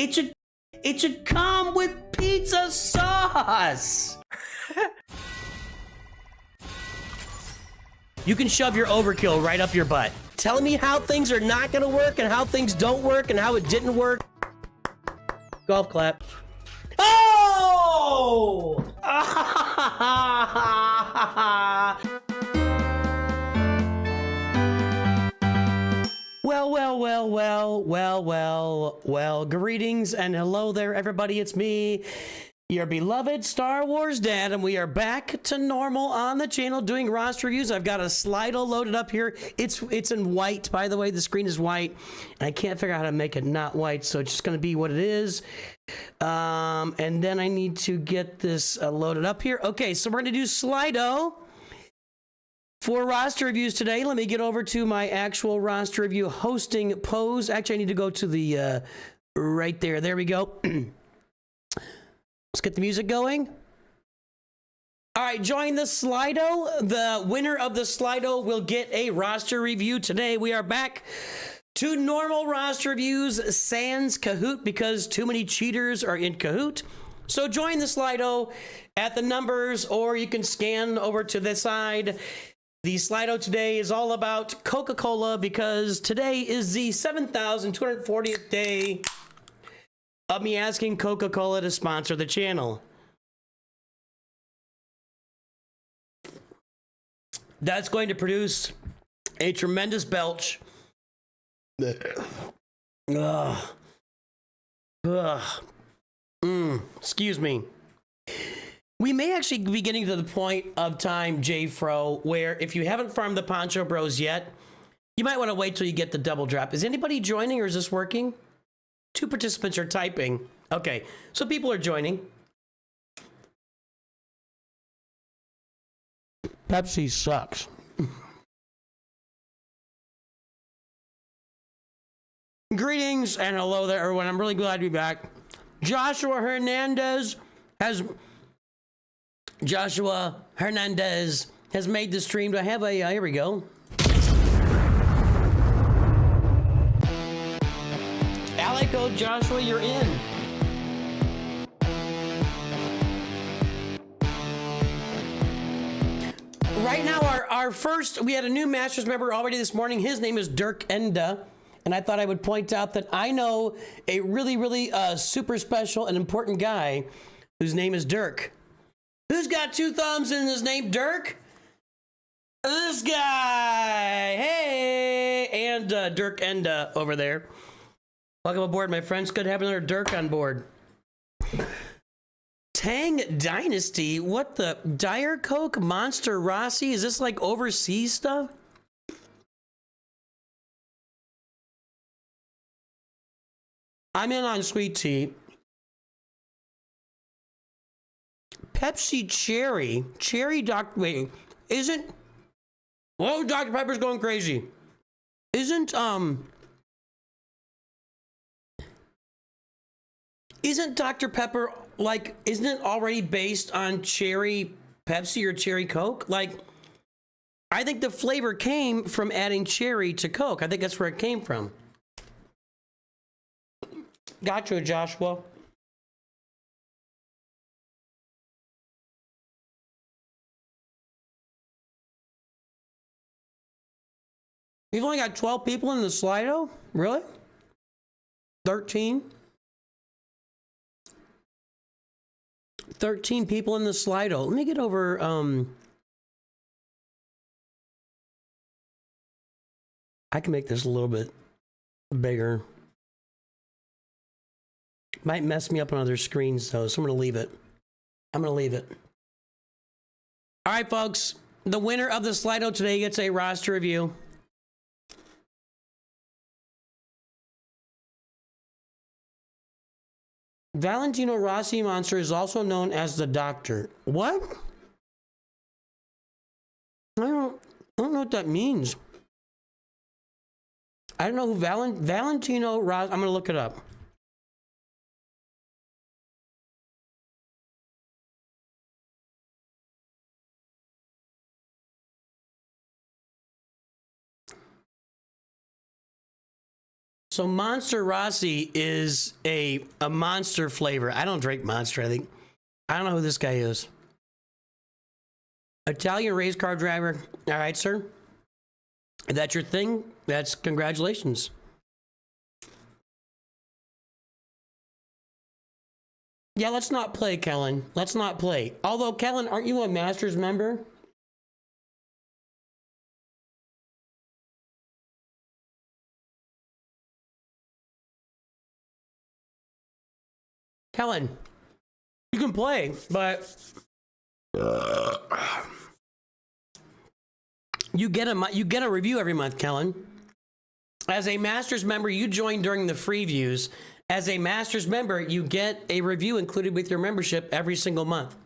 It should come with pizza sauce. You can shove your overkill right up your butt. Telling me how things are not gonna work and how things don't work and how it didn't work. Golf clap. Oh! Well. Greetings and hello there, everybody. It's me, your beloved Star Wars dad, and we are back to normal on the channel doing roster reviews. I've got a Slido loaded up here. It's in white, by the way. The screen is white, and I can't figure out how to make it not white, so it's just going to be what it is. And then I need to get this loaded up here. Okay, so we're going to do Slido for roster reviews today. Let me get over to my actual roster review hosting pose. Actually, I need to go to the right there. There we go. Let's get the music going. All right, join the Slido. The winner of the Slido will get a roster review today. We are back to normal roster reviews sans Kahoot because too many cheaters are in Kahoot. So join the Slido at the numbers, or you can scan over to this side. The Slido today is all about Coca-Cola because today is the 7,240th day of me asking Coca-Cola to sponsor the channel. That's going to produce a tremendous belch. Excuse me. We may actually be getting to the point of time, J-Fro, where if you haven't farmed the Poncho Bros yet, you might want to wait till you get the double drop. Is anybody joining or is this working? 2 participants are typing. Okay, so people are joining. Pepsi sucks. Greetings and hello there, everyone. I'm really glad to be back. Joshua Hernandez has made the stream. Do I have a, here we go. Alico, Joshua, you're in. Right now, our first, we had a new Masters member already this morning. His name is Dirk Enda. And I thought I would point out that I know a really super special and important guy whose name is Dirk. Who's got 2 thumbs in his name, Dirk? This guy. Hey. And Dirk Enda over there. Welcome aboard, my friends. Good to have another Dirk on board. Tang Dynasty? What the? Dire Coke? Monster Rossi? Is this like overseas stuff? I'm in on sweet tea. Pepsi Cherry. Cherry Dr. Wait, isn't... Whoa, Dr. Pepper's going crazy. Isn't Dr. Pepper, like, isn't it already based on Cherry Pepsi or Cherry Coke? Like, I think the flavor came from adding cherry to Coke. I think that's where it came from. Gotcha, Joshua. We've only got 12 people in the Slido? Really? 13? 13 people in the Slido. Let me get over, I can make this a little bit bigger. Might mess me up on other screens, though, so I'm going to leave it. I'm going to leave it. All right, folks. The winner of the Slido today gets a roster review. Valentino Rossi Monster is also known as the Doctor. What? I don't know what that means. I don't know who Valentino Rossi... I'm going to look it up. So Monster Rossi is a Monster flavor. I don't drink Monster, I think. I don't know who this guy is. Italian race car driver. All right, sir. If that's your thing, that's congratulations. Yeah, let's not play, Kellen. Let's not play. Although, Kellen, aren't you a Masters member? Kellen, you can play, but you get a review every month, Kellen. As a Masters member, you join during the free views. As a Masters member, you get a review included with your membership every single month.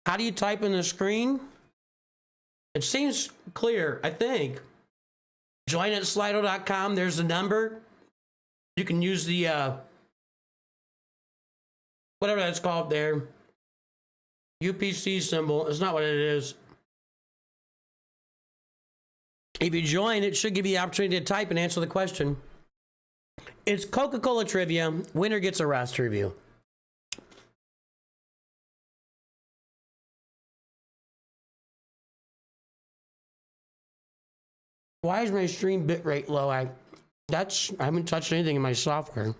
How do you type in the screen? It seems clear, I think. Join at Slido.com. There's the number. You can use the, whatever that's called there. UPC symbol. It's not what it is. If you join, it should give you the opportunity to type and answer the question. It's Coca-Cola trivia. Winner gets a roster review. Why is my stream bitrate low? I haven't touched anything in my software.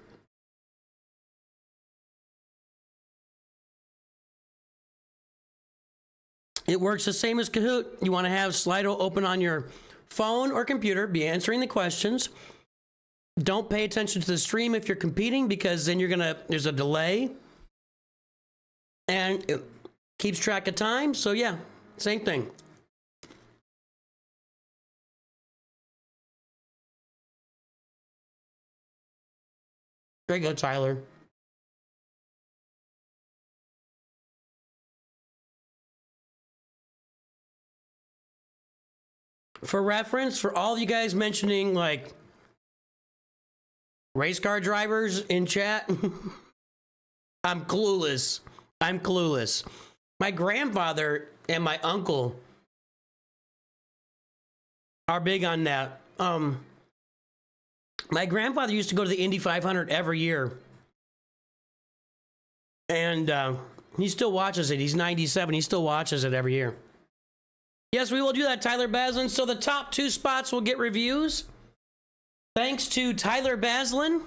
It works the same as Kahoot. You want to have Slido open on your phone or computer, be answering the questions. Don't pay attention to the stream if you're competing, because then there's a delay. And it keeps track of time. So yeah, same thing. There you go, Tyler. For reference, for all you guys mentioning like race car drivers in chat, I'm clueless. I'm clueless. My grandfather and my uncle are big on that. My grandfather used to go to the Indy 500 every year. And he still watches it. He's 97. He still watches it every year. Yes, we will do that, Tyler Baslin. So the top 2 spots will get reviews. Thanks to Tyler Baslin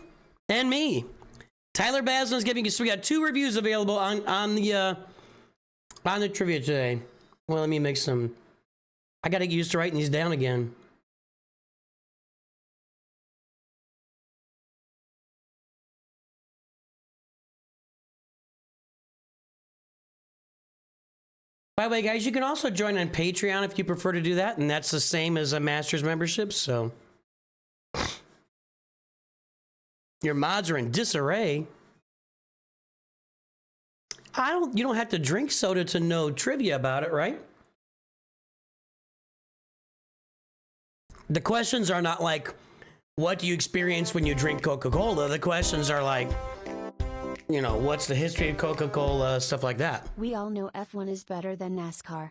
and me. Tyler Baslin is giving us, so we got 2 reviews available on the trivia today. Well, let me make some. I got to get used to writing these down again. By the way, guys, you can also join on Patreon if you prefer to do that, and that's the same as a Masters membership, so. Your mods are in disarray. You don't have to drink soda to know trivia about it, right? The questions are not like, what do you experience when you drink Coca-Cola? The questions are like, you know, what's the history of Coca-Cola, stuff like that. We all know F1 is better than NASCAR.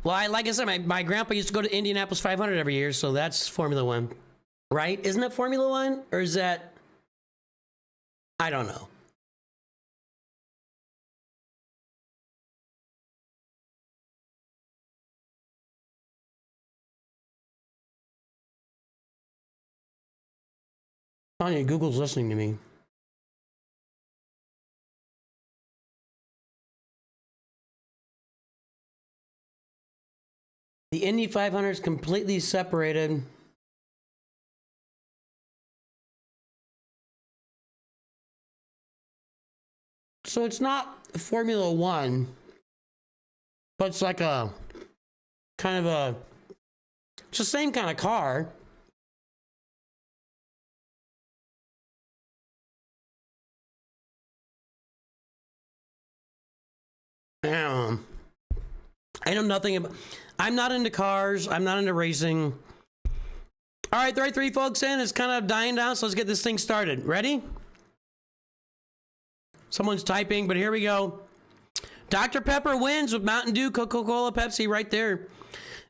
Well, like I said, my grandpa used to go to Indianapolis 500 every year, so that's Formula One. Right? Isn't it Formula One? Or is that... I don't know. Tanya, Google's listening to me. The Indy 500 is completely separated. So it's not Formula One, but it's like a kind of it's the same kind of car. I know nothing about. I'm not into cars. I'm not into racing. All right, 33 folks in. It's kind of dying down, so let's get this thing started. Ready? Someone's typing, but here we go. Dr. Pepper wins with Mountain Dew, Coca-Cola, Pepsi right there.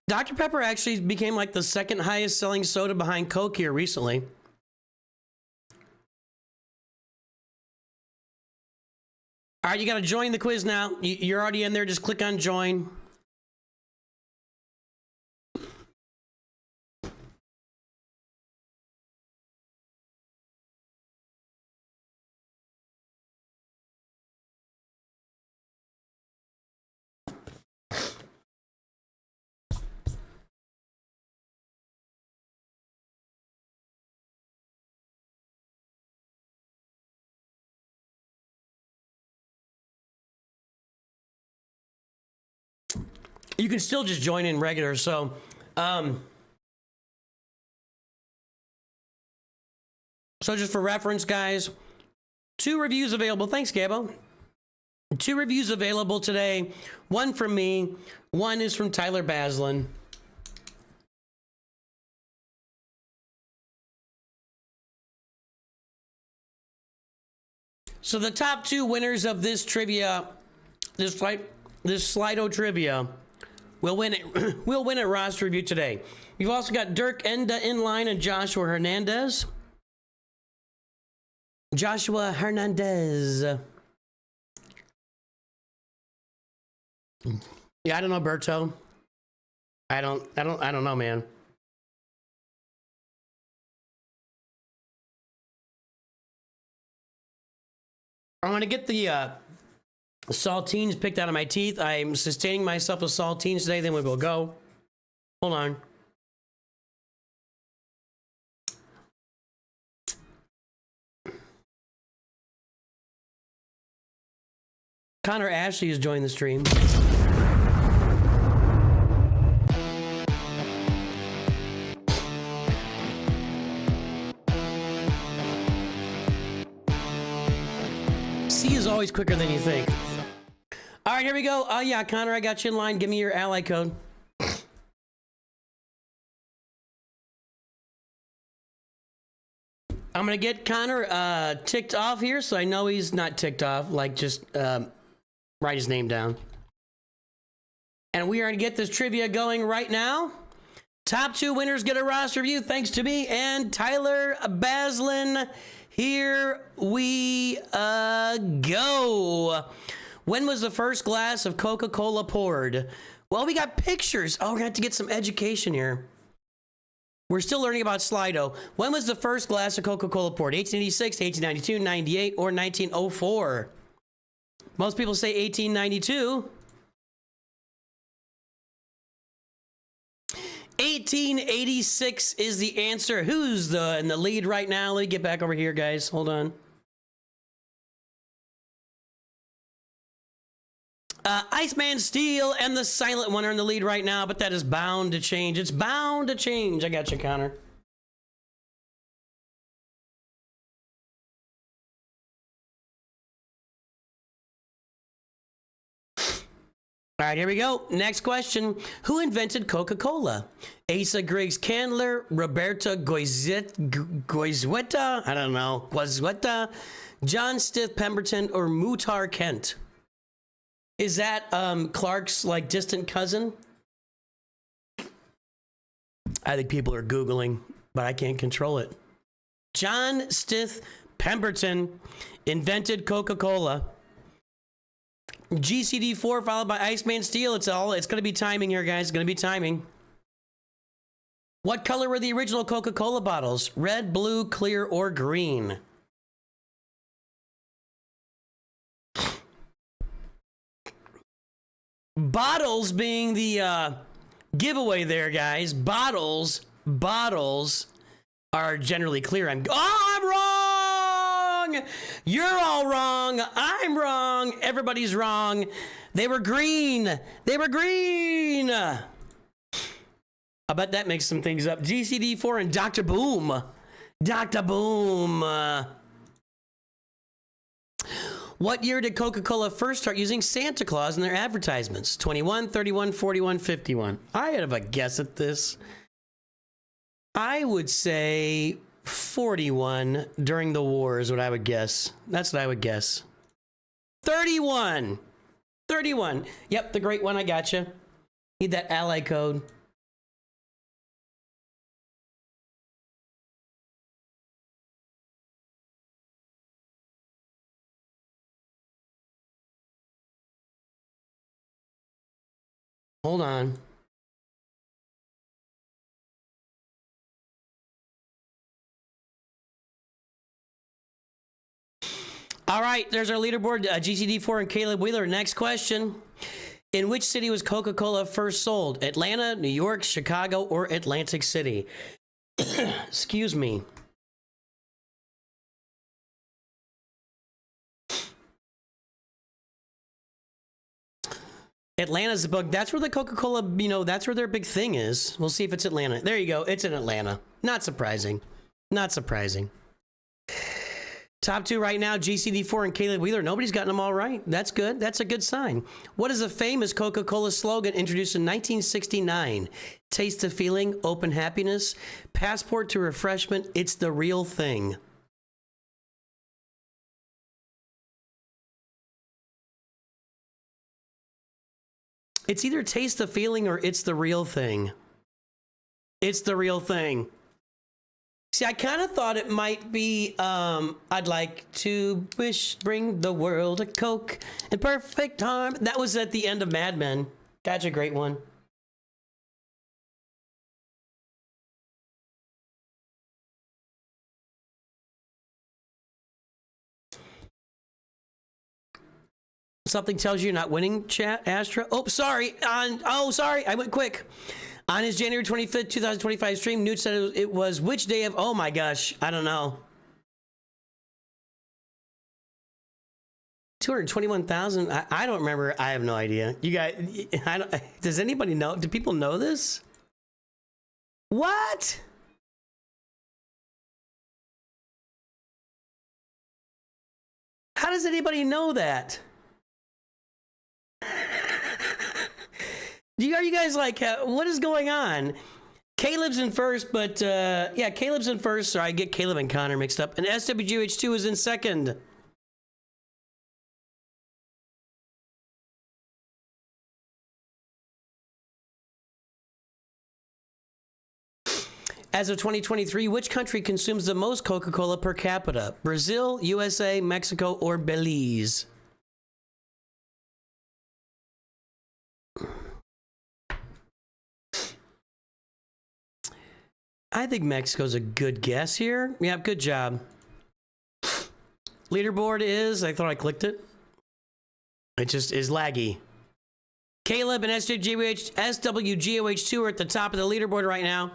Dr. Pepper actually became like the second highest selling soda behind Coke here recently. All right, you got to join the quiz now. You're already in there. Just click on join. You can still just join in regular. So, just for reference, guys, 2 reviews available. Thanks, Gabo. 2 reviews available today. 1 from me. 1 is from Tyler Baslin. So the top 2 winners of this trivia, this Slido trivia, will win it. Will win at roster review today. You've also got Dirk Enda in line and Joshua Hernandez. Joshua Hernandez. Yeah, I don't know, Berto. I don't know, man. I'm gonna get the saltines picked out of my teeth. I'm sustaining myself with saltines today, then we will go. Hold on. Connor Ashley has joined the stream. C is always quicker than you think. All right, here we go. Oh, yeah, Connor, I got you in line. Give me your ally code. I'm going to get Connor ticked off here, so I know he's not ticked off. Like, just write his name down. And we are going to get this trivia going right now. Top 2 winners get a roster review, thanks to me and Tyler Baslin. Here we go. When was the first glass of Coca-Cola poured? Well, we got pictures. Oh, we're going to have to get some education here. We're still learning about Slido. When was the first glass of Coca-Cola poured? 1886, 1892, 98, or 1904? Most people say 1892. 1886 is the answer. Who's in the lead right now? Let me get back over here, guys. Hold on. Iceman Steel and the Silent One are in the lead right now, but that is bound to change. It's bound to change. I got you, Connor. All right, here we go. Next question. Who invented Coca-Cola? Asa Griggs Candler, Roberta Goizueta, I don't know, Goizueta, John Stith Pemberton, or Muhtar Kent? Is that Clark's like distant cousin? I think people are Googling, but I can't control it. John Stith Pemberton invented Coca-Cola. GCD4 followed by Iceman Steel. It's going to be timing here, guys. It's going to be timing. What color were the original Coca-Cola bottles? Red, blue, clear, or green? Bottles being the giveaway there, guys. Bottles are generally clear. I'm wrong! You're all wrong. I'm wrong. Everybody's wrong. They were green. They were green. I bet that makes some things up. GCD4 and Dr. Boom. Dr. Boom. What year did Coca-Cola first start using Santa Claus in their advertisements? 21, 31, 41, 51. I have a guess at this. I would say 41 during the war is what I would guess. That's what I would guess. 31. 31. Yep, the great one. I gotcha. Need that ally code. Hold on. All right, there's our leaderboard. GCD4 and Caleb Wheeler. Next question. In which city was Coca-Cola first sold? Atlanta, New York, Chicago, or Atlantic City? Excuse me. Atlanta's the book. That's where the Coca-Cola, you know, that's where their big thing is. We'll see if it's Atlanta. There you go. It's in Atlanta. Not surprising. Not surprising. Top two right now, GCD4 and Caleb Wheeler. Nobody's gotten them all right. That's good. That's a good sign. What is a famous Coca-Cola slogan introduced in 1969? Taste the feeling, open happiness, passport to refreshment, it's the real thing. It's either taste the feeling or it's the real thing. It's the real thing. See, I kind of thought it might be, I'd like to bring the world a Coke in perfect harm. That was at the end of Mad Men. That's a great one. Something tells you you're not winning, chat, Astra. Oh, sorry. Sorry. I went quick. On his January 25th, 2025 stream, Newt said it was which day of... Oh, my gosh. I don't know. 221,000? I don't remember. I have no idea. You guys... does anybody know? Do people know this? What? How does anybody know that? Are you guys like, what is going on? Caleb's in first, but yeah, Caleb's in first. Sorry, I get Caleb and Connor mixed up. And SWGOH2 is in second. As of 2023, which country consumes the most Coca-Cola per capita? Brazil, USA, Mexico, or Belize? I think Mexico's a good guess here. Yeah, good job. Leaderboard is, I thought I clicked it. It just is laggy. Caleb and SWGOH2 are at the top of the leaderboard right now.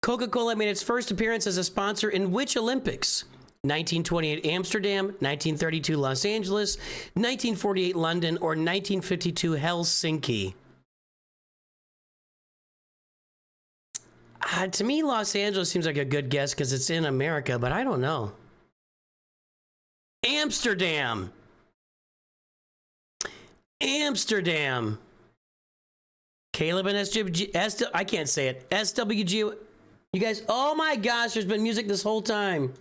Coca-Cola made its first appearance as a sponsor in which Olympics? 1928 Amsterdam, 1932 Los Angeles, 1948 London, or 1952 Helsinki? To me, Los Angeles seems like a good guess because it's in America, but I don't know. Amsterdam. Amsterdam. Caleb and I can't say it. SWG. You guys, oh my gosh, there's been music this whole time.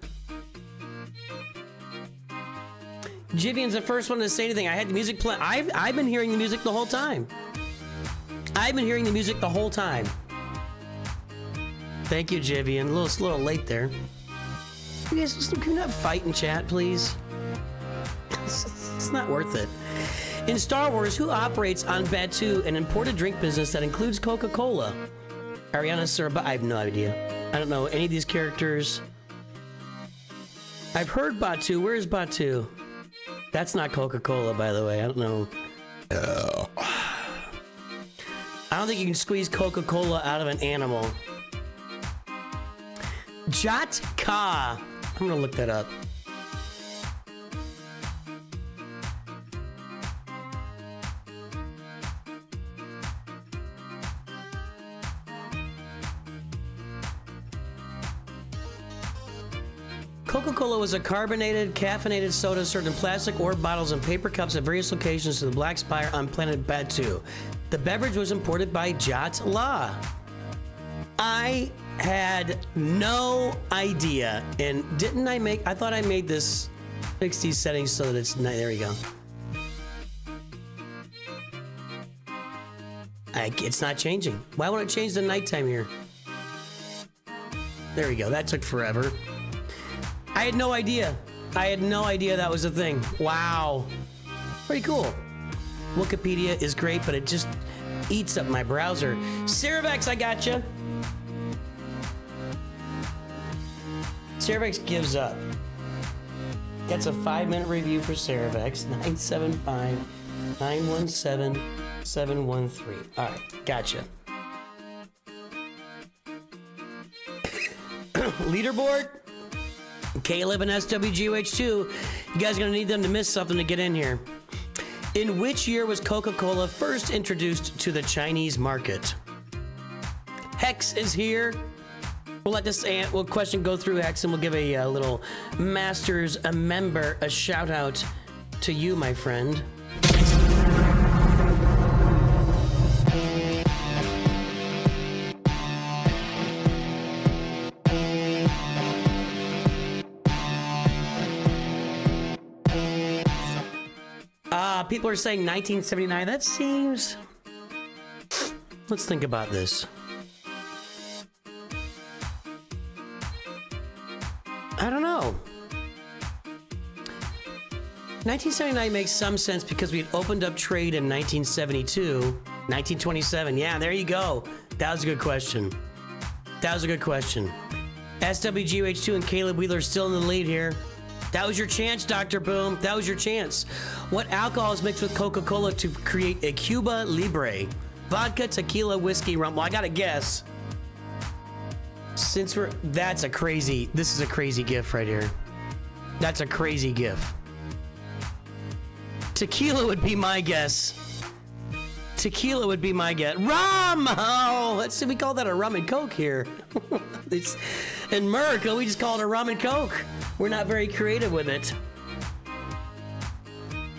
Jivian's the first one to say anything. I had the music play. I've been hearing the music the whole time. I've been hearing the music the whole time. Thank you, Jivian. A little late there. You guys, can we not fight in chat, please? It's not worth it. In Star Wars, who operates on Batuu, an imported drink business that includes Coca-Cola? Ariana Serba, I have no idea. I don't know any of these characters. I've heard Batuu. Where is Batuu? That's not Coca-Cola, by the way. I don't know. I don't think you can squeeze Coca-Cola out of an animal. Jat Ka. I'm gonna look that up. Coca-Cola was a carbonated, caffeinated soda served in plastic or bottles and paper cups at various locations to the Black Spire on planet Batuu. The beverage was imported by Jat La. I had no idea, and I thought I made this 60 settings so that it's, there you go. It's not changing. Why won't it change the nighttime here? There we go. That took forever. I had no idea. I had no idea that was a thing. Wow. Pretty cool. Wikipedia is great, but it just eats up my browser. Cervex, I gotcha. Cervex gives up. That's a 5-minute review for Cervex. 975-917-713. All right, gotcha. Leaderboard. Caleb and SWGOH2. You guys are gonna need them to miss something to get in here. In which year was Coca-Cola first introduced to the Chinese market? Hex is here. We'll let this question go through Hex, and we'll give a little Masters member a shout out to you, my friend. People are saying 1979. That seems... Let's think about this. I don't know. 1979 makes some sense because we had opened up trade in 1972. 1927. Yeah, there you go. That was a good question. That was a good question. SWGOH2 and Caleb Wheeler are still in the lead here. That was your chance, Dr. Boom. That was your chance. What alcohol is mixed with Coca-Cola to create a Cuba Libre? Vodka, tequila, whiskey, rum. Well, I gotta guess. Since this is a crazy gift right here. That's a crazy gift. Tequila would be my guess. Tequila would be my guess. Rum! Oh, let's see, we call that a rum and coke here. It's in America, we just call it a rum and coke. We're not very creative with it.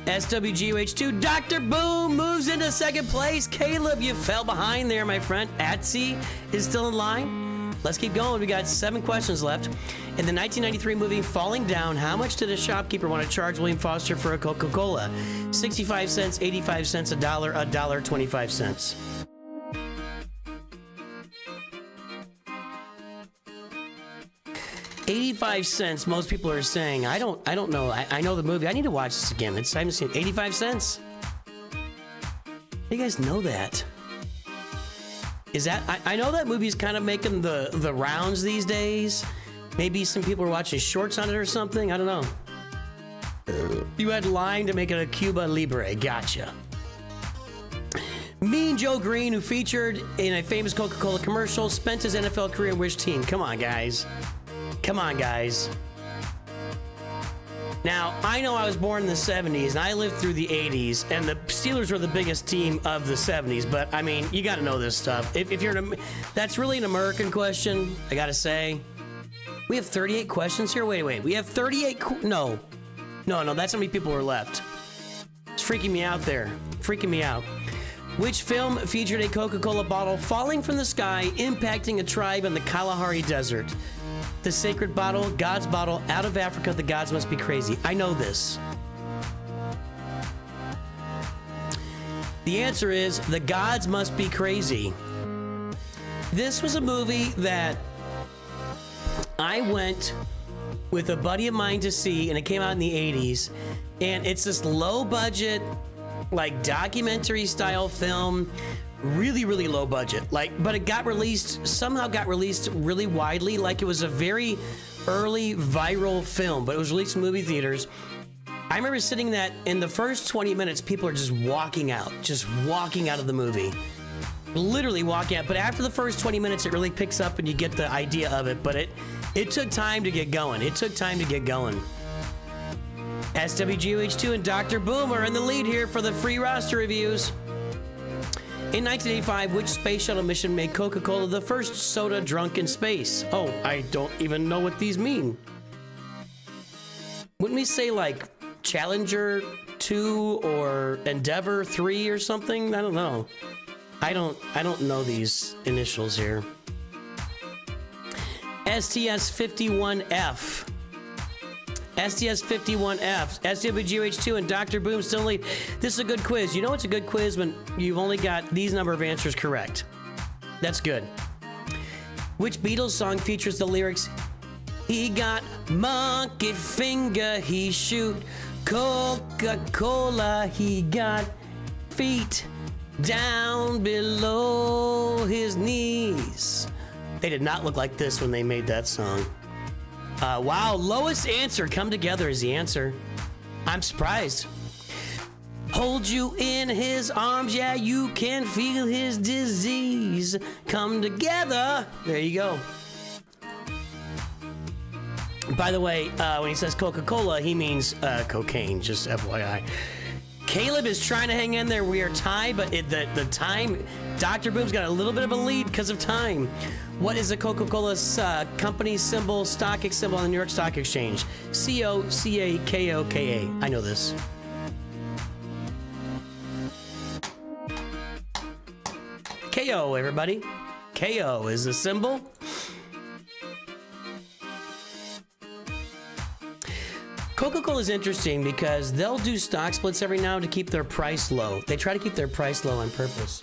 SWGOH2, Dr. Boom moves into second place. Caleb, you fell behind there, my friend. Atsy is still in line. Let's keep going. We got 7 questions left. In the 1993 movie Falling Down, how much did a shopkeeper want to charge William Foster for a Coca-Cola? 65 cents, 85 cents, $1, $1.25. 85 cents, most people are saying. I don't know. I know the movie. I need to watch this again. It's time to see it. 85 cents? You guys know that? Is that... I know that movie's kind of making the rounds these days. Maybe some people are watching shorts on it or something. I don't know. You had line to make it a Cuba Libre. Gotcha. Mean Joe Green, who featured in a famous Coca-Cola commercial, spent his NFL career in which team? Come on, guys. Come on, guys. Now, I know I was born in the 70s, and I lived through the 80s, and the Steelers were the biggest team of the 70s, but, I mean, you got to know this stuff. If you're that's really an American question, I got to say. We have 38 questions here? Wait. We have 38... No, that's how many people were left. It's freaking me out there. Freaking me out. Which film featured a Coca-Cola bottle falling from the sky, impacting a tribe in the Kalahari Desert? The Sacred Bottle, God's Bottle, Out of Africa, The Gods Must Be Crazy. I know this. The answer is The Gods Must Be Crazy. This was a movie that I went with a buddy of mine to see, and it came out in the 80s. And it's this low budget, like documentary style film. Really, really low budget. But it somehow got released really widely. Like it was a very early viral film, but it was released in movie theaters. I remember sitting that in the first 20 minutes, people are just walking out of the movie. Literally walking out. But after the first 20 minutes, it really picks up and you get the idea of it. But it took time to get going. SWGOH2 and Dr. Boom are in the lead here for the free roster reviews. In 1985, which space shuttle mission made Coca-Cola the first soda drunk in space? Oh, I don't even know what these mean. Wouldn't we say like Challenger 2 or Endeavor 3 or something? I don't know. I don't know these initials here. STS-51F. SDS51F, SWGOH2, and Dr. Boom still lead. This is a good quiz. You know it's a good quiz when you've only got these number of answers correct. That's good. Which Beatles song features the lyrics, he got monkey finger, he shoot Coca-Cola, he got feet down below his knees. They did not look like this when they made that song. Wow, lowest answer, come together is the answer. I'm surprised. Hold you in his arms, yeah, you can feel his disease. Come together. There you go. By the way, when he says Coca-Cola, he means cocaine, just FYI. Caleb is trying to hang in there. We are tied, but the time, Dr. Boom's got a little bit of a lead because of time. What is the Coca-Cola company symbol, stock symbol on the New York Stock Exchange? C-O-C-A-K-O-K-A. I know this. KO, everybody. KO is the symbol. Coca-Cola is interesting because they'll do stock splits every now to keep their price low. They try to keep their price low on purpose.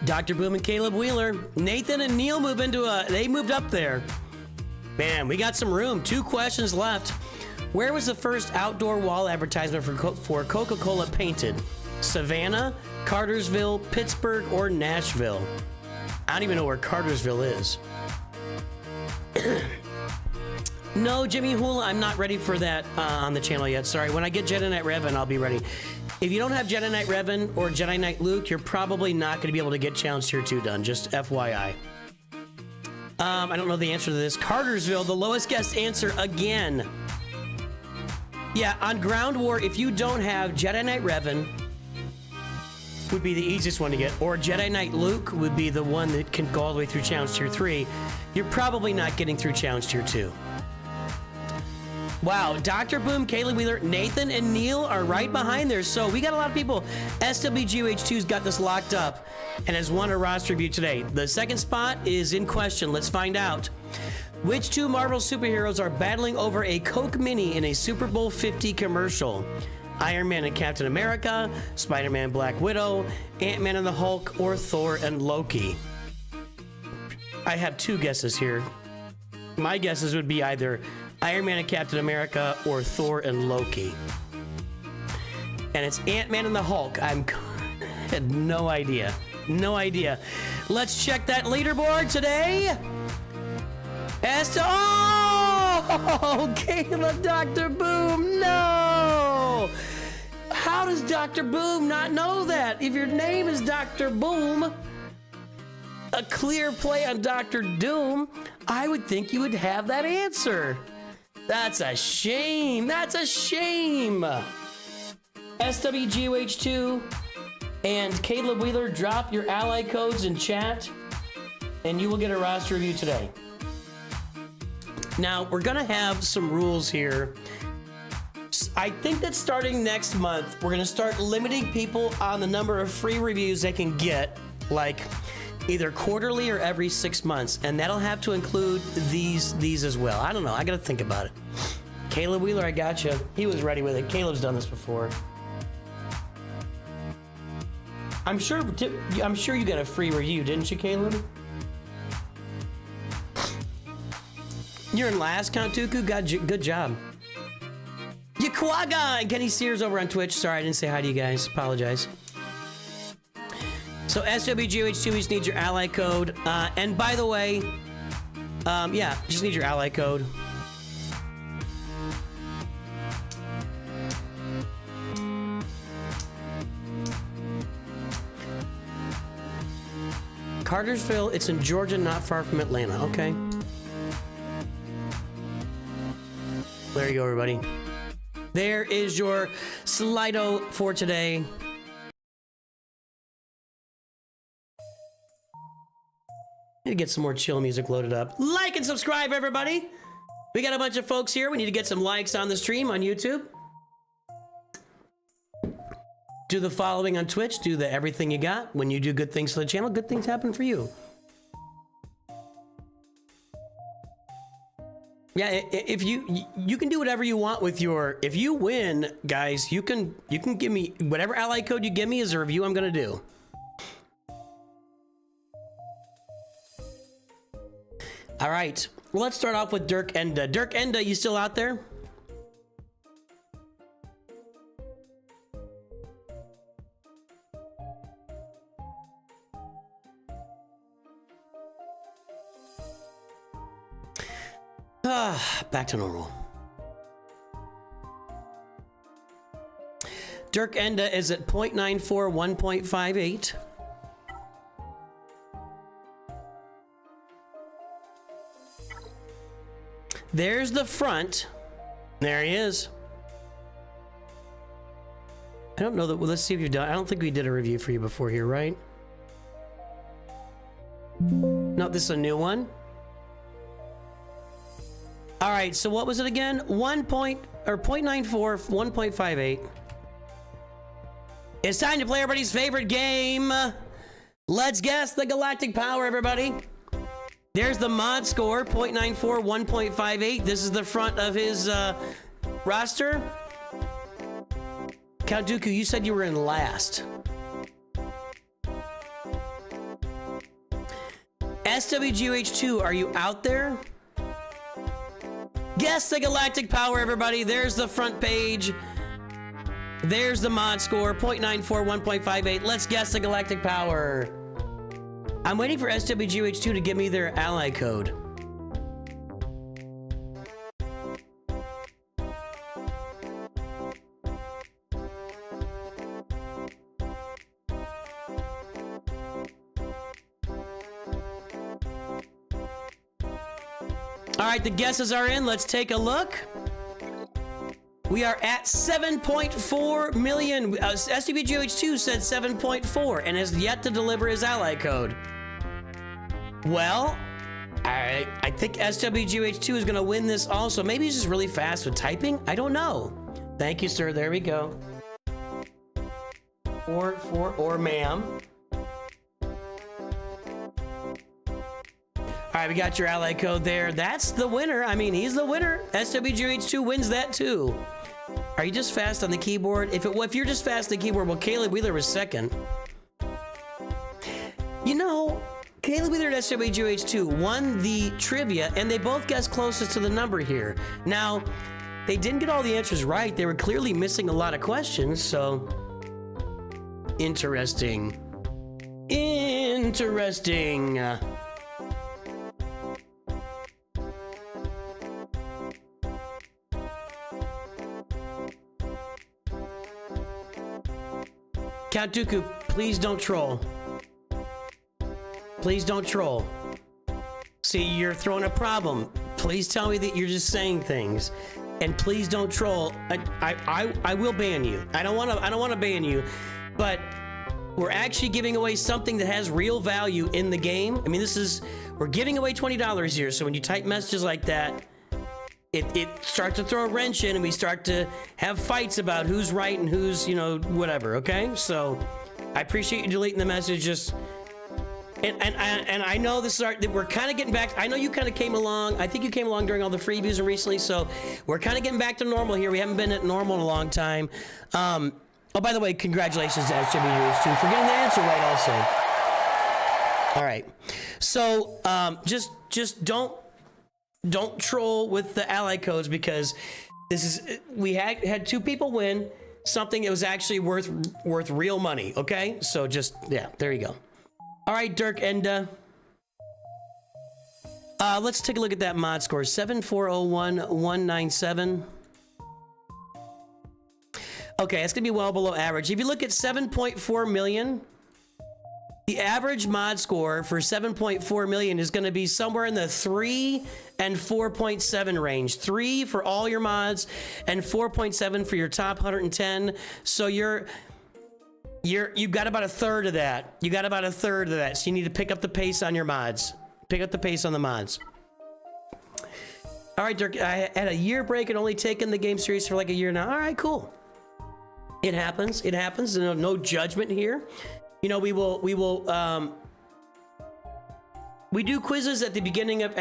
Dr. Boom and Caleb Wheeler. Nathan and Neil they moved up there. Man, we got some room. 2 questions left. Where was the first outdoor wall advertisement for Coca-Cola painted? Savannah, Cartersville, Pittsburgh, or Nashville? I don't even know where Cartersville is. No, Jimmy Hula, I'm not ready for that on the channel yet. Sorry. When I get Jedi Knight Revan, I'll be ready. If you don't have Jedi Knight Revan or Jedi Knight Luke, you're probably not going to be able to get Challenge Tier 2 done. Just FYI. I don't know the answer to this. Cartersville, the lowest guessed answer again. Yeah, on Ground War, if you don't have Jedi Knight Revan, would be the easiest one to get, or Jedi Knight Luke would be the one that can go all the way through Challenge Tier 3. You're probably not getting through Challenge Tier 2. Wow, Dr. Boom, Caleb Wheeler, Nathan, and Neil are right behind there. So we got a lot of people. SWGOH2's got this locked up and has won a roster review today. The second spot is in question. Let's find out. Which 2 Marvel superheroes are battling over a Coke Mini in a Super Bowl 50 commercial? Iron Man and Captain America, Spider-Man, Black Widow, Ant-Man and the Hulk, or Thor and Loki? I have 2 guesses here. My guesses would be either Iron Man and Captain America or Thor and Loki. And it's Ant-Man and the Hulk. I had no idea. No idea. Let's check that leaderboard today. Oh, Caleb, Dr. Boom, no! How does Dr. Boom not know that? If your name is Dr. Boom, a clear play on Dr. Doom, I would think you would have that answer. That's a shame. That's a shame. SWGOH2 and Caleb Wheeler, drop your ally codes in chat, and you will get a roster review today. Now, we're going to have some rules here. I think that starting next month, we're going to start limiting people on the number of free reviews they can get, like either quarterly or every 6 months. And that'll have to include these as well. I don't know. I got to think about it. Caleb Wheeler, I got you. He was ready with it. Caleb's done this before. I'm sure you got a free review, didn't you, Caleb? You're in last, Count Dooku. Good job. Yakwaga and Kenny Sears over on Twitch. Sorry, I didn't say hi to you guys. Apologize. So SWGOH2, we just need your ally code. And by the way, yeah, just need your ally code. Cartersville, it's in Georgia, not far from Atlanta. Okay. There you go, everybody. There is your Slido for today. Need to get some more chill music loaded up. Like and subscribe, everybody. We got a bunch of folks here. We need to get some likes on the stream on YouTube. Do the following on Twitch. Do the everything you got. When you do good things for the channel, good things happen for you. Yeah, if you can do whatever you want with your, if you win, guys, you can give me whatever ally code you give me is a review I'm gonna do. All right, well, let's start off with Dirk Enda. Dirk Enda, you still out there? Back to normal. Dirk Enda is at 0.94, 1.58. There's the front. There he is. I don't know that. Well, let's see if you've done. I don't think we did a review for you before here, right? No, this is a new one. All right, so what was it again? 0.94, 1.58. It's time to play everybody's favorite game. Let's guess the galactic power, everybody. There's the mod score, 0.94, 1.58. This is the front of his roster. Count Dooku, you said you were in last. SWGOH 2, are you out there? Guess the galactic power, everybody. There's the front page. There's the mod score, 0.94, 1.58. Let's guess the galactic power. I'm waiting for SWGOH 2 to give me their ally code. All right, the guesses are in. Let's take a look. We are at 7.4 million. SWGOH2 said 7.4 and has yet to deliver his ally code. Well, I think SWGOH2 is going to win this also. Maybe he's just really fast with typing. I don't know. Thank you, sir. There we go. Or ma'am. All right, we got your ally code there. That's the winner. I mean, he's the winner. SWGOH2 wins that too. Are you just fast on the keyboard? If you're just fast on the keyboard, well, Caleb Wheeler was second. You know, Caleb Wheeler and SWGOH2 won the trivia, and they both guessed closest to the number here. Now, they didn't get all the answers right. They were clearly missing a lot of questions, so interesting. Interesting. Count Dooku, please don't troll. Please don't troll. See, you're throwing a problem. Please tell me that you're just saying things, and please don't troll. I will ban you. I don't want to ban you, but we're actually giving away something that has real value in the game. I mean, we're giving away $20 here. So when you type messages like that, it starts to throw a wrench in, and we start to have fights about who's right and who's, whatever, okay? So I appreciate you deleting the message. And I know we're kind of getting back. I know you kind of came along. I think you came along during all the freebies and recently, so we're kind of getting back to normal here. We haven't been at normal in a long time. Oh, by the way, congratulations to SWGOH2 for getting the answer right also. All right. So just don't troll with the ally codes, because we had two people win something that was actually worth real money. Okay, so there you go. All right, Dirk Enda. Let's take a look at that mod score, 7401197. Okay, it's gonna be well below average. If you look at 7.4 million. The average mod score for 7.4 million is going to be somewhere in the 3 and 4.7 range. 3 for all your mods and 4.7 for your top 110. So you've got about a third of that. You got about a third of that. So you need to pick up the pace on your mods. Pick up the pace on the mods. All right, Dirk, I had a year break and only taken the game series for like a year now. All right, cool. It happens. It happens. No judgment here. We do quizzes at the beginning of,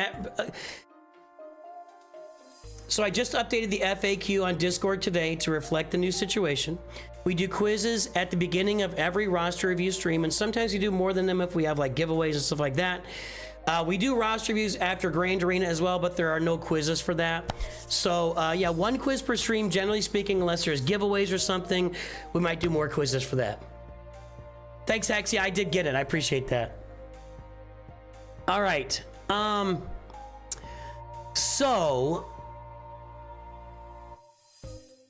So I just updated the FAQ on Discord today to reflect the new situation. We do quizzes at the beginning of every roster review stream, and sometimes we do more than them if we have like giveaways and stuff like that. We do roster reviews after Grand Arena as well, but there are no quizzes for that. So yeah, one quiz per stream, generally speaking, unless there's giveaways or something, we might do more quizzes for that. Thanks, Hex. Yeah, I did get it. I appreciate that. All right. So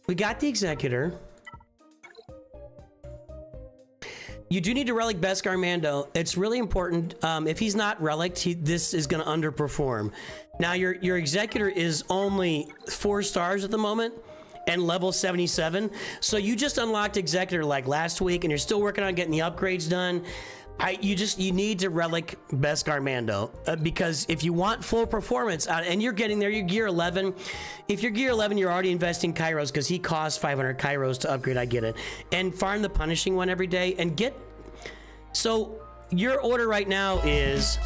we got the Executor. You do need to relic Beskar Mando. It's really important. If he's not relicked, this is going to underperform. Now, your Executor is only 4 stars at the moment and level 77. So you just unlocked Executor like last week, and you're still working on getting the upgrades done. You need to relic Beskar Mando because if you want full performance and you're getting there, you're gear 11. If you're gear 11, you're already investing Kairos because he costs 500 Kairos to upgrade. I get it. And farm the punishing one every day and get. So your order right now is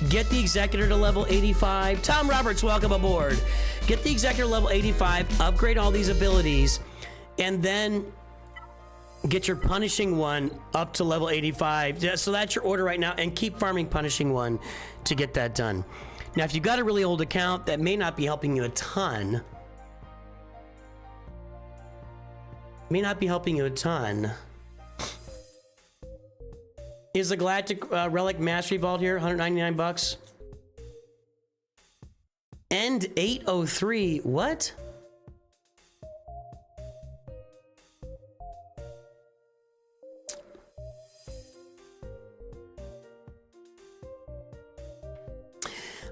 get the Executor to level 85. Tom Roberts, welcome aboard. Get the Executor level 85, upgrade all these abilities, and then get your punishing one up to level 85. So that's your order right now, and keep farming punishing one to get that done. Now, if you've got a really old account, that may not be helping you a ton. Is the Galactic Relic Mastery Vault here? 199 bucks. End 803. What?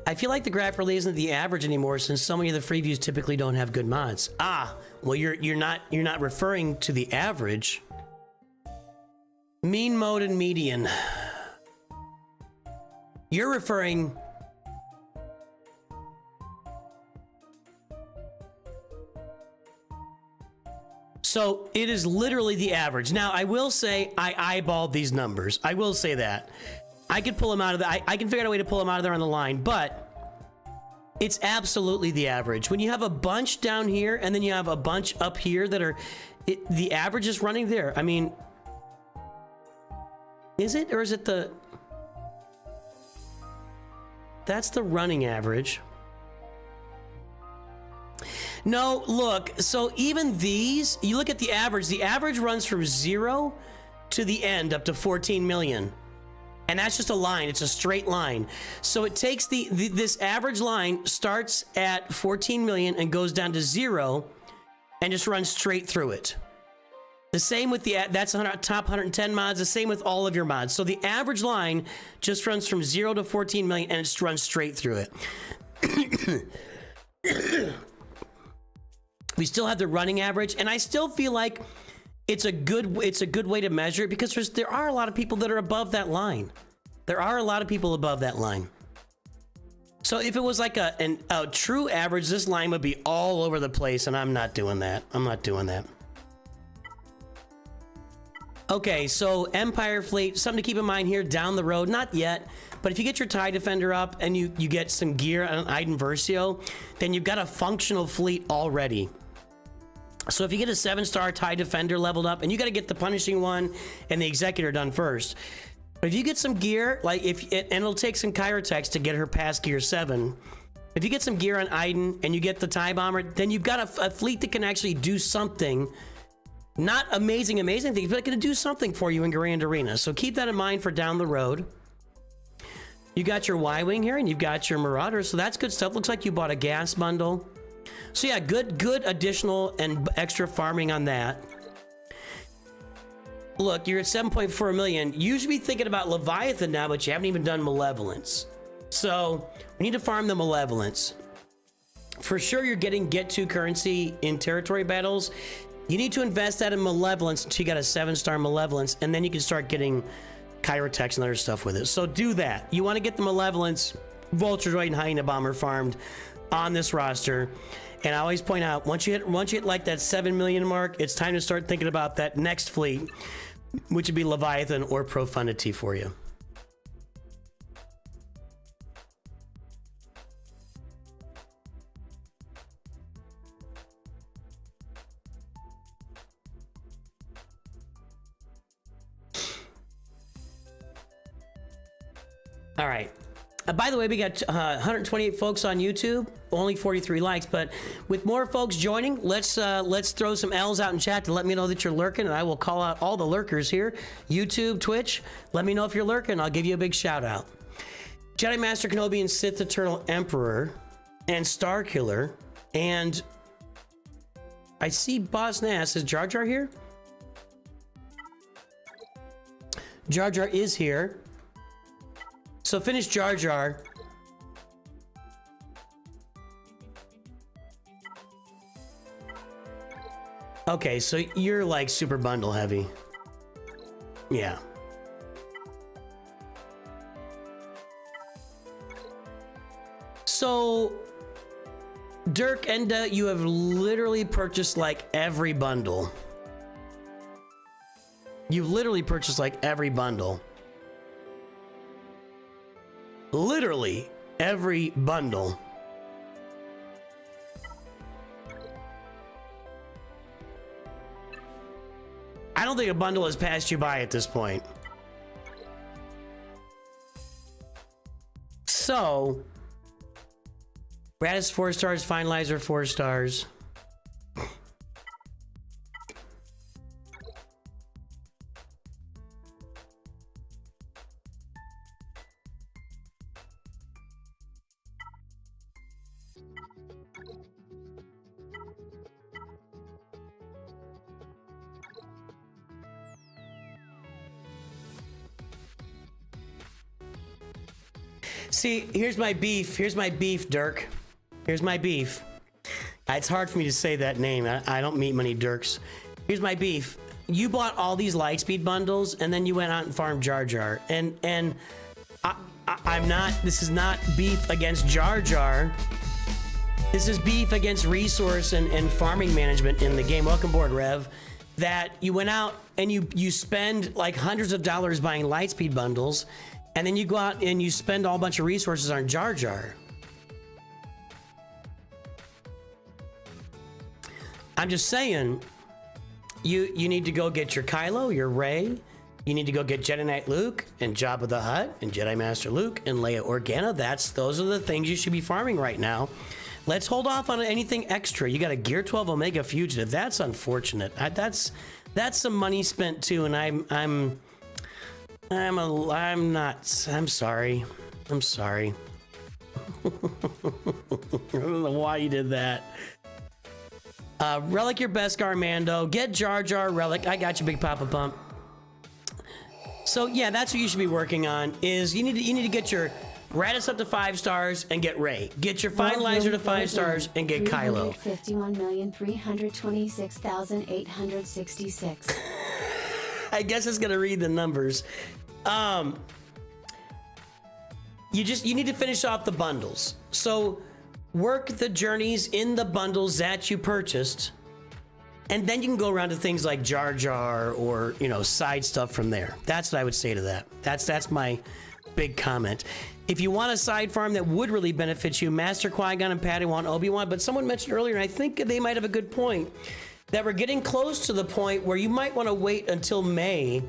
I feel like the graph really isn't the average anymore since so many of the free views typically don't have good mods. Well, you're not referring to the average. Mean mode and median. You're referring. So it is literally the average. Now I will say I eyeballed these numbers. I will say that. I could pull them out of the, I can figure out a way to pull them out of there on the line, but it's absolutely the average. When you have a bunch down here and then you have a bunch up here that are, the average is running there. I mean, is it, or is it the, that's the running average. No, look, so even these, you look at the average runs from 0 to the end up to 14 million. And that's just a line. It's a straight line. So it takes this average line starts at 14 million and goes down to 0 and just runs straight through it. The same with that's top 110 mods. The same with all of your mods. So the average line just runs from 0 to 14 million and it just runs straight through it. We still have the running average, and I still feel like it's a good way to measure it because there are a lot of people that are above that line. There are a lot of people above that line. So if it was like a true average, this line would be all over the place, and I'm not doing that. I'm not doing that. Okay, so Empire Fleet, something to keep in mind here down the road, not yet, but if you get your TIE Defender up and you get some gear on Iden Versio, then you've got a functional fleet already. So if you get a 7-star TIE Defender leveled up, and you got to get the Punishing one and the Executor done first. But if you get some gear, like and it'll take some Chirotechs to get her past gear 7. If you get some gear on Iden and you get the TIE Bomber, then you've got a fleet that can actually do something. Not amazing things, but it can do something for you in Grand Arena. So keep that in mind for down the road. You got your Y-Wing here, and you've got your Marauder, so that's good stuff. Looks like you bought a gas bundle. So yeah, good additional and extra farming on that. Look, you're at 7.4 million. You should be thinking about Leviathan now, but you haven't even done Malevolence. So we need to farm the Malevolence. For sure, you're getting get to currency in territory battles. You need to invest that in Malevolence until you got a 7-star Malevolence, and then you can start getting Chirotechs and other stuff with it. So do that. You want to get the Malevolence, Vulture Droid, and Hyena Bomber farmed on this roster. And I always point out, once you hit like that 7 million mark, it's time to start thinking about that next fleet, which would be Leviathan or Profundity for you. All right. By the way, we got 128 folks on YouTube, only 43 likes. But with more folks joining, let's throw some L's out in chat to let me know that you're lurking, and I will call out all the lurkers here. YouTube, Twitch, let me know if you're lurking. I'll give you a big shout out. Jedi Master Kenobi and Sith Eternal Emperor and Star Killer, and I see Boss Nass. Is Jar Jar here? Jar Jar is here. So finish Jar Jar. Okay, so you're like super bundle heavy. Yeah. So, Dirk and you have literally purchased like every bundle. You've literally purchased like every bundle. Literally every bundle. I don't think a bundle has passed you by at this point. So, Radis 4 stars, Finalizer 4 stars. See, here's my beef. Here's my beef, Dirk. Here's my beef. It's hard for me to say that name. I don't meet many Dirks. Here's my beef. You bought all these Lightspeed bundles, and then you went out and farmed Jar Jar. And I'm not. This is not beef against Jar Jar. This is beef against resource and farming management in the game. Welcome aboard, Rev. That you went out and you spend like hundreds of dollars buying Lightspeed bundles, and then you go out and you spend all bunch of resources on Jar Jar. I'm just saying, you need to go get your Kylo, your Rey. You need to go get Jedi Knight Luke and Jabba the Hutt and Jedi Master Luke and Leia Organa. Those are the things you should be farming right now. Let's hold off on anything extra. You got a Gear 12 Omega Fugitive. That's unfortunate. That's some money spent too, and I'm sorry. I'm sorry. I don't know why you did that. Relic your Beskar, Mando. Get Jar Jar Relic. I got you, Big Papa Pump. So yeah, that's what you should be working on. Is you need to get your Radis up to 5 stars and get Rey. Get your Finalizer to 5 stars and get Kylo. 51,326,866. I guess it's gonna read the numbers. You need to finish off the bundles. So work the journeys in the bundles that you purchased, and then you can go around to things like Jar Jar or, side stuff from there. That's what I would say to that. That's my big comment. If you want a side farm that would really benefit you, Master Qui-Gon and Padawan Obi-Wan, but someone mentioned earlier, and I think they might have a good point, that we're getting close to the point where you might want to wait until May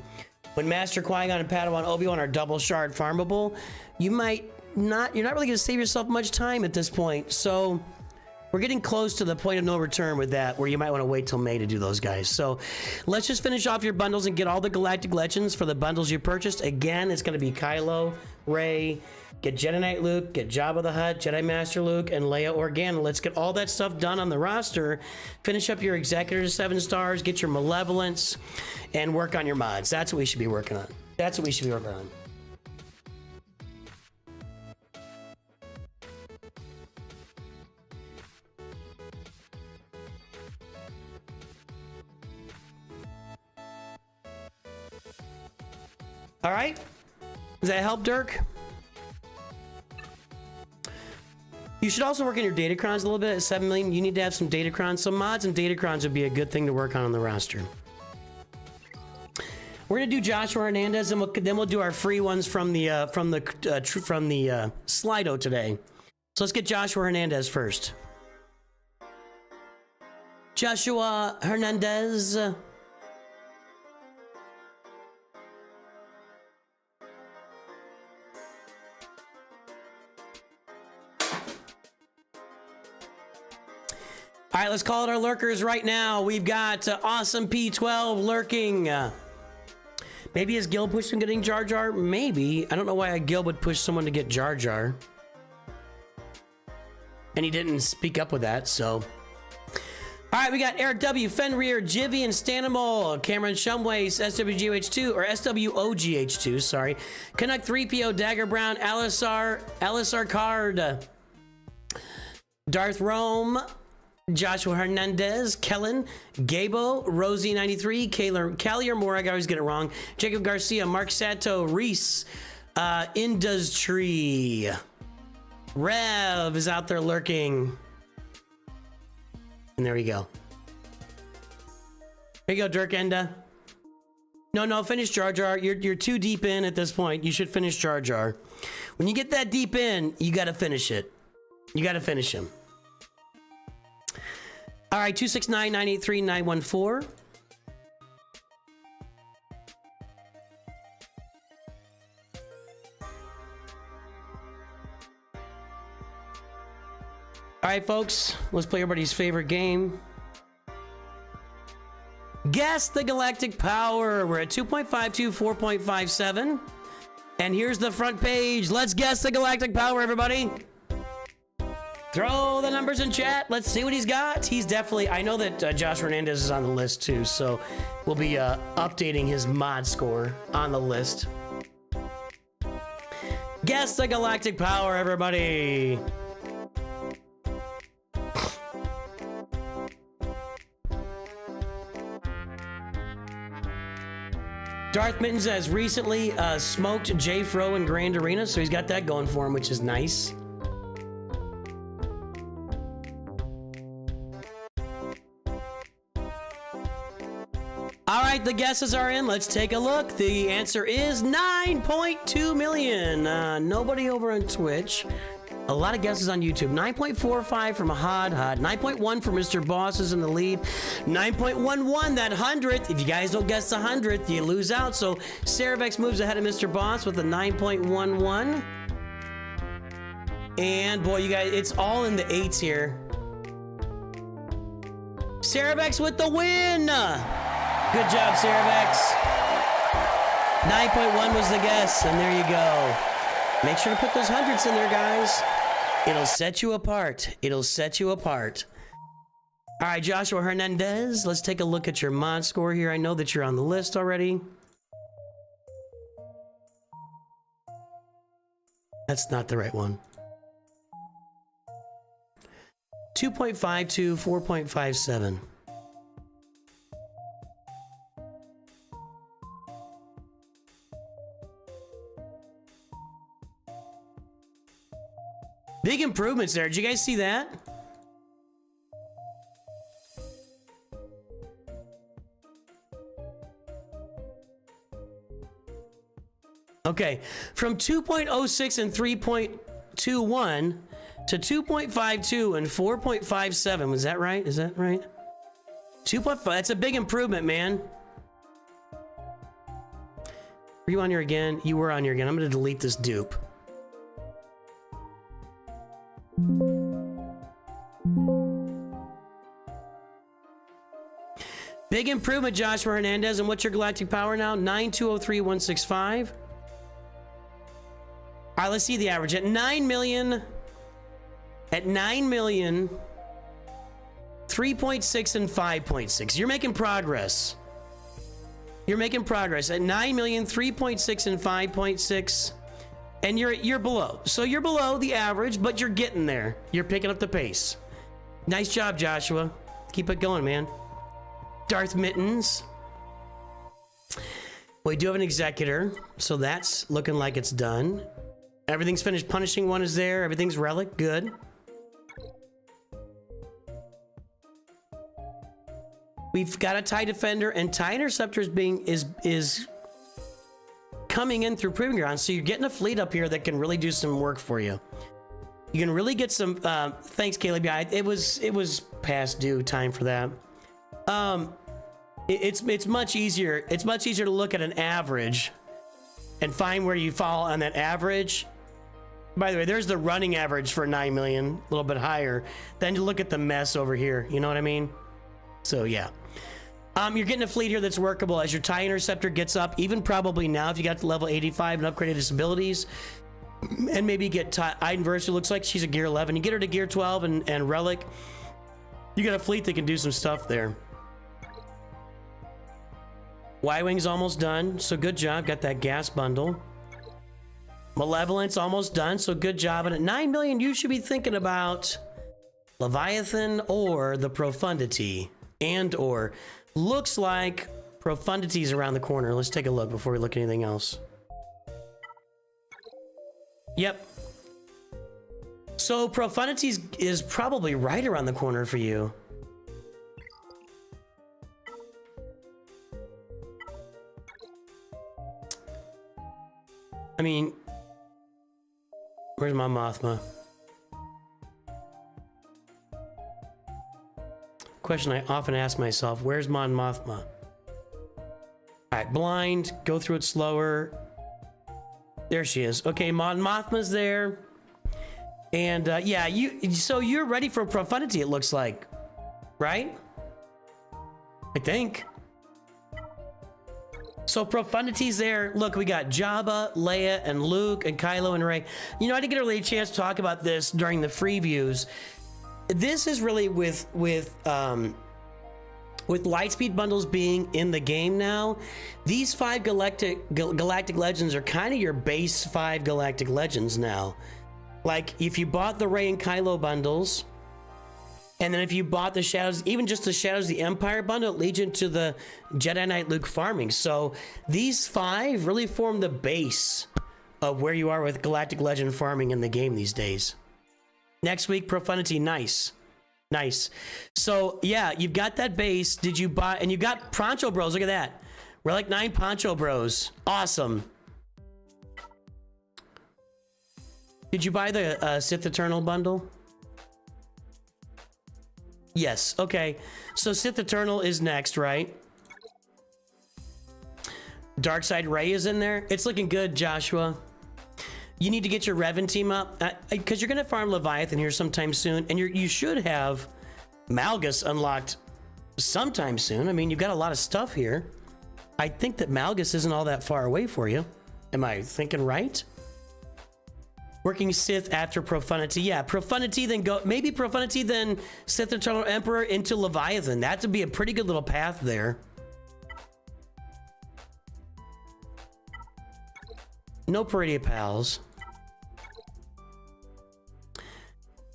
when Master Qui-Gon and Padawan Obi-Wan are double shard farmable. You're not really going to save yourself much time at this point. So we're getting close to the point of no return with that, where you might want to wait till May to do those guys. So let's just finish off your bundles and get all the Galactic Legends for the bundles you purchased. Again, it's going to be Kylo, Rey, get Jedi Knight Luke, get Jabba the Hutt, Jedi Master Luke, and Leia Organa. Let's get all that stuff done on the roster. Finish up your Executor to 7 stars, get your Malevolence, and work on your mods. That's what we should be working on. That's what we should be working on. All right? Does that help, Dirk? You should also work on your datacrons a little bit. At 7 million, you need to have some datacrons. So mods and datacrons would be a good thing to work on the roster. We're gonna do Joshua Hernandez, and then we'll do our free ones from the Slido today. So let's get Joshua Hernandez first. Joshua Hernandez. All right, let's call it our lurkers right now. We've got Awesome P12 lurking. Maybe is Gil pushing getting Jar Jar? Maybe. I don't know why a Gil would push someone to get Jar Jar. And he didn't speak up with that, so. All right, we got Eric W., Fenrir, Jivy, and Stanimal, Cameron Shumways, SWGOH2, or SWOGH2, sorry. Canuck 3PO, Dagger Brown, Alisar Card, Darth Rome, Joshua Hernandez, Kellen, Gabo, Rosie93, Callier Morag, I always get it wrong, Jacob Garcia, Mark Sato, Reese, Industry, Rev is out there lurking. And there we go. There you go, Dirk Enda. No, finish Jar Jar. You're too deep in at this point. You should finish Jar Jar. When you get that deep in, you got to finish it. You got to finish him. All right, 269-983-914. All right, folks, let's play everybody's favorite game. Guess the galactic power. We're at 2.52, 4.57. And here's the front page. Let's guess the galactic power, everybody. Throw the numbers in chat. Let's see what he's got. He's definitely, I know that Josh Hernandez is on the list too, so we'll be updating his mod score on the list. Guess the galactic power, everybody. Darth Mittens has recently smoked J Fro in Grand Arena, so he's got that going for him, which is nice. All right, the guesses are in. Let's take a look. The answer is 9.2 million. Nobody over on Twitch. A lot of guesses on YouTube. 9.45 from Had. 9.1 for Mr. Boss is in the lead. 9.11, that 100th. If you guys don't guess the 100th, you lose out. So Cerevex moves ahead of Mr. Boss with a 9.11. And boy, you guys, it's all in the 8s here. Cerevex with the win. Good job, Cerevex. 9.1 was the guess, and there you go. Make sure to put those hundreds in there, guys. It'll set you apart. It'll set you apart. All right, Joshua Hernandez, let's take a look at your mod score here. I know that you're on the list already. That's not the right one. 2.52, 4.57. Big improvements there. Did you guys see that? Okay, from 2.06 and 3.21 to 2.52 and 4.57. Was that right? Is that right? 2.5. That's a big improvement, man. Were you on here again? You were on here again. I'm going to delete this dupe. Big improvement, Joshua Hernandez. And what's your galactic power now? 9203165. All right, let's see the average. At 9 million, 3.6 and 5.6. You're making progress. You're making progress. At 9 million, 3.6 and 5.6. And you're below. So you're below the average, but you're getting there. You're picking up the pace. Nice job, Joshua. Keep it going, man. Darth Mittens. We do have an executor, so that's looking like it's done. Everything's finished. Punishing one is there. Everything's relic. Good. We've got a TIE Defender, and TIE Interceptor is coming in through Proving Ground, so you're getting a fleet up here that can really do some work for you. You can really get some. Thanks, Caleb. Yeah, it was past due time for that. It's much easier. It's much easier to look at an average and find where you fall on that average By the way, there's the running average for 9 million, a little bit higher. Then you look at the mess over here. You know what I mean? So yeah. You're getting a fleet here that's workable as your TIE Interceptor gets up, even probably now if you got to level 85 and upgraded his abilities. And maybe get Iden looks like she's a gear 11. You get her to gear 12 and Relic. You got a fleet that can do some stuff there. Y-Wing's almost done, so good job. Got that gas bundle. Malevolence almost done, so good job. And at 9 million, you should be thinking about Leviathan or the Profundity. And or looks like Profundity's around the corner. Let's take a look before we look at anything else. Yep. So Profundity is probably right around the corner for you. I mean, where's my Mothma? Question I often ask myself, where's Mon Mothma? All right, blind, go through it slower. There she is. Okay, Mon Mothma's there. And yeah, so you're ready for Profundity, it looks like. Right? I think. So Profundity's there. Look, we got Jabba, Leia, and Luke, and Kylo, and Rey. You know, I didn't get a really chance to talk about this during the free views. This is really with Lightspeed bundles being in the game now, these 5 Galactic Legends are kind of your base 5 Galactic Legends now. Like, if you bought the Rey and Kylo bundles, and then if you bought the Shadows, even just the Shadows of the Empire bundle, it leads you to the Jedi Knight Luke farming. So these 5 really form the base of where you are with Galactic Legend farming in the game these days. Next week, Profundity, nice. Nice. So yeah, you've got that base. Did you buy, and you got Poncho Bros, look at that. We're like 9 Poncho Bros. Awesome. Did you buy the Sith Eternal bundle? Yes, okay. So Sith Eternal is next, right? Darkside Rey is in there. It's looking good, Joshua. You need to get your Revan team up because you're going to farm Leviathan here sometime soon, and you should have Malgus unlocked sometime soon. I mean, you've got a lot of stuff here. I think that Malgus isn't all that far away for you. Am I thinking right? Working Sith after Profundity. Yeah, Profundity, then go, maybe Profundity, then Sith Eternal Emperor into Leviathan. That would be a pretty good little path there. No Peridia Pals.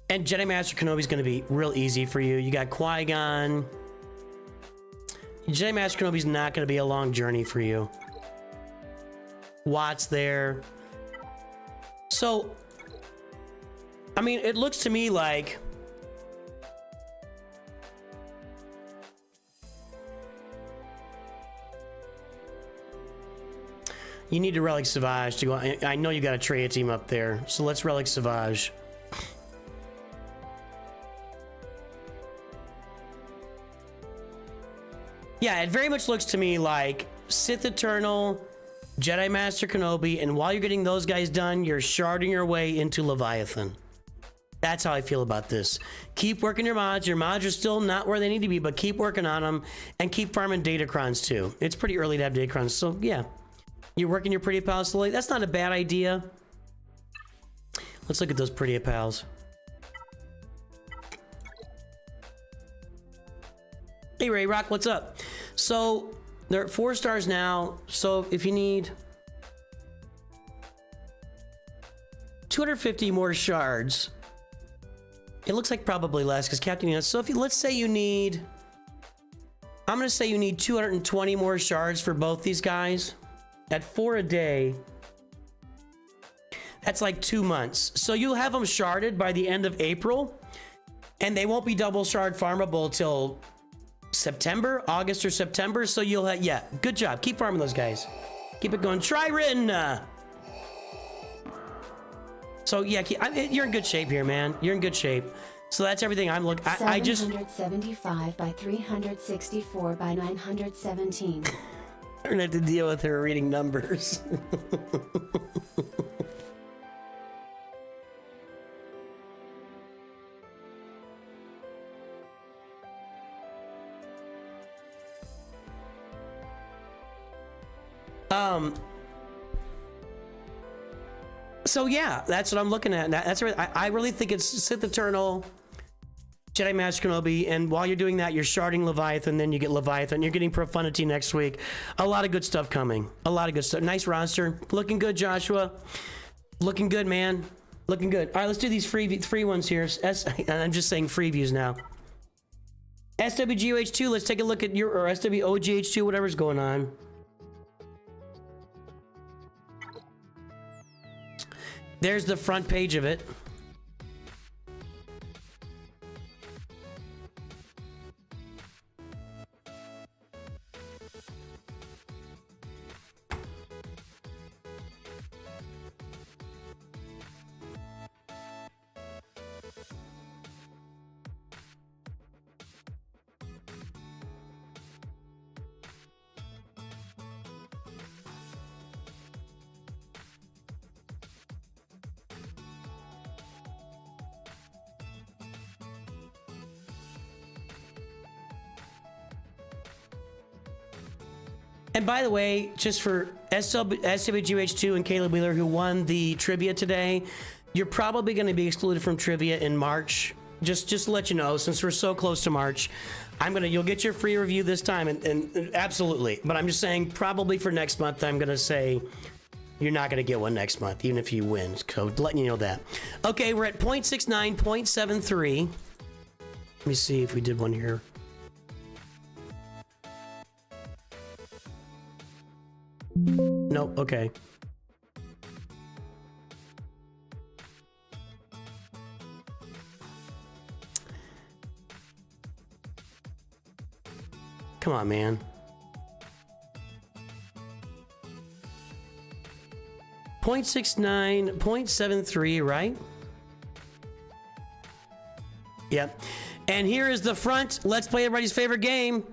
And Jedi Master Kenobi's going to be real easy for you. You got Qui-Gon. Jedi Master Kenobi's not going to be a long journey for you. Watt's there. So, I mean, it looks to me like you need to Relic Savage to go. I know you got a Traya team up there, so let's Relic Savage. Yeah, it very much looks to me like Sith Eternal, Jedi Master Kenobi, and while you're getting those guys done, you're sharding your way into Leviathan. That's how I feel about this. Keep working your mods. Your mods are still not where they need to be, but keep working on them and keep farming Datacrons too. It's pretty early to have Datacrons, so yeah. You're working your Pretty Pals slowly. That's not a bad idea. Let's look at those Pretty Pals. Hey Ray Rock, what's up? So they're at 4 stars now. So if you need 250 more shards, it looks like probably less because Captain Nina. So if you, let's say you need, I'm gonna say you need 220 more shards for both these guys at 4 a day. That's like 2 months. So you'll have them sharded by the end of April, and they won't be double shard farmable till September, August or September. So you'll have, yeah, good job. Keep farming those guys. Keep it going. Try written. So yeah, you're in good shape here, man. You're in good shape. So that's everything I'm looking. I just 775 by 364 by 917. I'm gonna have to deal with her reading numbers. So yeah, that's what I'm looking at. That's right. I really think it's Sith Eternal, Jedi Master Kenobi, and while you're doing that, you're sharding Leviathan, then you get Leviathan. You're getting Profundity next week. A lot of good stuff coming. A lot of good stuff. Nice roster. Looking good, Joshua. Looking good, man. Looking good. All right, let's do these free ones here. And I'm just saying free views now. SWGOH2, let's take a look at your, or SWOGH2, whatever's going on. There's the front page of it. And by the way, just for SWGH2 and Caleb Wheeler, who won the trivia today, you're probably going to be excluded from trivia in March. Just to let you know, since we're so close to March, you'll get your free review this time, and absolutely. But I'm just saying, probably for next month, I'm going to say you're not going to get one next month, even if you win. So letting you know that. Okay, we're at 0.69, 0.73. Let me see if we did one here. Nope, okay. Come on, man. .69, 0.73, right? Yep. And here is the front. Let's play everybody's favorite game.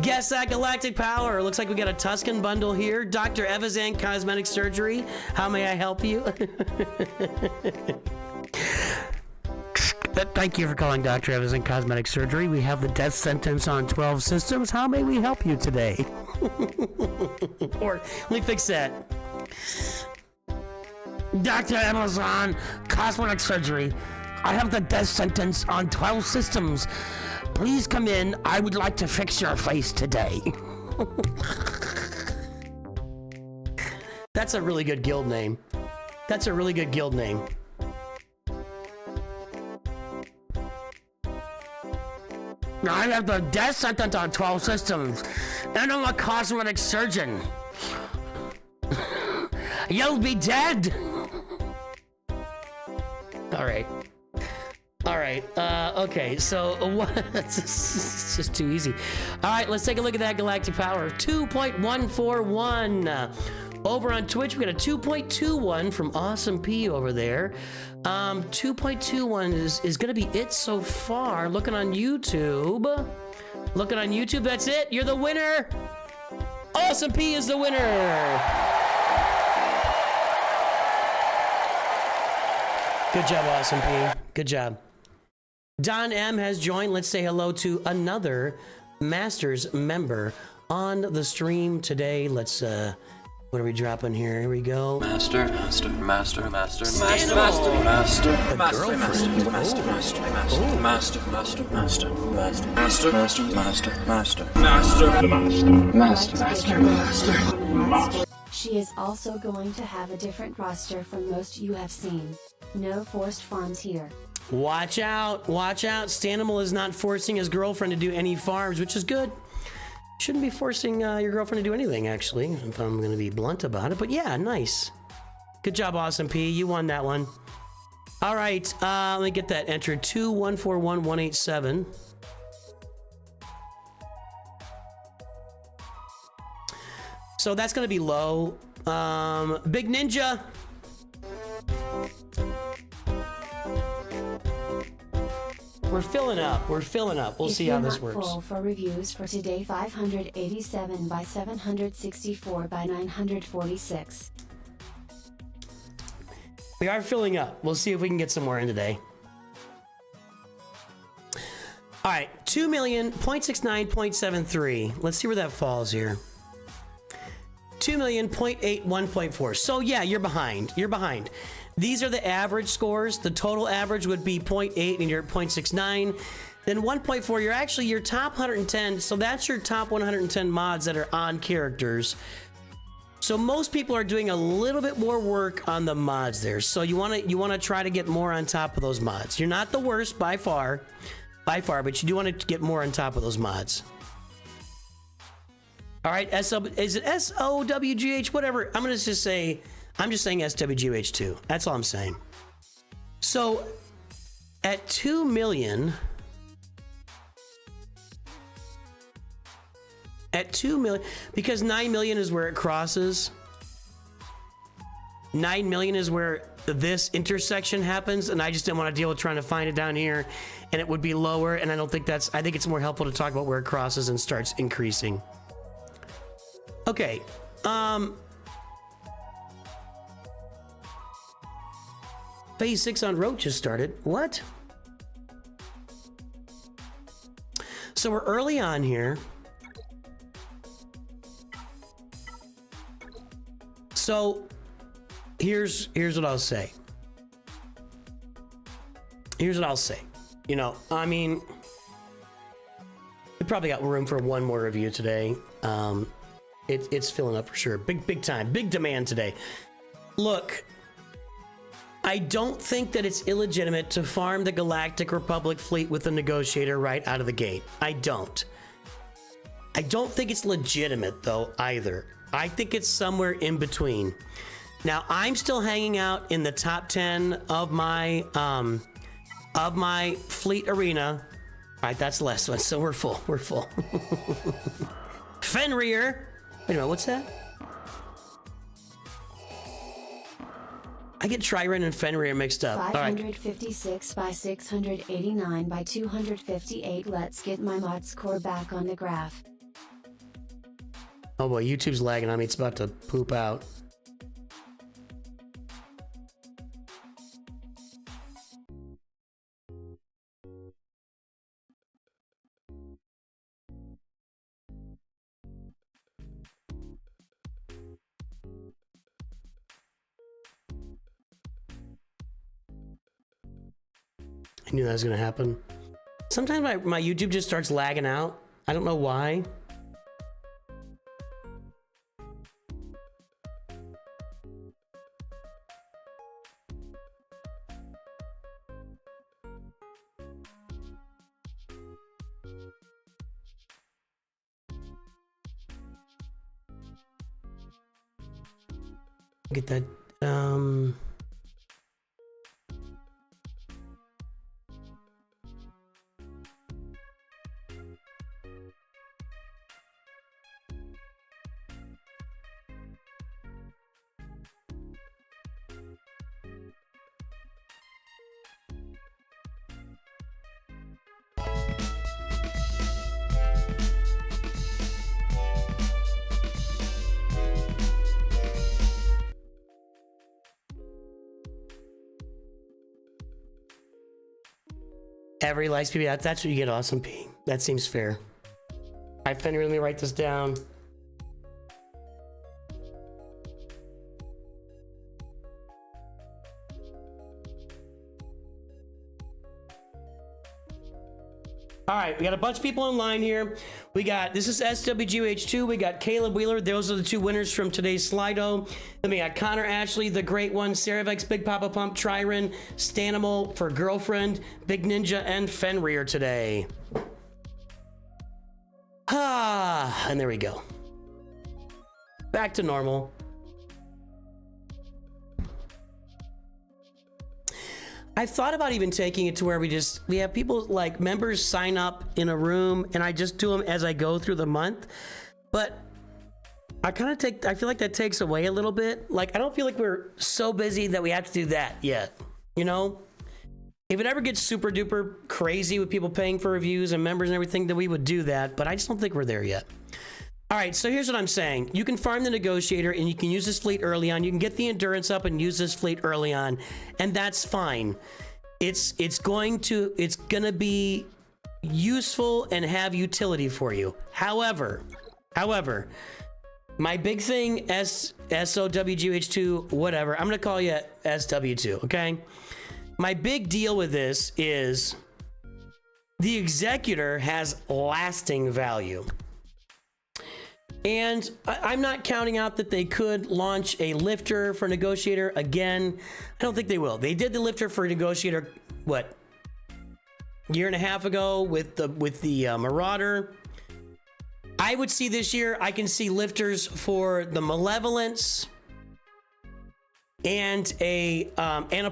Guess that Galactic Power. Looks like we got a Tuscan bundle here. Dr. Evazan Cosmetic Surgery. How may I help you? Thank you for calling Dr. Evazan Cosmetic Surgery. We have the death sentence on 12 systems. How may we help you today? Or let me fix that. Dr. Evazan Cosmetic Surgery. I have the death sentence on 12 systems. Please come in. I would like to fix your face today. That's a really good guild name. That's a really good guild name. I have the death sentence on 12 systems, and I'm a cosmetic surgeon. You'll be dead. All right. All right, okay, so it's just too easy. All right, let's take a look at that Galactic Power. 2.141. Over on Twitch, we got a 2.21 from Awesome P over there. 2.21 is gonna be it so far. Looking on YouTube, that's it. You're the winner. Awesome P is the winner. Good job, Awesome P. Good job. Don M has joined. Let's say hello to another Masters member on the stream today. Let's, what are we dropping here? Here we go. Master. The Master. She is also going to have a different roster from most you have seen. No forced farms here. Watch out, watch out. Stanimal is not forcing his girlfriend to do any farms, which is good. Shouldn't be forcing your girlfriend to do anything, actually, if I'm going to be blunt about it. But yeah, nice. Good job, Awesome P. You won that one. All right, let me get that entered. 2141187. So that's going to be low. Big Ninja. We're filling up. We'll see how this works. Full for reviews for today, 587 by 764 by 946. We are filling up. We'll see if we can get some more in today. All right, 2,000,000, 0.69, 0.73. Let's see where that falls here. 2 million, 0.8, 1.4. So yeah, you're behind. You're behind. These are the average scores. The total average would be 0.8 and you're at 0.69. Then 1.4, you're actually your top 110. So that's your top 110 mods that are on characters. So most people are doing a little bit more work on the mods there. So you want to try to get more on top of those mods. You're not the worst by far, but you do want to get more on top of those mods. All right, is it SWGH? Whatever. I'm just saying SWGH 2. That's all I'm saying. So at 2 million, because 9 million is where it crosses. 9 million is where this intersection happens, and I just didn't want to deal with trying to find it down here, and it would be lower, and I think it's more helpful to talk about where it crosses and starts increasing. Okay, Phase 6 on Roach just started. What? So we're early on here. So here's what I'll say. You know, I mean, we probably got room for one more review today. It's filling up for sure. Big time. Big demand today. Look, I don't think that it's illegitimate to farm the Galactic Republic fleet with a negotiator right out of the gate. I don't think it's legitimate though either. I think it's somewhere in between. Now I'm still hanging out in the top 10 of my fleet arena. All right, that's the last one. So we're full. Fenrir. Wait a minute, what's that? I get Tryren and Fenrir mixed up. 556 by 689 by 258. Let's get my mod score back on the graph. Oh boy, YouTube's lagging on me. It's about to poop out. I knew that was gonna happen. Sometimes my YouTube just starts lagging out. I don't know why. Get that, every likes PB. That's what you get, Awesome P. That seems fair. All right, Fenrir, let me write this down. All right, we got a bunch of people online here. We got, this is SWGH2. We got Caleb Wheeler. Those are the two winners from today's Slido. Then we got Connor Ashley, the great one, Saravex, Big Papa Pump, Tryren, Stanimal for Girlfriend, Big Ninja, and Fenrir today. And there we go. Back to normal. I thought about even taking it to where we have people, like, members sign up in a room and I just do them as I go through the month. But I feel like that takes away a little bit. Like, I don't feel like we're so busy that we have to do that yet. You know, if it ever gets super duper crazy with people paying for reviews and members and everything, then we would do that. But I just don't think we're there yet. All right, so here's what I'm saying. You can farm the negotiator and you can use this fleet early on. You can get the endurance up and use this fleet early on, and that's fine. It's gonna be useful and have utility for you. However, My big thing, SWGOH2, whatever. I'm going to call you SW2, okay? My big deal with this is the Executor has lasting value. And I'm not counting out that they could launch a lifter for Negotiator again. I don't think they will. They did the lifter for Negotiator, what, year and a half ago with the Marauder. I would see this year, I can see lifters for the Malevolence and a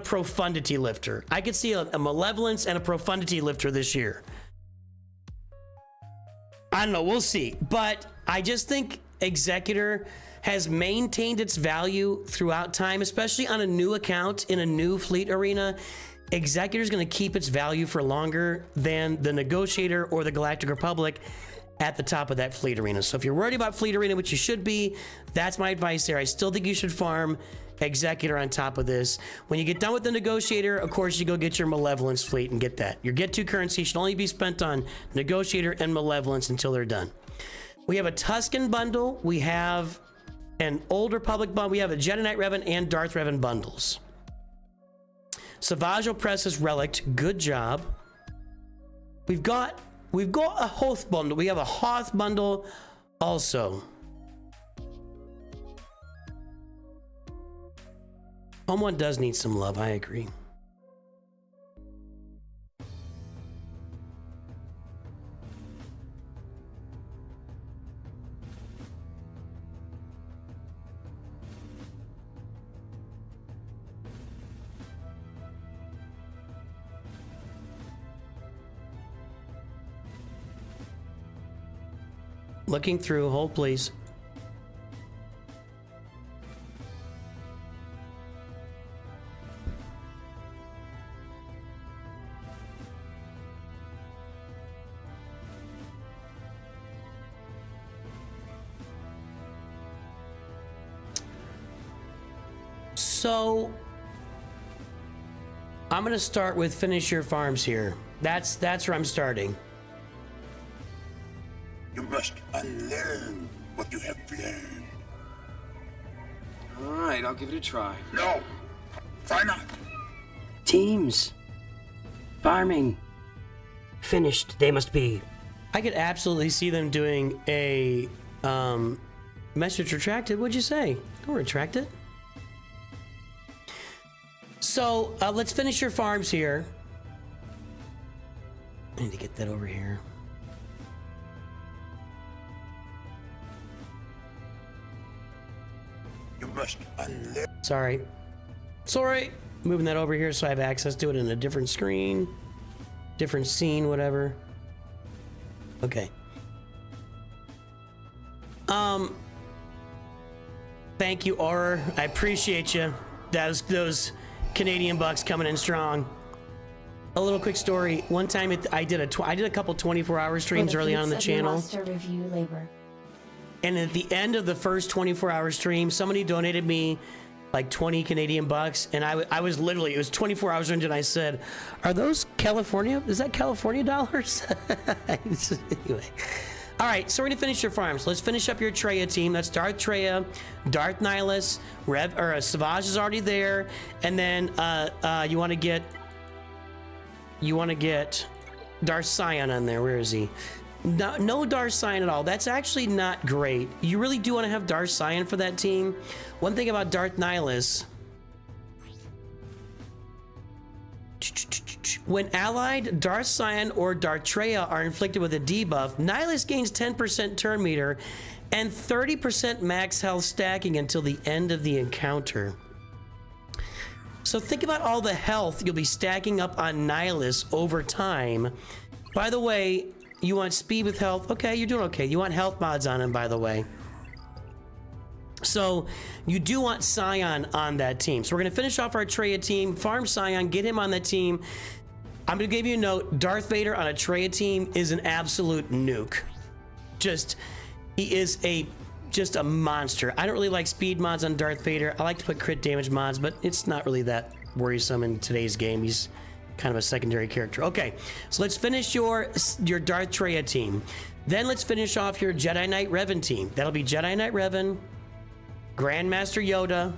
Profundity lifter. I could see a Malevolence and a Profundity lifter this year. I don't know, we'll see. But I just think Executor has maintained its value throughout time, especially on a new account in a new fleet arena. Executor is going to keep its value for longer than the Negotiator or the Galactic Republic at the top of that fleet arena. So if you're worried about fleet arena, which you should be, that's my advice there. I still think you should farm Executor on top of this. When you get done with the Negotiator, of course, you go get your Malevolence fleet and get that. Your Get To currency should only be spent on Negotiator and Malevolence until they're done. We have a Tusken bundle. We have an Old Republic bundle. We have a Jedi Knight Revan and Darth Revan bundles. Savage Opress's Relict. Good job. We've got a Hoth bundle. We have a Hoth bundle also. Home One does need some love, I agree. Looking through, hold please. So I'm gonna start with finish your farms here. That's where I'm starting. You must unlearn what you have learned. All right, I'll give it a try. No! Why not? Teams. Farming. Finished, they must be. I could absolutely see them doing a message retracted. What'd you say? Don't retract it. So let's finish your farms here. I need to get that over here. You must unlearn. Sorry. Moving that over here so I have access to it in a different screen, different scene, whatever. Okay. Thank you, Auror. I appreciate you. Those Canadian bucks coming in strong. A little quick story. One time I did a couple 24-hour streams early on the channel. Review labor. And at the end of the first 24-hour stream, somebody donated me like 20 Canadian bucks. And I was literally, it was 24 hours into it, and I said, are those California? Is that California dollars? Anyway. All right, so we're going to finish your farms. Let's finish up your Traya team. That's Darth Traya, Darth Nihilus, Savage is already there. And then you want to get Darth Scion on there. Where is he? No Darth Scion at all. That's actually not great. You really do want to have Darth Scion for that team. One thing about Darth Nihilus, when allied, Darth Scion or Darth Traya are inflicted with a debuff, Nihilus gains 10% turn meter and 30% max health stacking until the end of the encounter. So think about all the health you'll be stacking up on Nihilus over time. By the way, you want speed with health? Okay, you're doing okay. You want health mods on him, by the way. So you do want Scion on that team. So we're going to finish off our Traya team, farm Scion, get him on that team. I'm going to give you a note. Darth Vader on a Traya team is an absolute nuke. He is just a monster. I don't really like speed mods on Darth Vader. I like to put crit damage mods, but it's not really that worrisome in today's game. kind of a secondary character. Okay, so let's finish your Darth Treya team. Then let's finish off your Jedi Knight Revan team. That'll be Jedi Knight Revan, Grandmaster Yoda,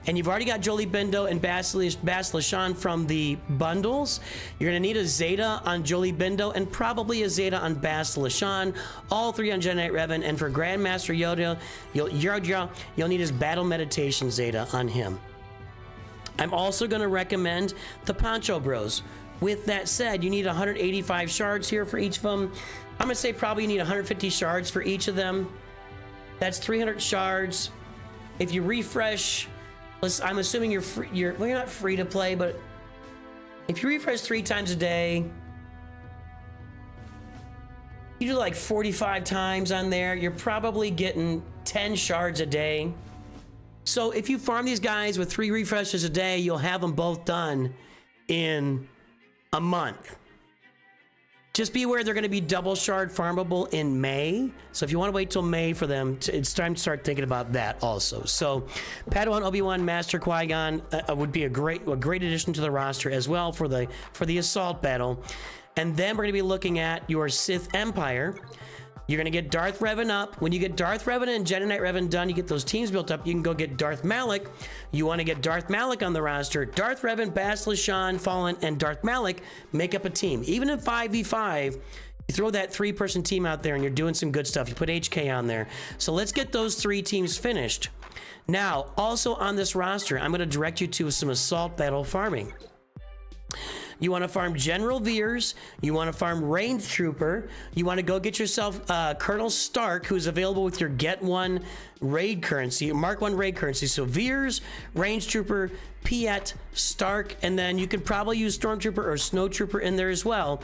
and you've already got Jolie Bindo and Bastila Shan from the bundles. You're going to need a Zeta on Jolie Bindo and probably a Zeta on Bastila Shan. All three on Jedi Knight Revan. And for Grandmaster Yoda, you'll need his Battle Meditation Zeta on him. I'm also going to recommend the Poncho Bros. With that said, you need 185 shards here for each of them. I'm going to say probably you need 150 shards for each of them. That's 300 shards. If you refresh, I'm assuming well, you're not free to play, but if you refresh 3 times a day, you do like 45 times on there, you're probably getting 10 shards a day. So if you farm these guys with 3 refreshes a day, you'll have them both done in a month. Just be aware they're going to be double shard farmable in May. So if you want to wait till May for them, it's time to start thinking about that also. So Padawan Obi-Wan Master Qui-Gon would be a great addition to the roster as well for the assault battle. And then we're going to be looking at your Sith Empire. You're going to get Darth Revan up. When you get Darth Revan and Jedi Knight Revan done, you get those teams built up, you can go get Darth Malak. You want to get Darth Malak on the roster. Darth Revan, Bastila Shan, Fallen, and Darth Malak make up a team. Even in 5v5, you throw that 3-person team out there and you're doing some good stuff. You put HK on there. So let's get those 3 teams finished. Now, also on this roster, I'm going to direct you to some assault battle farming. You want to farm General Veers. You want to farm Range Trooper. You want to go get yourself Colonel Stark, who's available with your Get 1 raid currency, Mark 1 raid currency. So Veers, Range Trooper, Piet, Stark, and then you can probably use Stormtrooper or Snow Trooper in there as well.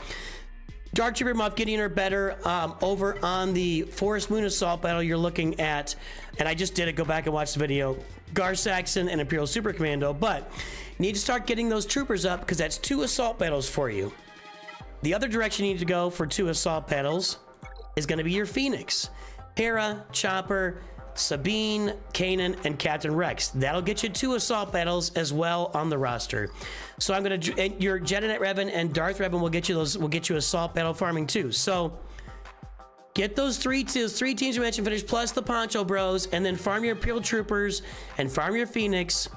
Dark Trooper, Moff Gideon are better. Over on the Forest Moon Assault Battle, you're looking at, and I just did it, go back and watch the video, Gar Saxon and Imperial Super Commando, but you need to start getting those troopers up because that's 2 assault battles for you. The other direction you need to go for 2 assault battles is going to be your Phoenix. Hera, Chopper, Sabine, Kanan, and Captain Rex. That'll get you 2 assault battles as well on the roster. So I'm going to, your Jedi Knight Revan and Darth Revan will get you assault battle farming too. So get those 3 teams you mentioned finished, plus the Poncho Bros, and then farm your Imperial Troopers and farm your Phoenix,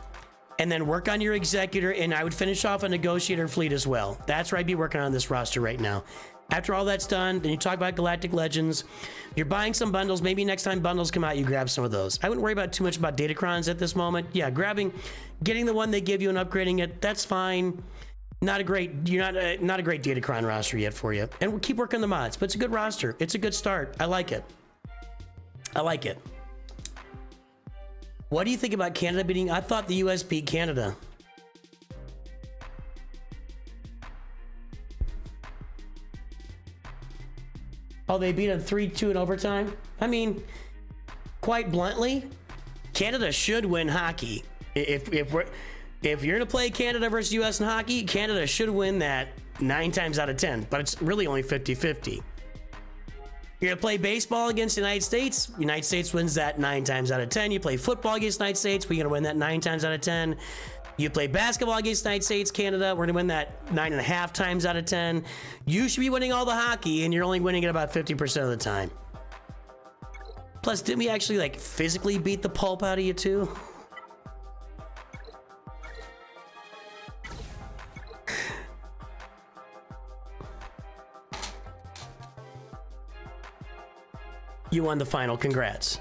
and then work on your Executor, and I would finish off a Negotiator fleet as well. That's where I'd be working on this roster right now. After all that's done, then you talk about Galactic Legends. You're buying some bundles. Maybe next time bundles come out, you grab some of those. I wouldn't worry about too much about Datacrons at this moment. Yeah, getting the one they give you and upgrading it, that's fine. Not a great Datacron roster yet for you. And we'll keep working the mods, but it's a good roster. It's a good start. I like it. What do you think about Canada beating? I thought the US beat Canada. Oh, they beat them 3-2 in overtime? I mean, quite bluntly, Canada should win hockey. If you're gonna play Canada versus US in hockey, Canada should win that 9 times out of 10, but it's really only 50-50. You're gonna play baseball against the United States wins that 9 times out of 10. You play football against the United States, we're gonna win that 9 times out of 10. You play basketball against the United States, Canada, we're gonna win that 9.5 times out of 10. You should be winning all the hockey, and you're only winning it about 50% of the time. Plus, didn't we actually physically beat the pulp out of you too? You won the final. Congrats.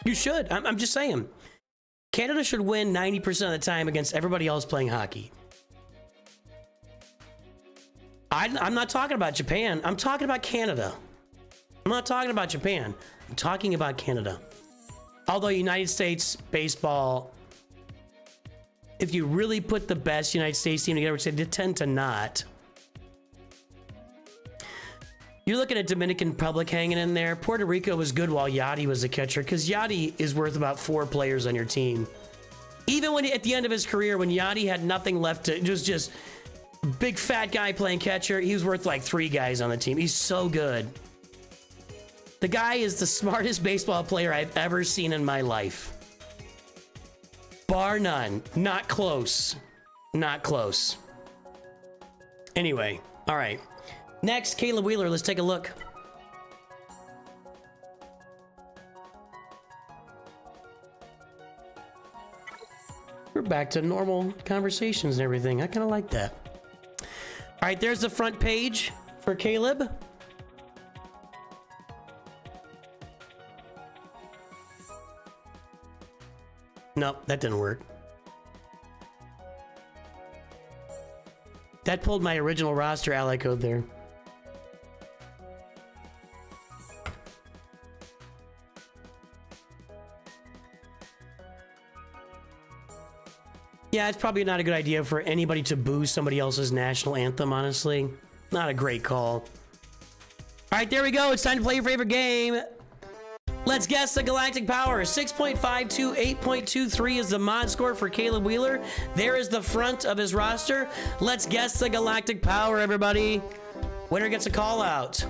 You should. I'm just saying. Canada should win 90% of the time against everybody else playing hockey. I'm not talking about Japan. I'm talking about Canada. I'm not talking about Japan. I'm talking about Canada. Although United States baseball, if you really put the best United States team together, which they tend to not, you're looking at Dominican Republic hanging in there. Puerto Rico was good while Yachty was the catcher, because Yachty is worth about 4 players on your team. Even when at the end of his career, when Yachty had nothing left to, it was just big fat guy playing catcher, he was worth 3 guys on the team. He's so good. The guy is the smartest baseball player I've ever seen in my life. Bar none. Not close. Not close. Anyway, all right. Next, Caleb Wheeler. Let's take a look. We're back to normal conversations and everything. I kind of like that. All right, there's the front page for Caleb. Nope, that didn't work. That pulled my original roster ally code there. Yeah, it's probably not a good idea for anybody to boo somebody else's national anthem, honestly. Not a great call. All right, there we go. It's time to play your favorite game. Let's guess the galactic power. 6.52, 8.23 is the mod score for Caleb Wheeler. There is the front of his roster. Let's guess the galactic power, everybody. Winner gets a call out.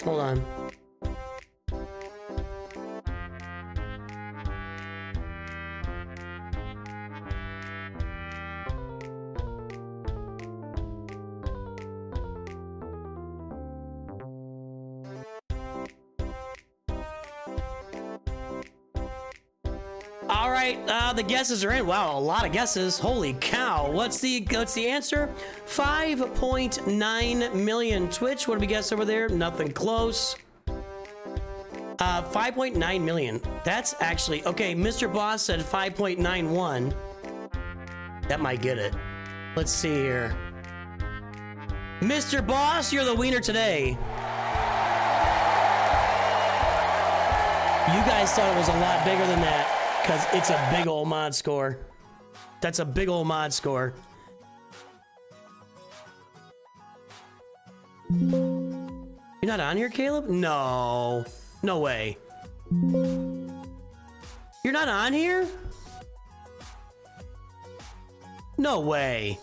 Hold on. All right, the guesses are in. Wow, a lot of guesses. Holy cow. What's the answer? 5.9 million. Twitch, what do we guess over there? Nothing close. 5.9 million. That's actually, okay, Mr. Boss said 5.91. That might get it. Let's see here. Mr. Boss, you're the wiener today. You guys thought it was a lot bigger than that. Because it's a big old mod score. That's a big old mod score. You're not on here, Caleb? No. No way. You're not on here? No way.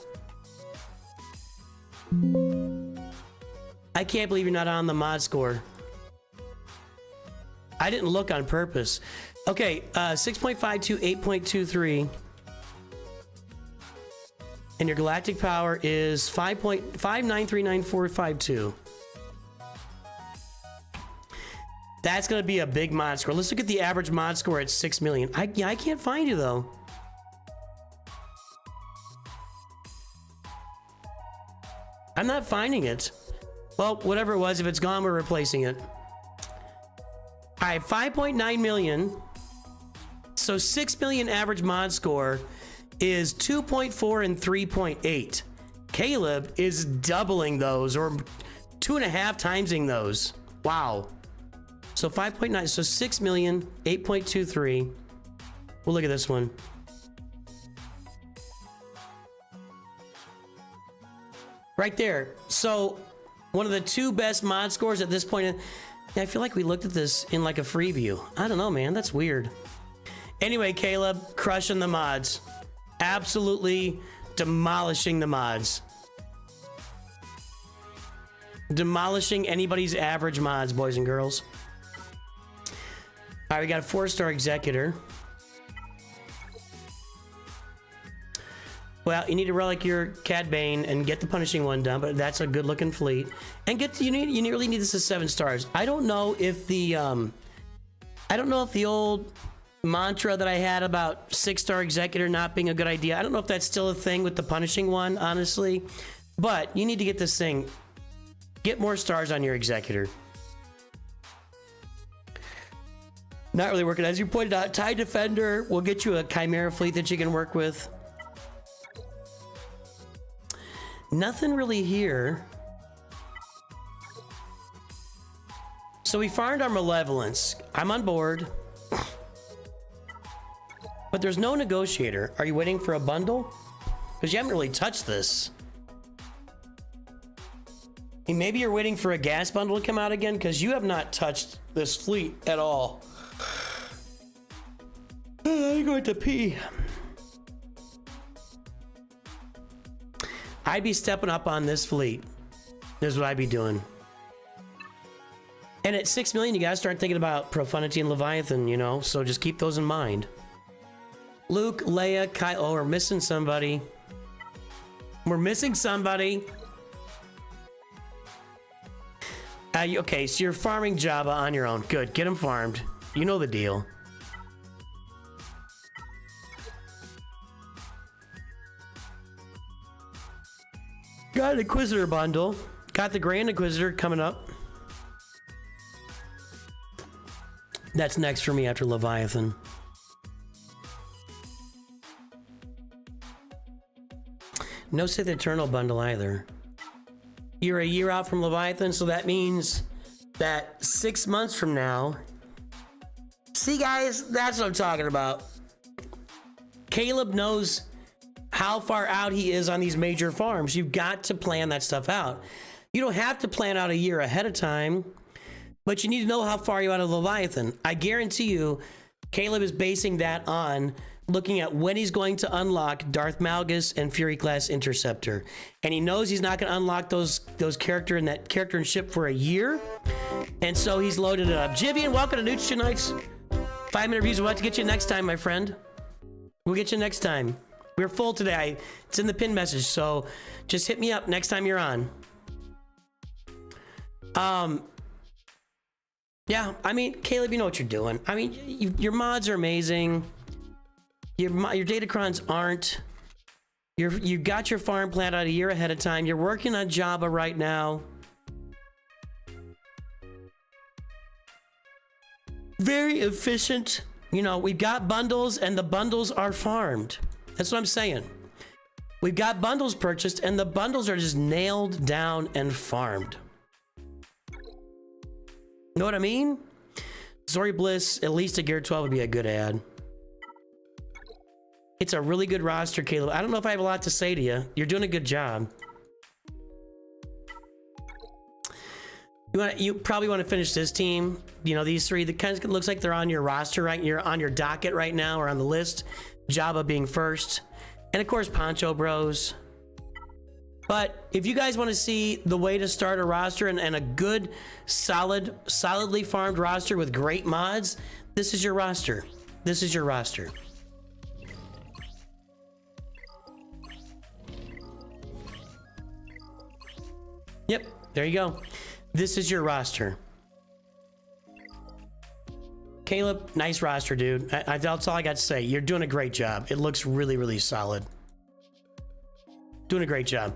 I can't believe you're not on the mod score. I didn't look on purpose. Okay, 6.52, 8.23. And your galactic power is 5.5939452. That's going to be a big mod score. Let's look at the average mod score at 6 million. I can't find you, though. I'm not finding it. Well, whatever it was, if it's gone, we're replacing it. All right, 5.9 million. So 6 million average mod score is 2.4 and 3.8. Caleb is doubling those, or 2.5 timesing those. Wow. So 5.9, so 6 million, 8.23. We'll look at this one. Right there. So one of the two best mod scores at this point. I feel like we looked at this in like a freeview. I don't know, man. That's weird. Anyway, Caleb, crushing the mods. Absolutely demolishing the mods. Demolishing anybody's average mods, boys and girls. All right, we got a 4-star executor. Well, you need to relic your Cad Bane and get the punishing one done, but that's a good looking fleet. And you really need this as 7 stars. I don't know if the old mantra that I had about 6-star executor not being a good idea, I don't know if that's still a thing with the punishing one, honestly. But you need to get this thing. Get more stars on your executor. Not really working. As you pointed out, TIE Defender will get you a Chimera fleet that you can work with. Nothing really here. So we farmed our malevolence. I'm on board. But there's no negotiator. Are you waiting for a bundle? Because you haven't really touched this. And maybe you're waiting for a gas bundle to come out again, because you have not touched this fleet at all. I'm going to pee. I'd be stepping up on this fleet. This is what I'd be doing. And at 6 million, you gotta start thinking about Profundity and Leviathan, you know? So just keep those in mind. Luke, Leia, Kyle. Oh, we're missing somebody. We're missing somebody. Okay, so you're farming Jabba on your own. Good, get him farmed. You know the deal. Got an Inquisitor bundle. Got the Grand Inquisitor coming up. That's next for me after Leviathan. No Sith Eternal bundle either. You're a year out from Leviathan, so that means that 6 months from now... See, guys, that's what I'm talking about. Caleb knows how far out he is on these major farms. You've got to plan that stuff out. You don't have to plan out a year ahead of time, but you need to know how far you're out of Leviathan. I guarantee you, Caleb is basing that on looking at when he's going to unlock Darth Malgus and Fury Class Interceptor. And he knows he's not going to unlock those character and ship for a year. And so he's loaded it up. Jivian, welcome to Nutrition Nights. 5-minute reviews. We'll have to get you next time, my friend. We'll get you next time. We're full today. It's in the pin message, so just hit me up next time you're on. Yeah, I mean, Caleb, you know what you're doing. I mean, your mods are amazing. Your Datacrons aren't. You got your farm planned out a year ahead of time. You're working on Jabba right now. Very efficient. You know, we've got bundles and the bundles are farmed. That's what I'm saying. We've got bundles purchased and the bundles are just nailed down and farmed. Know what I mean? Zori Bliss, at least a Gear 12 would be a good ad. It's a really good roster, Caleb. I don't know if I have a lot to say to you. You're doing a good job. You probably want to finish this team. You know, these three, the kind of looks like they're on your roster, right? You're on your docket right now or on the list. Jabba being first. And of course, Poncho Bros. But if you guys want to see the way to start a roster and a good, solidly farmed roster with great mods, this is your roster. This is your roster. Yep, there you go. This is your roster. Caleb, nice roster, dude. That's all I got to say. You're doing a great job. It looks really, really solid. Doing a great job.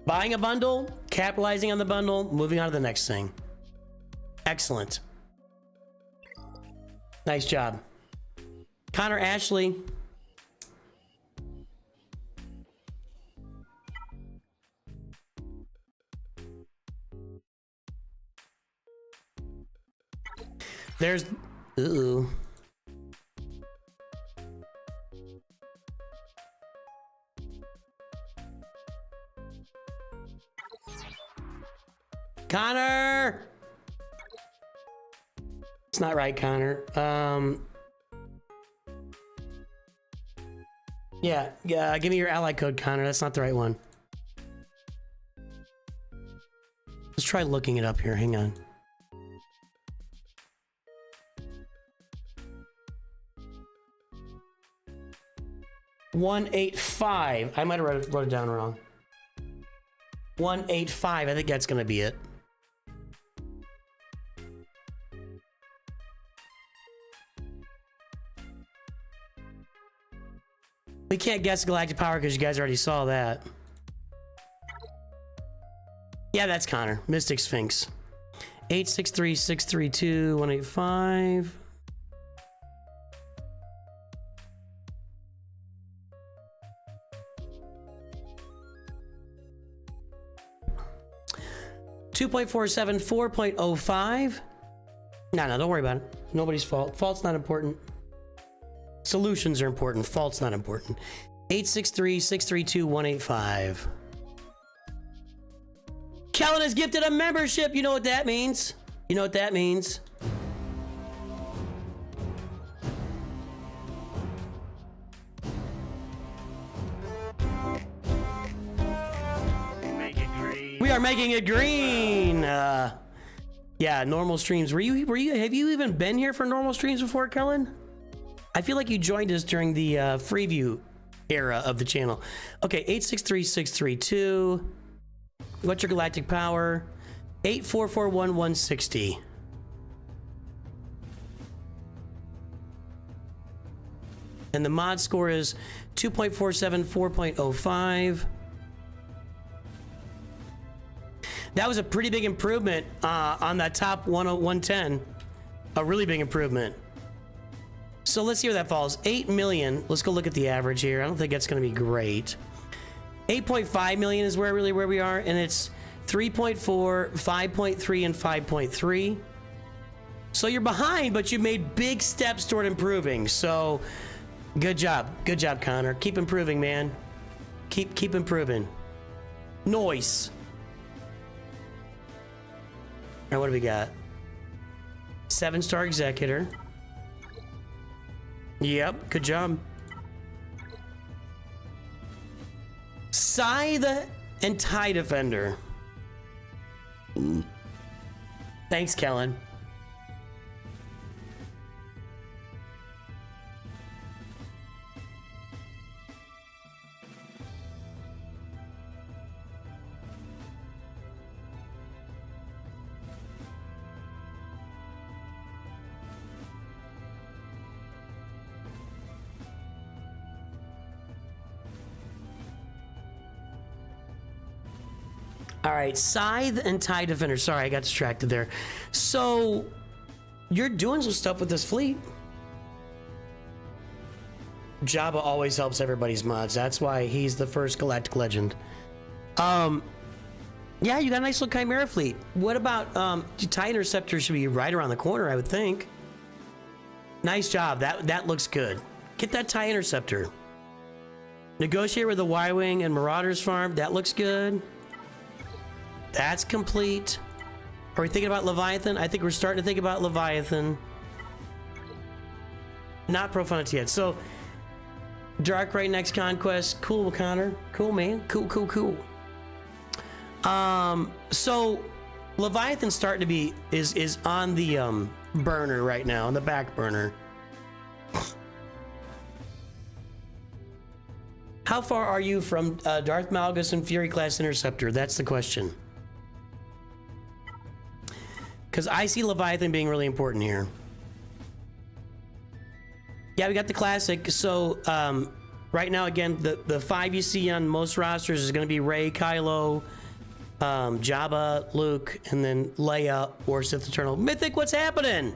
Buying a bundle, capitalizing on the bundle, moving on to the next thing. Excellent. Nice job. Connor Ashley. There's... Ooh. Connor! It's not right, Connor. Yeah, give me your ally code, Connor. That's not the right one. Let's try looking it up here. Hang on. $185. I might have wrote it down wrong. 185. I think that's gonna be it. We can't guess Galactic Power because you guys already saw that. Yeah, that's Connor. Mystic Sphinx. 863-632-185. 2.47, 4.05. No, don't worry about it. Nobody's fault. Fault's not important. Solutions are important. Fault's not important. 863-632-185. Chillin has gifted a membership. You know what that means? You know what that means? We are making it green. Yeah, normal streams. Have you even been here for normal streams before, Kellen? I feel like you joined us during the Freeview era of the channel. Okay, 863-632. What's your galactic power? 8441160. And the mod score is 2.47, 4.05. That was a pretty big improvement on that top 110. A really big improvement. So let's see where that falls. 8 million. Let's go look at the average here. I don't think that's going to be great. 8.5 million is where we are, and it's 3.4, 5.3, and 5.3. So you're behind, but you made big steps toward improving. So good job, Connor. Keep improving, man. Keep improving. Noise. All right, what do we got? 7-star executor. Yep, good job. Scythe and Tie Defender. Thanks, Kellen. All right, Scythe and Tie Defender. Sorry, I got distracted there. So, you're doing some stuff with this fleet. Jabba always helps everybody's mods. That's why he's the first galactic legend. Yeah, you got a nice little Chimera fleet. What about TIE Interceptor should be right around the corner, I would think. Nice job. That looks good. Get that TIE Interceptor. Negotiate with the Y-Wing and Marauders Farm. That looks good. That's complete. Are we thinking about Leviathan? I think we're starting to think about Leviathan. Not Profanity yet. So, Dark Right next Conquest. Cool, Connor. Cool, man. Cool. So, Leviathan's starting to be, is on the burner right now, on the back burner. How far are you from Darth Malgus and Fury Class Interceptor? That's the question. Because I see Leviathan being really important here. Yeah, we got the classic. So, right now, again, the 5 you see on most rosters is going to be Rey, Kylo, Jabba, Luke, and then Leia or Sith Eternal. Mythic, what's happening?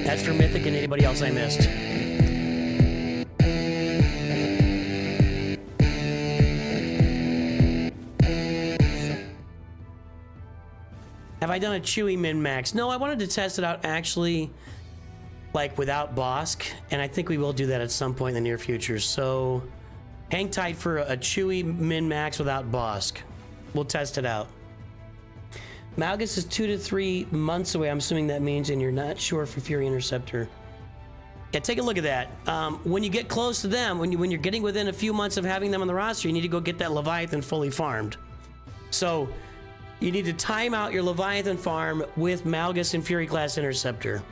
That's for Mythic and anybody else I missed. Have I done a Chewie min-max? No, I wanted to test it out actually, like without Bosk, and I think we will do that at some point in the near future. So hang tight for a Chewie min-max without Bosk. We'll test it out. Malgus is 2 to 3 months away. I'm assuming that means, and you're not sure for Fury Interceptor. Yeah, take a look at that. When you get close to them, when you're getting within a few months of having them on the roster, you need to go get that Leviathan fully farmed. So you need to time out your Leviathan farm with Malgus and Fury Class Interceptor.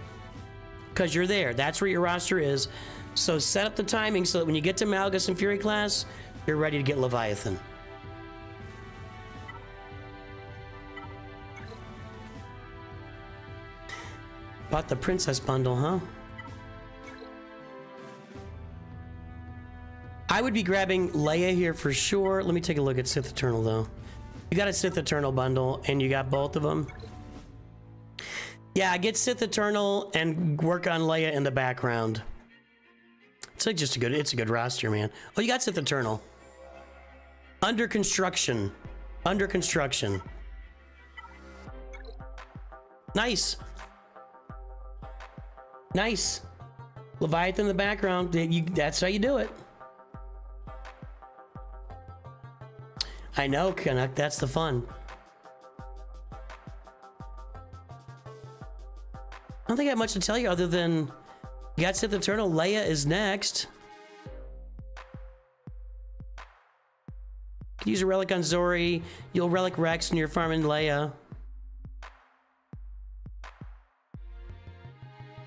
Because you're there. That's where your roster is. So set up the timing so that when you get to Malgus and Fury Class, you're ready to get Leviathan. Bought the Princess bundle, huh? I would be grabbing Leia here for sure. Let me take a look at Sith Eternal, though. You got a Sith Eternal bundle, and you got both of them. Yeah, get Sith Eternal and work on Leia in the background. just it's a good roster, man. Oh, you got Sith Eternal. Under construction. Under construction. Nice. Nice. Leviathan in the background. That's how you do it. I know, Canuck. That's the fun. I don't think I have much to tell you other than you got Sith Eternal. Leia is next. You can use a relic on Zori. You'll relic Rex and you're farming Leia.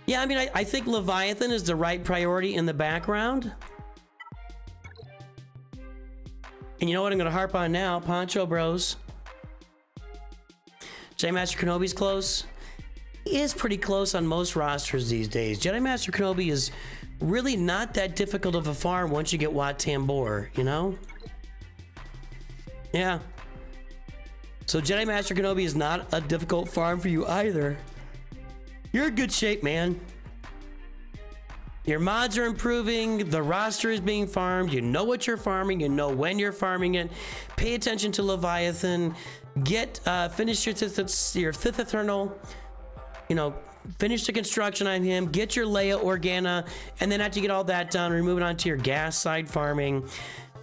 Yeah, I mean, I think Leviathan is the right priority in the background. And you know what I'm going to harp on now? Poncho Bros. Jedi Master Kenobi's close. He is pretty close on most rosters these days. Jedi Master Kenobi is really not that difficult of a farm once you get Wat Tambor, you know? Yeah. So Jedi Master Kenobi is not a difficult farm for you either. You're in good shape, man. Your mods are improving. The roster is being farmed. You know what you're farming. You know when you're farming it. Pay attention to Leviathan. Finish your Sith Eternal. You know, finish the construction on him. Get your Leia Organa. And then after you get all that done, we're moving on to your gas side farming.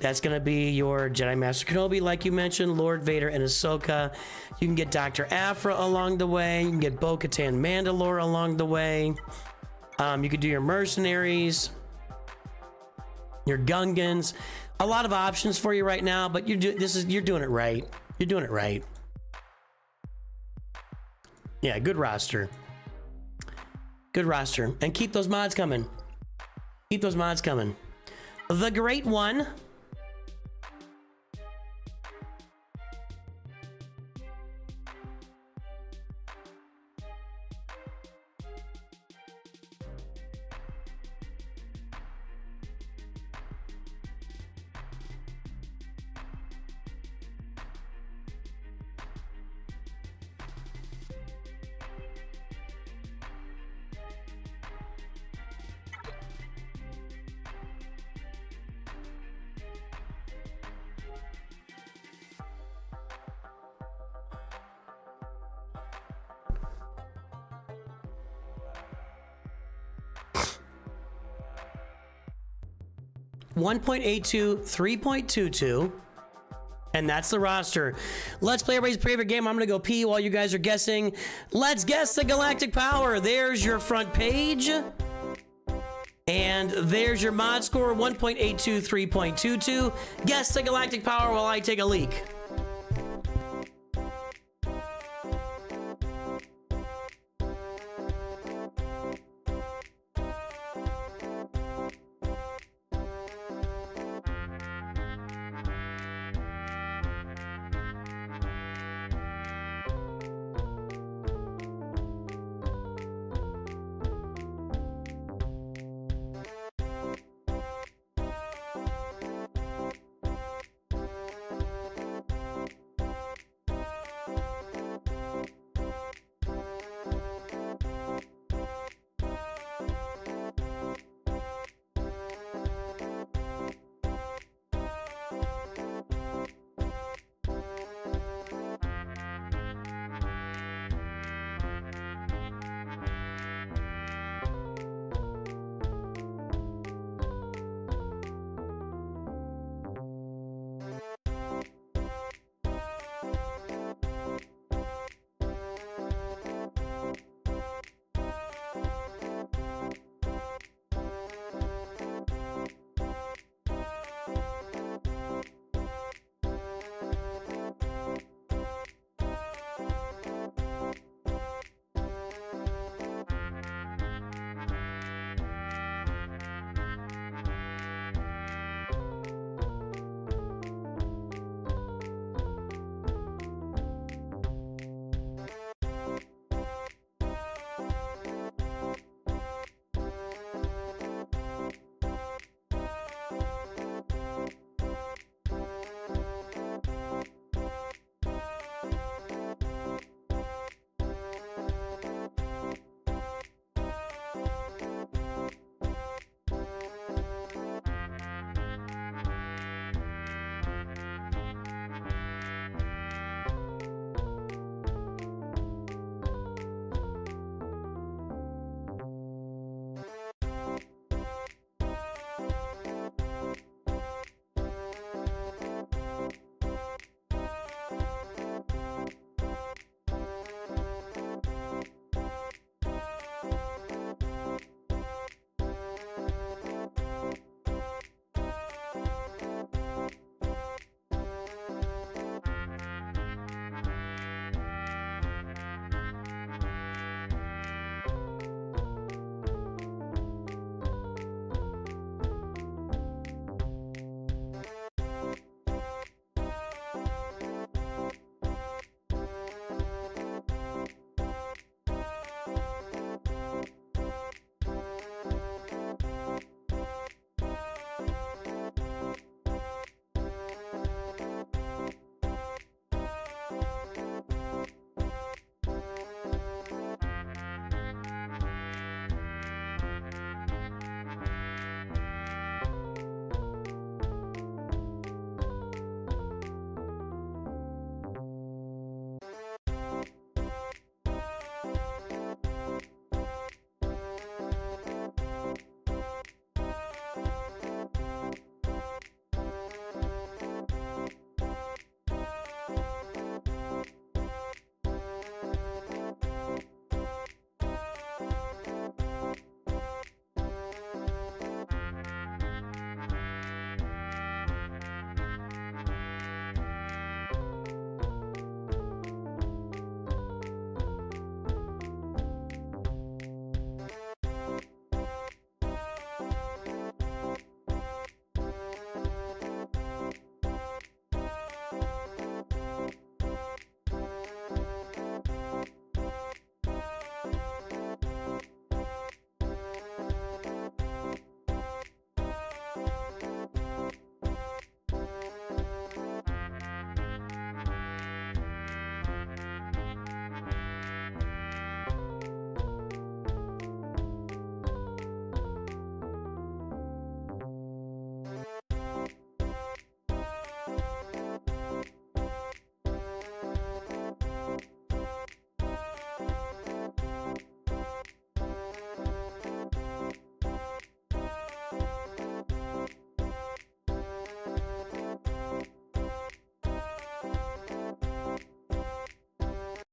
That's going to be your Jedi Master Kenobi, like you mentioned, Lord Vader and Ahsoka. You can get Dr. Aphra along the way. You can get Bo-Katan Mandalore along the way. You could do your mercenaries, your Gungans. A lot of options for you right now, but you're doing it right. You're doing it right. Yeah, good roster. Good roster. And keep those mods coming. Keep those mods coming. The Great One. .82, 3.22, and that's the roster. Let's play everybody's favorite game. I'm gonna go pee while you guys are guessing. Let's guess the galactic power. There's your front page, and there's your mod score. 1.82, 3.22. Guess the galactic power while I take a leak.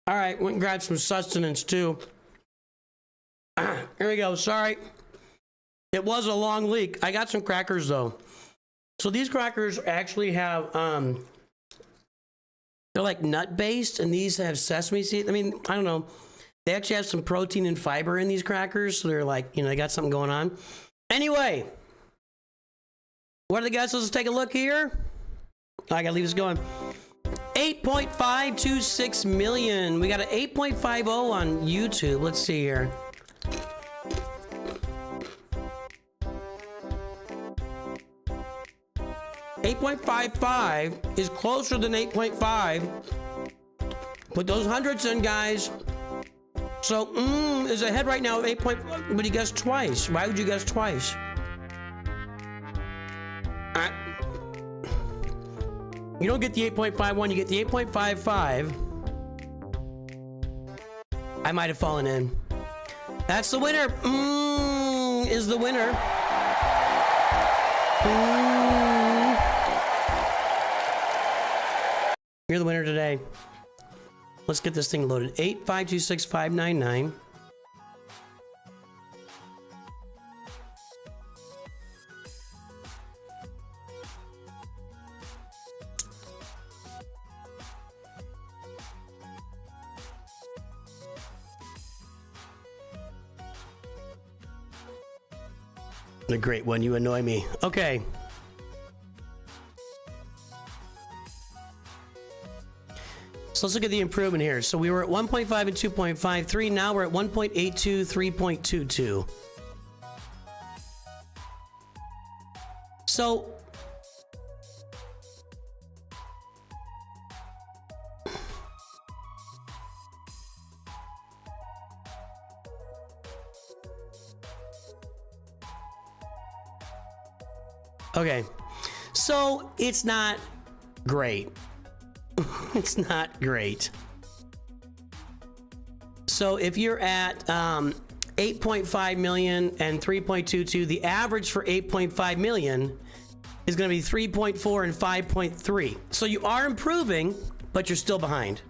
All right, went and grabbed some sustenance too. Here we go. Sorry. It was a long leak. I got some crackers though. So these crackers actually have, they're like nut based, and these have sesame seed. I mean, I don't know. They actually have some protein and fiber in these crackers. So they're like, you know, they got something going on. Anyway, what are the guys? Let's take a look here. I gotta leave this going. 8.526 million. We got an 8.50 on YouTube. Let's see here. $8.55 is closer than 8.5. Put those hundreds in, guys. So, is ahead right now of 8. But you guessed twice. Why would you guess twice? You don't get the 8.51, you get the 8.55. I might have fallen in. That's the winner. Is the winner. You're the winner today. Let's get this thing loaded. 8526599. The great one, you annoy me. Okay. So let's look at the improvement here. So we were at 1.5 and 2.53. Now we're at 1.82, 3.22. So okay. So it's not great. It's not great. So if you're at 8.5 million and 3.22, the average for 8.5 million is going to be 3.4 and 5.3. So you are improving, but you're still behind.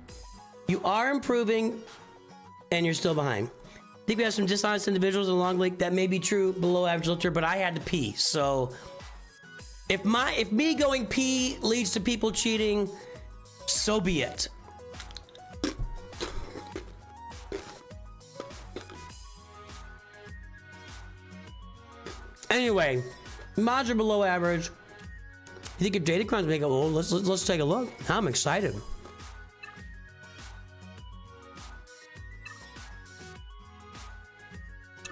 You are improving, and you're still behind. I think we have some dishonest individuals in the long league. That may be true, below average filter, but I had to pee. So if me going pee leads to people cheating, so be it. Anyway, mods are below average. You think if Datacron's make it? Well, let's take a look. I'm excited.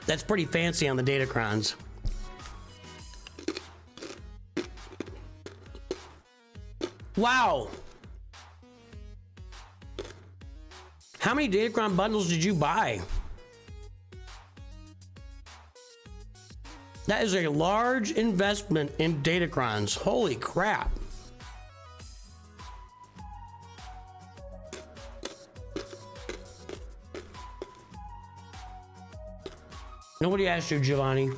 That's pretty fancy on the Datacrons. Wow. How many Datacron bundles did you buy? That is a large investment in Datacrons. Holy crap. Nobody asked you, Giovanni.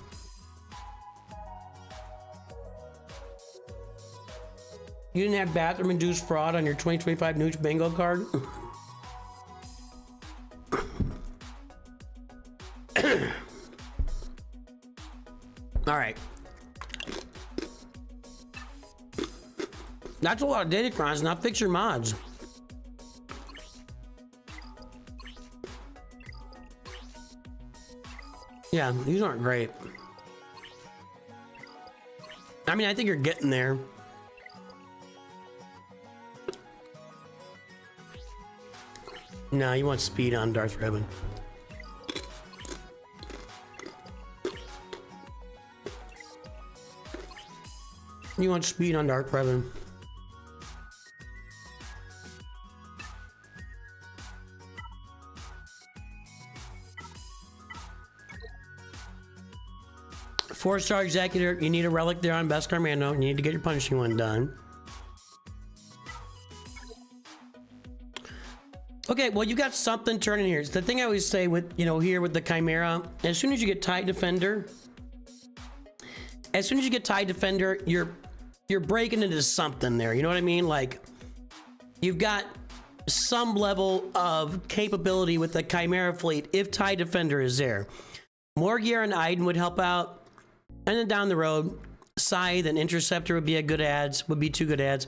You didn't have bathroom-induced fraud on your 2025 Nooch bingo card? All right. That's a lot of Datacrons. Now fix your mods. Yeah, these aren't great. I mean, I think you're getting there. No, you want speed on Darth Revan. You want speed on Darth Revan. Four-star executor, you need a relic there on Beskar Mando. You need to get your punishing one done. Okay, well, you got something turning here. It's the thing I always say with, you know, here with the Chimera, as soon as you get TIE Defender, you're breaking into something there. You know what I mean? Like, you've got some level of capability with the Chimera fleet if TIE Defender is there. Morgier and Iden would help out. And then down the road, Scythe and Interceptor would be a good ads, would be two good ads.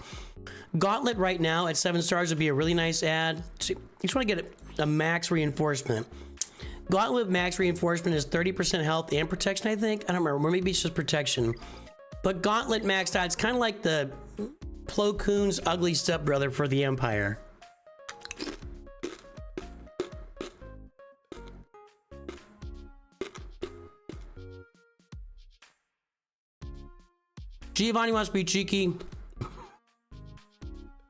Gauntlet right now at 7 stars would be a really nice ad. So you just want to get a max reinforcement. Gauntlet max reinforcement is 30% health and protection, I think. I don't remember. Maybe it's just protection. But Gauntlet maxed out, it's kind of like the Plo Koon's ugly stepbrother for the Empire. Giovanni wants to be cheeky.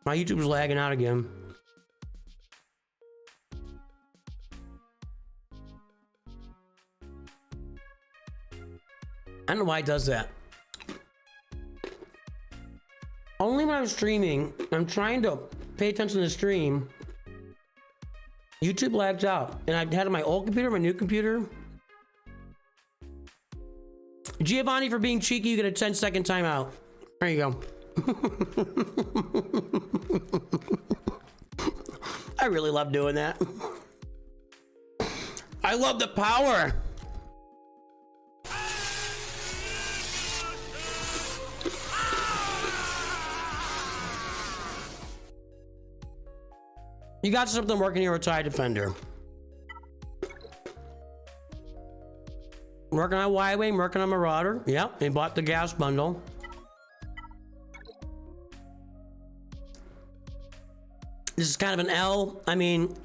My YouTube's lagging out again. I don't know why it does that. Only when I'm streaming, I'm trying to pay attention to the stream, YouTube lags out. And I've had it on my old computer, my new computer. Giovanni, for being cheeky, you get a 10-second timeout. There you go. I really love doing that. I love the power. You got something working here with TIE Defender. Working on Y-Wing, working on Marauder. Yep, he bought the gas bundle. This is kind of an L. I mean,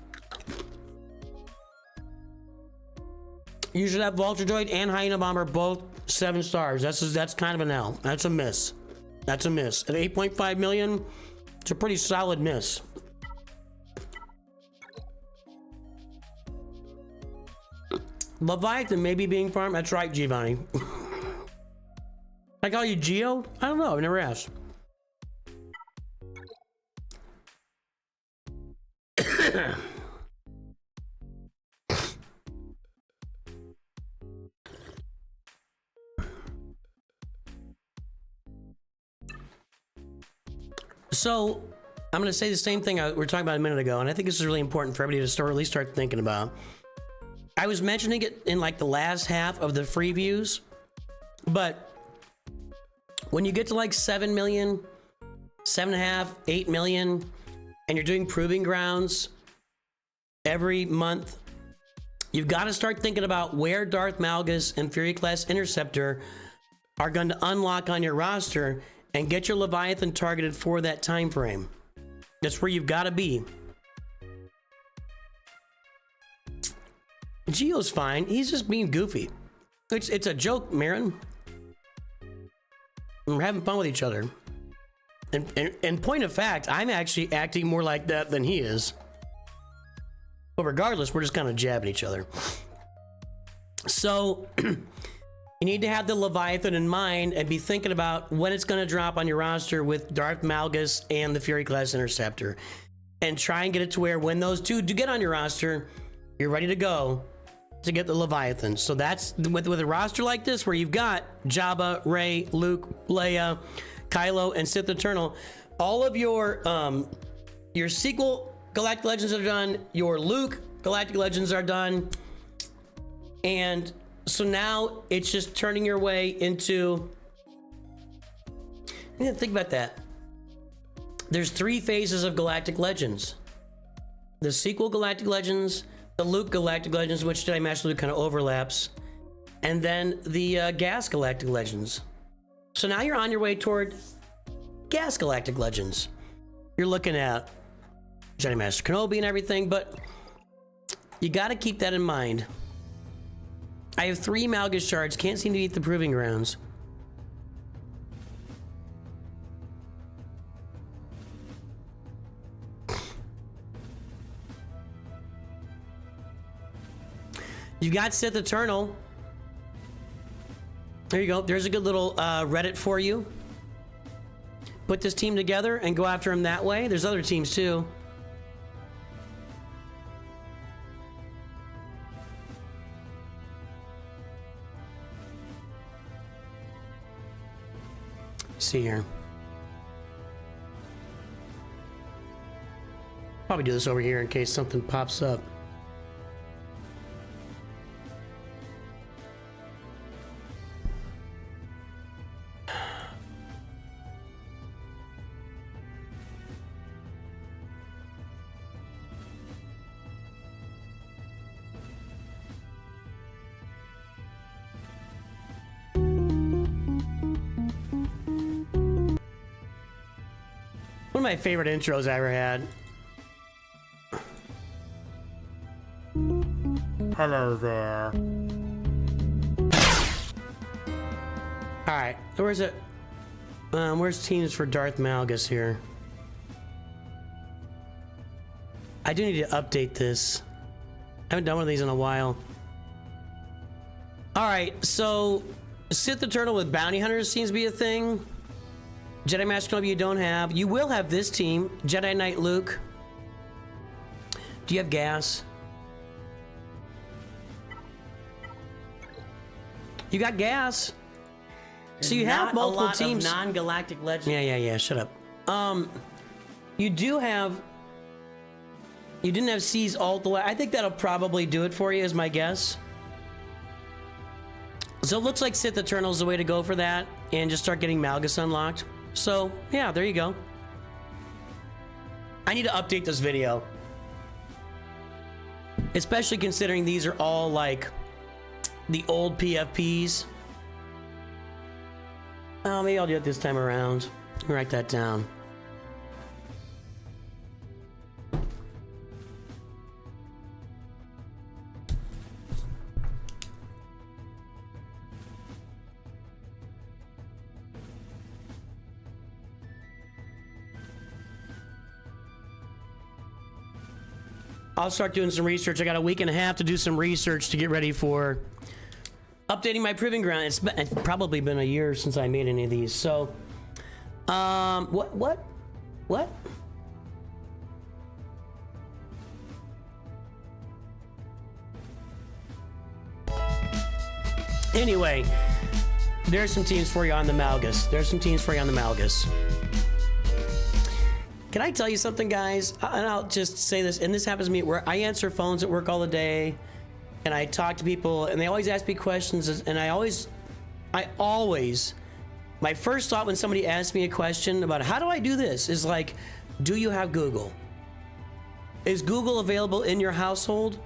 you should have Vulture Droid and Hyena Bomber both 7 stars. That's kind of an L. That's a miss. That's a miss. At 8.5 million, it's a pretty solid miss. Leviathan maybe being farmed. That's right, Giovanni. I call you Geo? I don't know. I've never asked. So, I'm going to say the same thing we were talking about a minute ago, and I think this is really important for everybody to at least start thinking about. I was mentioning it in like the last half of the free views, but when you get to like 7 million, 7.5, 8 million, and you're doing proving grounds every month, you've got to start thinking about where Darth Malgus and Fury Class Interceptor are going to unlock on your roster and get your Leviathan targeted for that time frame. That's where you've got to be. Geo's fine. He's just being goofy. It's a joke, Marin. We're having fun with each other. And point of fact, I'm actually acting more like that than he is. But regardless, we're just kind of jabbing each other. So, you need to have the Leviathan in mind and be thinking about when it's going to drop on your roster with Darth Malgus and the Fury Class Interceptor. And try and get it to where when those two do get on your roster, you're ready to go to get the Leviathan. So that's with a roster like this where you've got Jabba, Rey, Luke, Leia, Kylo, and Sith Eternal. All of your sequel Galactic Legends are done. Your Luke Galactic Legends are done. And so now it's just turning your way into... You need to think about that. There's 3 phases of Galactic Legends. The sequel Galactic Legends, the Luke Galactic Legends, which Jedi Master Luke kind of overlaps, and then the Gas Galactic Legends. So now you're on your way toward Gas Galactic Legends. You're looking at Jedi Master Kenobi and everything, but you got to keep that in mind. I have 3 Malgus shards, can't seem to eat the proving grounds. You got Sith Eternal. There you go. There's a good little Reddit for you. Put this team together and go after him that way. There's other teams too. See here. Probably do this over here in case something pops up. One of my favorite intros I ever had. Hello there. Alright, where's it? Where's teams for Darth Malgus here? I do need to update this. I haven't done one of these in a while. Alright, so Sith the Turtle with Bounty Hunters seems to be a thing. Jedi Master Kenobi you don't have. You will have this team. Jedi Knight Luke. Do you have gas? You got gas. So you have multiple teams. Non-galactic legends. Yeah. Shut up. You do have. You didn't have C's all the way. I think that'll probably do it for you, is my guess. So it looks like Sith Eternal is the way to go for that, and just start getting Malgus unlocked. So yeah, there you go. I need to update this video, especially considering these are all like the old PFPs. Oh, maybe I'll do it this time around. Write that down. I'll start doing some research. I got a week and a half to do some research to get ready for updating my proving ground. It's probably been a year since I made any of these. So, what? Anyway, there's some teams for you on the Malgus. Can I tell you something, guys? And I'll just say this, and this happens to me where I answer phones at work all the day, and I talk to people, and they always ask me questions, and I always, my first thought when somebody asks me a question about how do I do this is like, do you have Google? Is Google available in your household?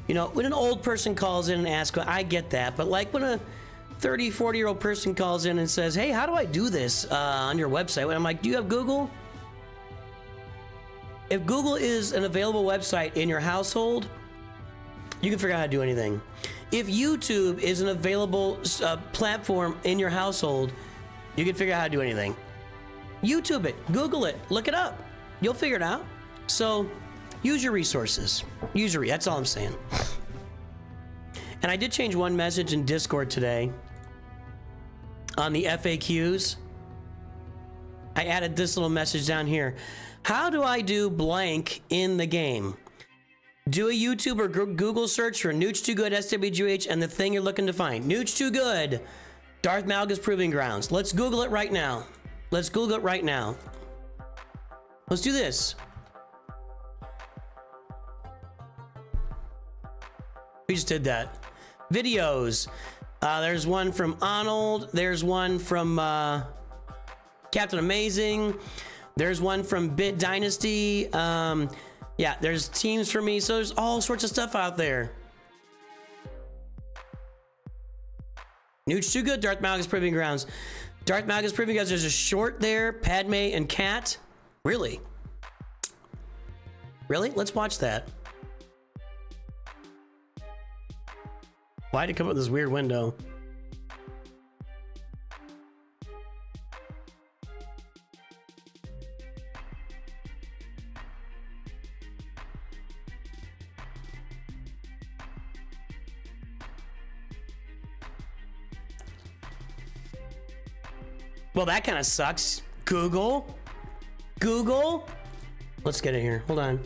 You know, when an old person calls in and asks, I get that, but like when a 30, 40-year-old person calls in and says, hey, how do I do this on your website? I'm like, do you have Google? If Google is an available website in your household, you can figure out how to do anything. If YouTube is an available platform in your household, you can figure out how to do anything. YouTube it, Google it, look it up. You'll figure it out. So use your resources. That's all I'm saying. And I did change one message in Discord today on the FAQs. I added this little message down here. How do I do blank in the game? Do a YouTube or Google search for Nooch Too Good SWGOH and the thing you're looking to find. Nooch Too Good, Darth Malgus Proving Grounds. Let's Google it right now. Let's do this. We just did that. Videos. There's one from Arnold. There's one from Captain Amazing. There's one from Bit Dynasty. Yeah, there's teams for me. So there's all sorts of stuff out there. Nooch Too Good, Darth Malgus Proving Grounds. Darth Malgus Proving Grounds, there's a short there, Padme and Cat. Really? Let's watch that. Why'd it come up with this weird window? Well, that kind of sucks. Google. Let's get it here. Hold on.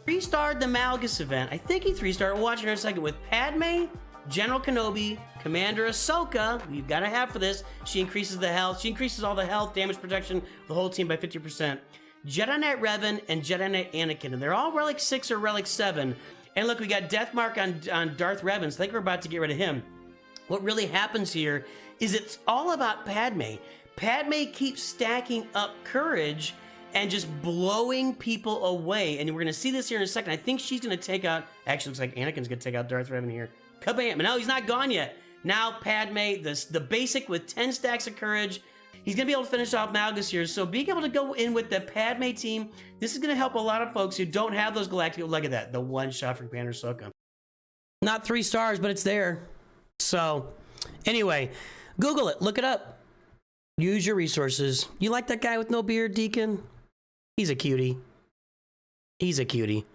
3-starred the Malgus event. I think he 3-starred. We'll watch it in a second with Padme, General Kenobi, Commander Ahsoka. We've got to have for this. She increases the health. She increases all the health, damage protection of the whole team by 50%. Jedi Knight Revan and Jedi Knight Anakin. And they're all Relic 6 or Relic 7. And look, we got Death Mark on Darth Revan. So I think we're about to get rid of him. What really happens here is it's all about Padme. Padme keeps stacking up courage and just blowing people away. And we're going to see this here in a second. I think she's going to take out... Actually, looks like Anakin's going to take out Darth Revan here. Kabam! No, he's not gone yet. Now Padme, the basic with 10 stacks of courage. He's going to be able to finish off Malgus here. So being able to go in with the Padme team, this is going to help a lot of folks who don't have those galactic... Look at that. The one shot from Commander Ahsoka. Not 3 stars, but it's there. So, anyway, Google it. Look it up. Use your resources. You like that guy with no beard, Deacon? He's a cutie. He's a cutie.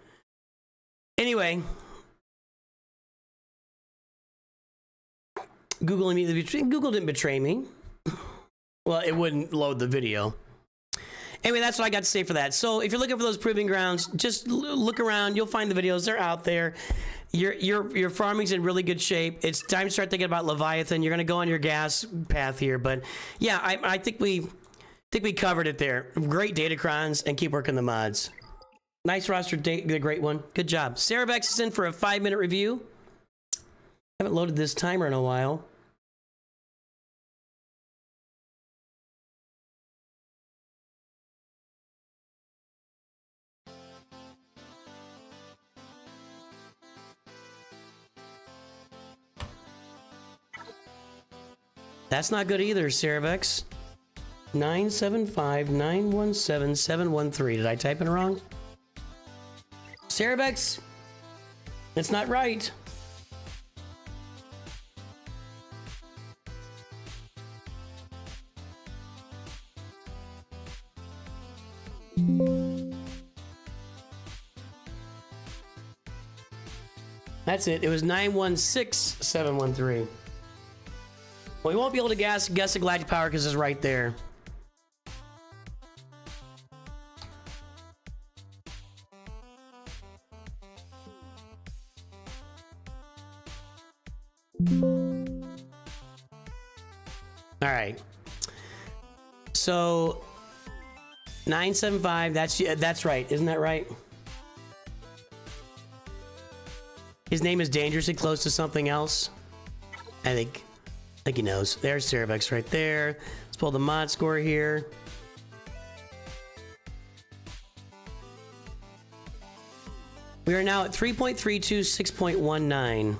Anyway, Google didn't betray me. Well, it wouldn't load the video. Anyway, that's what I got to say for that. So if you're looking for those proving grounds, just look around. You'll find the videos. They're out there. Your farming's in really good shape. It's time to start thinking about Leviathan. You're going to go on your gas path here. But yeah, I think we covered it there. Great datacrons, and keep working the mods. Nice roster, the great one. Good job. Cerebex is in for a 5-minute review. Haven't loaded this timer in a while. That's not good either, Cerebex. 975-917-713. Did I type it wrong? Cerebex, it's not right. That's it. It was 916-713. Well, we won't be able to guess the galactic power because it's right there. All right. So 975. That's right. Isn't that right? His name is dangerously close to something else. I think he knows. There's Cerebex right there. Let's pull the mod score here. We are now at 3.32, 6.19.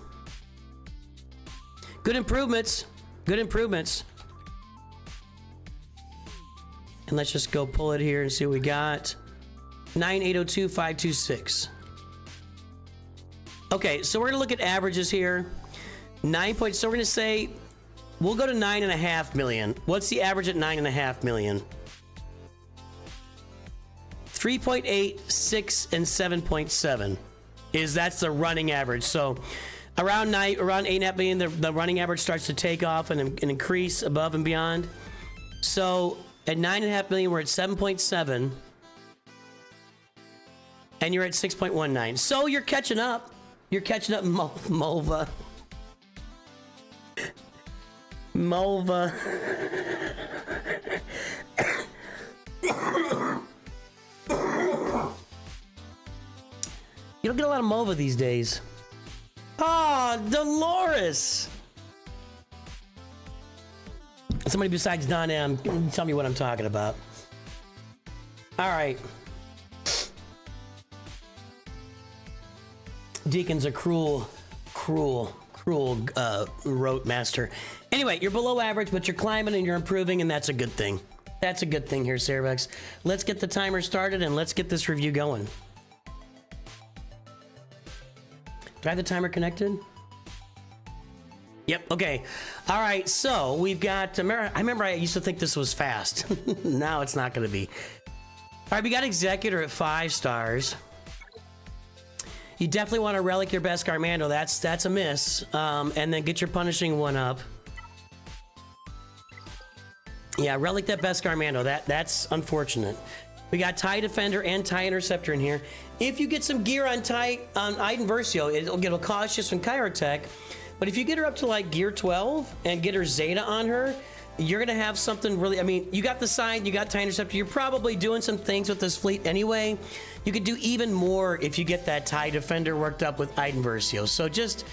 Good improvements. Good improvements. And let's just go pull it here and see what we got. 9802, 526. Okay, so we're gonna look at averages here. 9 points. So we're gonna say we'll go to 9.5 million. What's the average at 9.5 million? 3.8, 6, and 7.7 that's the running average. So around 8.5 million, the running average starts to take off and increase above and beyond. So at 9.5 million, we're at 7.7, and you're at 6.19. So you're catching up. You're catching up, Mulva. Mulva. You don't get a lot of Mulva these days. Ah, Dolores. Somebody besides Don M, tell me what I'm talking about. All right. Deacon's a cruel rote master. Anyway, you're below average, but you're climbing and you're improving, and that's a good thing. That's a good thing here, Cerebex. Let's get the timer started and let's get this review going. Do I have the timer connected? Yep, okay. All right, so we've got... I remember I used to think this was fast. Now it's not going to be. All right, we got Executor at 5 stars. You definitely want to relic your Beskar Mando. That's a miss. And then get your punishing one up. Yeah, relic that Beskar Mando. That's unfortunate. We got TIE Defender and TIE Interceptor in here. If you get some gear on Iden Versio, it'll cost you some Chirotech. But if you get her up to like gear 12 and get her Zeta on her, you're gonna have something really. I mean, you got the sign, you got TIE Interceptor. You're probably doing some things with this fleet anyway. You could do even more if you get that TIE Defender worked up with Iden Versio. So just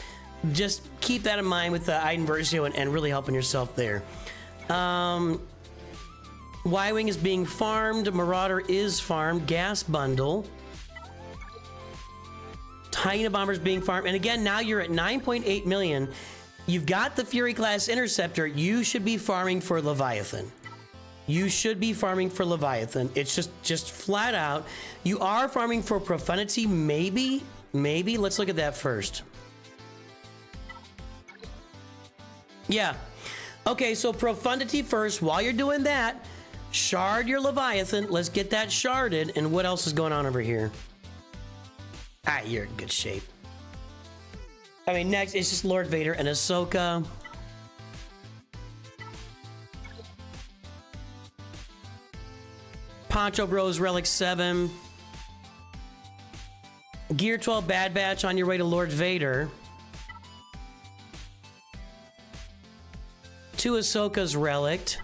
keep that in mind with the Iden Versio and really helping yourself there. Y-Wing is being farmed. Marauder is farmed. Gas bundle. Tiny Bomber's being farmed. And again, now you're at 9.8 million. You've got the Fury class interceptor. You should be farming for Leviathan. You should be farming for Leviathan. It's just flat out. You are farming for Profundity, maybe. Let's look at that first. Yeah. Okay, so Profundity first. While you're doing that, shard your Leviathan. Let's get that sharded. And what else is going on over here? Ah, you're in good shape. I mean, next, it's just Lord Vader and Ahsoka. Poncho Bros Relic 7. Gear 12 Bad Batch on your way to Lord Vader. 2 Ahsoka's Relic.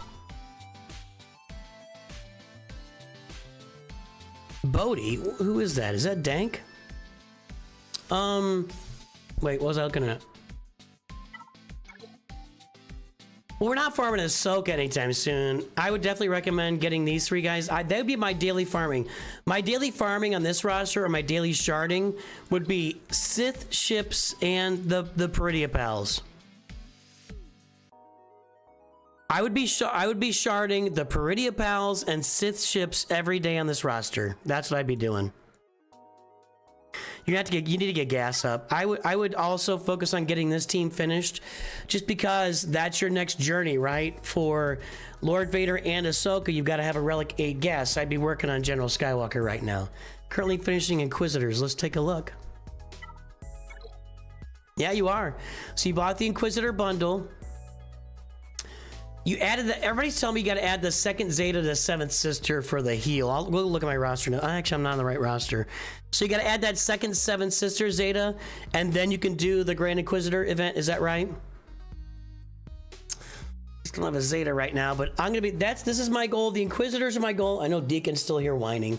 Bodhi? Who is that? Is that Dank? Wait, what was I looking at? Well, we're not farming Ahsoka anytime soon. I would definitely recommend getting these 3 guys. That would be my daily farming. My daily farming on this roster, or my daily sharding, would be Sith ships and the Peridia Pals. I would be sharding the Peridia Pals and Sith ships every day on this roster. That's what I'd be doing. You need to get gas up. I would also focus on getting this team finished, just because that's your next journey, right? For Lord Vader and Ahsoka, you've got to have a Relic 8 gas. I'd be working on General Skywalker right now. Currently finishing Inquisitors. Let's take a look. Yeah, you are. So you bought the Inquisitor bundle. You added the. Everybody's telling me you got to add the 2nd Zeta to the 7th Sister for the heal. I'll go look at my roster now. Actually, I'm not on the right roster. So you got to add that 2nd 7th Sister Zeta, and then you can do the Grand Inquisitor event. Is that right? Just don't have a Zeta right now, but I'm gonna be. This is my goal. The Inquisitors are my goal. I know Deacon's still here whining.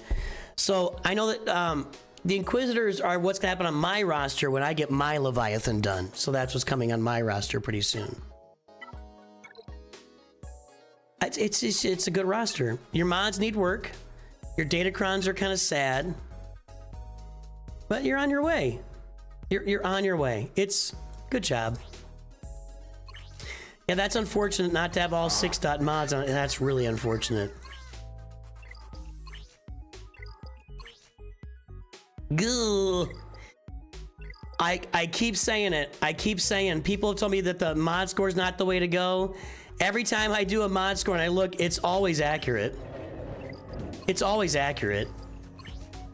So I know that the Inquisitors are what's gonna happen on my roster when I get my Leviathan done. So that's what's coming on my roster pretty soon. It's a good roster. Your mods need work. Your datacrons are kind of sad, but you're on your way. You're on your way. It's good job. Yeah, that's unfortunate not to have all 6 dot mods on it. That's really unfortunate. Goo. I keep saying it. I keep saying, people have told me that the mod score is not the way to go. Every time I do a mod score and I look, it's always accurate. It's always accurate.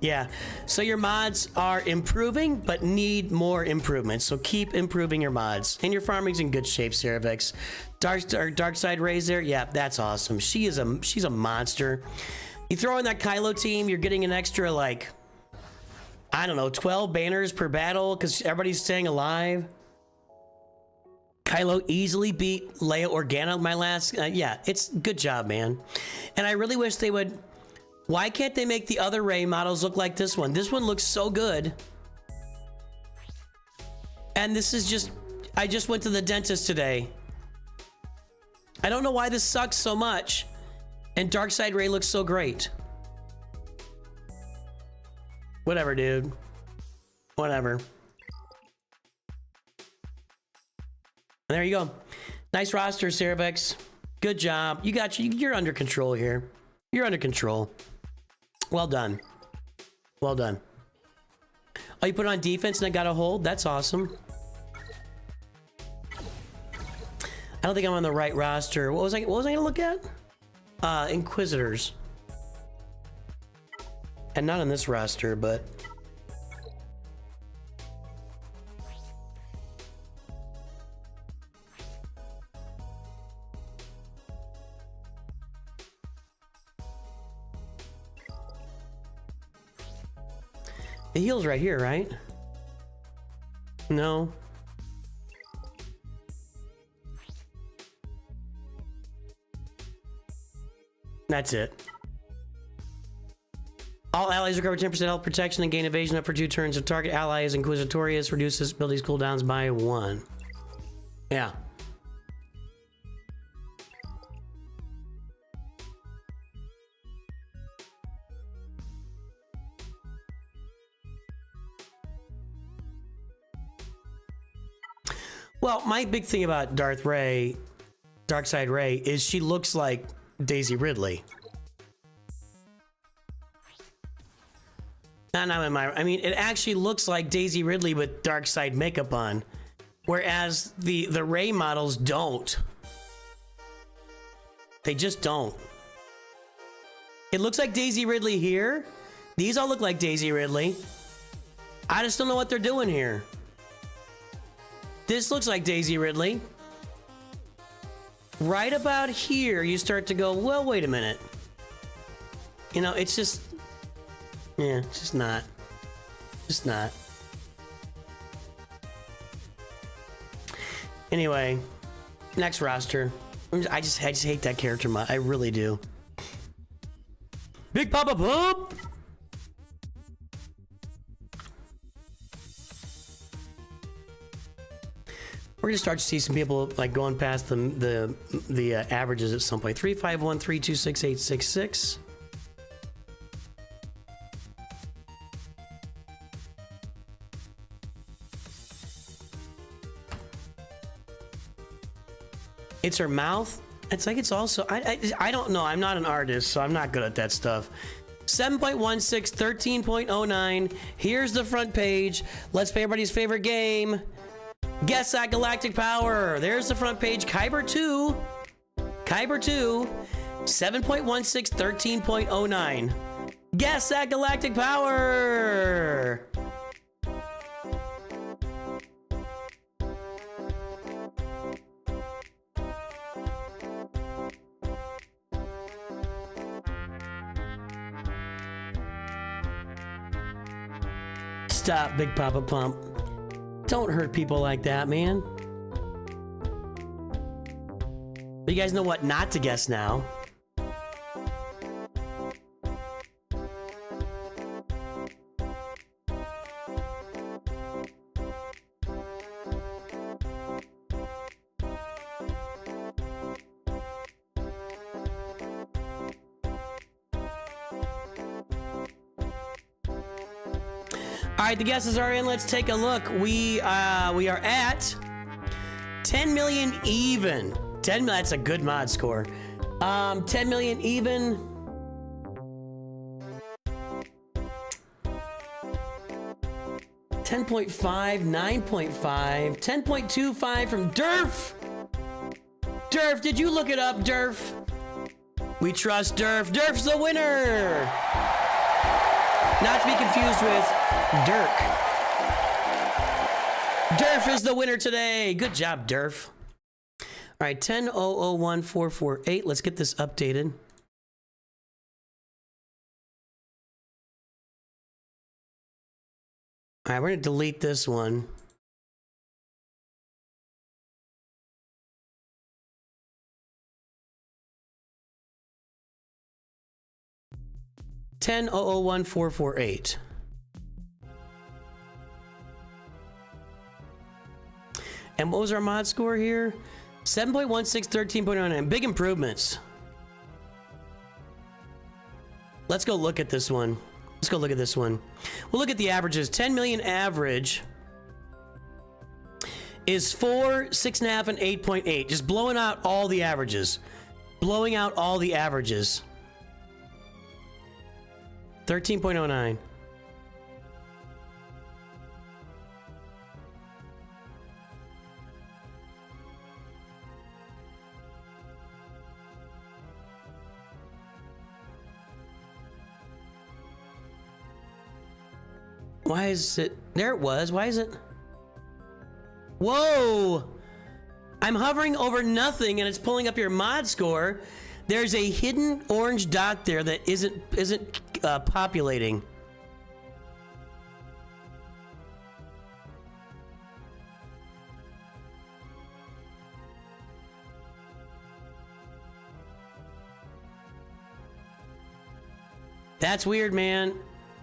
Yeah. So your mods are improving, but need more improvements. So keep improving your mods. And your farming's in good shape, Cerevex. Dark Side Rays there. Yeah, that's awesome. She's a monster. You throw in that Kylo team, you're getting an extra, like, I don't know, 12 banners per battle because everybody's staying alive. Kylo easily beat Leia Organa my last. Yeah, it's good job, man. And I really wish they would. Why can't they make the other Rey models look like this one? This one looks so good. And this is just. I just went to the dentist today. I don't know why this sucks so much. And Darkseid Rey looks so great. Whatever, dude. Whatever. There you go. Nice roster, Cerevex. Good job. You're under control here. You're under control. Well done. Well done. Oh, you put it on defense and I got a hold? That's awesome. I don't think I'm on the right roster. What was I gonna look at? Inquisitors. And not on this roster, but The heal's right here, right? No. That's it. All allies recover 10% health protection and gain evasion up for 2 turns. If target ally is Inquisitorius, reduces abilities cooldowns by 1. Yeah. Well, my big thing about Darkseid Ray, is she looks like Daisy Ridley. I mean, it actually looks like Daisy Ridley with Darkseid makeup on, whereas the Ray models don't. They just don't. It looks like Daisy Ridley here. These all look like Daisy Ridley. I just don't know what they're doing here. This looks like Daisy Ridley. Right about here, you start to go, well, wait a minute. You know, it's just... Yeah, it's just not. Just not. Anyway, next roster. I just hate that character mod. I really do. Big Papa Pump! We're gonna start to see some people like going past the averages at some point. 351326866. It's her mouth. It's like it's also I don't know. I'm not an artist, so I'm not good at that stuff. 7.16, 13.09. Here's the front page. Let's play everybody's favorite game. Guess that galactic power. There's the front page. Kyber 2. Kyber 2. 7.16, 13.09. Guess that galactic power. Stop, Big Papa Pump. Don't hurt people like that, man. But you guys know what not to guess now. All right, the guesses are in. Let's take a look. We are at 10 million even. 10. That's a good mod score. 10 million even. $10.5, 9.5, 10.25 from Durf. Durf, did you look it up, Durf? We trust Durf. Durf's the winner. Not to be confused with Dirk. Durf is the winner today. Good job, Durf. All right, 10.001448. Let's get this updated. All right, we're going to delete this one. $10.001448. And what was our mod score here? 7.16, 13.09. Big improvements. Let's go look at this one. Let's go look at this one. We'll look at the averages. 10 million average is 4, 6.5, and 8.8. Just blowing out all the averages. Blowing out all the averages. 13.09. Why is it? There it was. Why is it? Whoa! I'm hovering over nothing and it's pulling up your mod score. There's a hidden orange dot there that isn't populating. That's weird, man.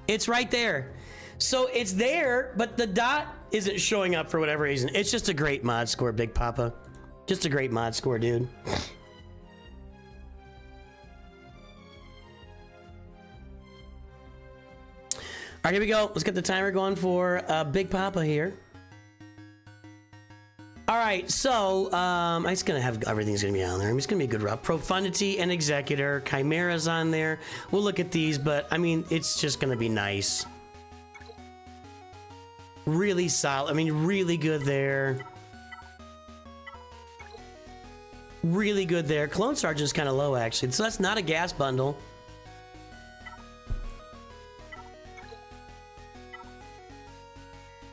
It's right there. So it's there, but the dot isn't showing up for whatever reason. It's just a great mod score, Big Papa. Just a great mod score, dude. All right, here we go. Let's get the timer going for Big Papa here. All right, so I'm just gonna have everything's gonna be on there. It's gonna be a good route. Profundity and Executor, Chimera's on there. We'll look at these, but I mean, it's just gonna be nice. Really solid. I mean, really good there. Really good there. Clone Sergeant's kind of low, actually, so that's not a gas bundle.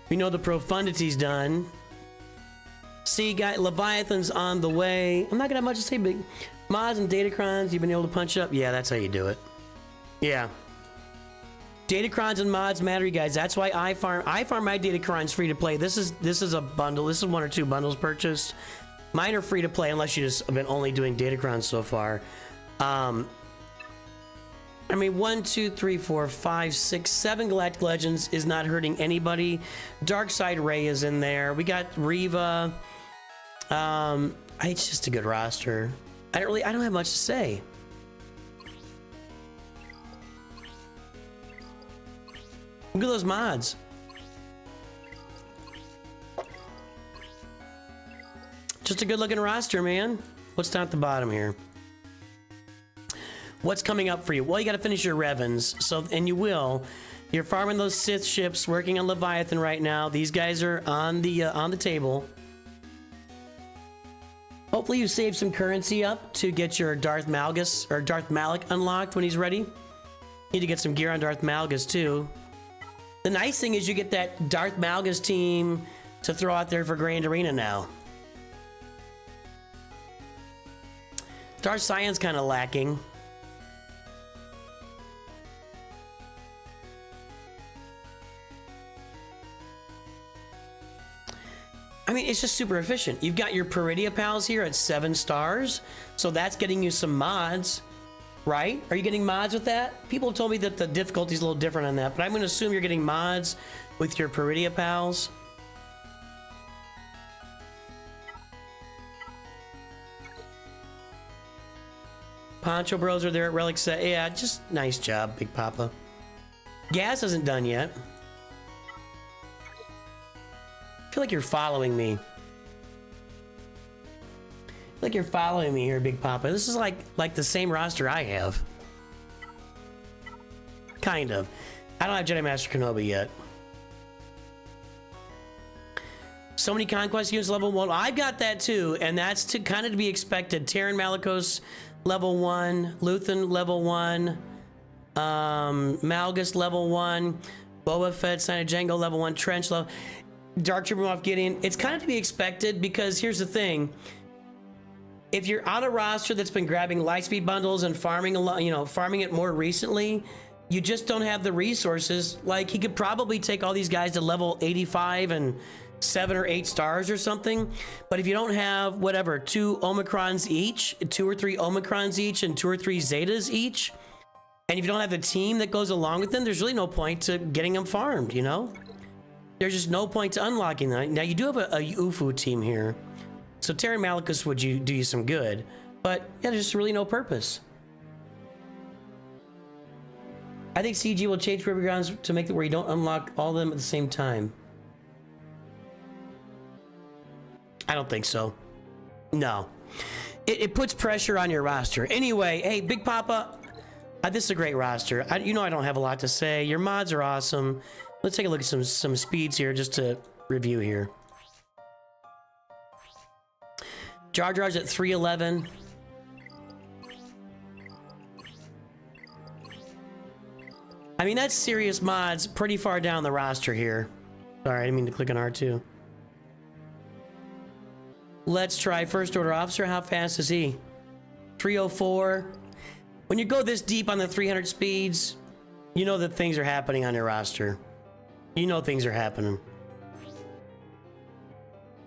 We know the Profundity's done. See, guy, Leviathan's on the way. I'm not gonna have much to say, big mods and Datacrons. You've been able to punch up. Yeah, that's how you do it. Yeah. Datacrons and mods matter, you guys. That's why I farm my Datacrons free to play. This is a bundle. This is 1 or 2 bundles purchased. Mine are free to play unless you just have been only doing Datacrons so far. I mean, 1, 2, 3, 4, 5, 6, 7 Galactic Legends is not hurting anybody. Darkside Ray is in there. We got Riva. It's just a good roster. I don't have much to say. Look at those mods. Just a good looking roster, man. What's down at the bottom here? What's coming up for you? Well, you got to finish your Revens, and you will. You're farming those Sith ships, working on Leviathan right now. These guys are on the table. Hopefully, you save some currency up to get your Darth Malgus or Darth Malik unlocked when he's ready. Need to get some gear on Darth Malgus too. The nice thing is you get that Darth Malgus team to throw out there for Grand Arena now. Darth Scion's kind of lacking. I mean, it's just super efficient. You've got your Peridia pals here at 7 stars, so that's getting you some mods, right? Are you getting mods with that? People have told me that the difficulty is a little different on that, but I'm going to assume you're getting mods with your Peridia pals. Poncho Bros are there at Relic Set. Yeah, just nice job, Big Papa. Gas isn't done yet. I feel like you're following me. I feel like you're following me here, Big Papa. This is like the same roster I have. Kind of. I don't have Jedi Master Kenobi yet. So many Conquest units level 1. I've got that too, and that's kind of to be expected. Terran Malicos level 1, Luthen level 1, Malgus level 1, Boba Fett, Sign of Django level 1, Trench level... Dark Trooper Moff Gideon. It's kind of to be expected because here's the thing. If you're on a roster that's been grabbing Lightspeed bundles and farming a lot, farming it more recently, you just don't have the resources. Like, he could probably take all these guys to level 85 and 7 or 8 stars or something. But if you don't have, whatever, 2 Omicrons each, 2 or 3 Omicrons each, and 2 or 3 Zetas each, and if you don't have the team that goes along with them, there's really no point to getting them farmed, There's just no point to unlocking that. Now, you do have a UFU team here. So Terran Malicus would do you some good. But, yeah, there's just really no purpose. I think CG will change River Grounds to make it where you don't unlock all of them at the same time. I don't think so. No. It puts pressure on your roster. Anyway, hey, Big Papa, this is a great roster. I don't have a lot to say. Your mods are awesome. Let's take a look at some speeds here just to review here. Jar Jar's at 311. I mean, that's serious mods pretty far down the roster here. Sorry, I didn't mean to click on R2. Let's try First Order Officer. How fast is he? 304. When you go this deep on the 300 speeds, you know that things are happening on your roster. You know things are happening.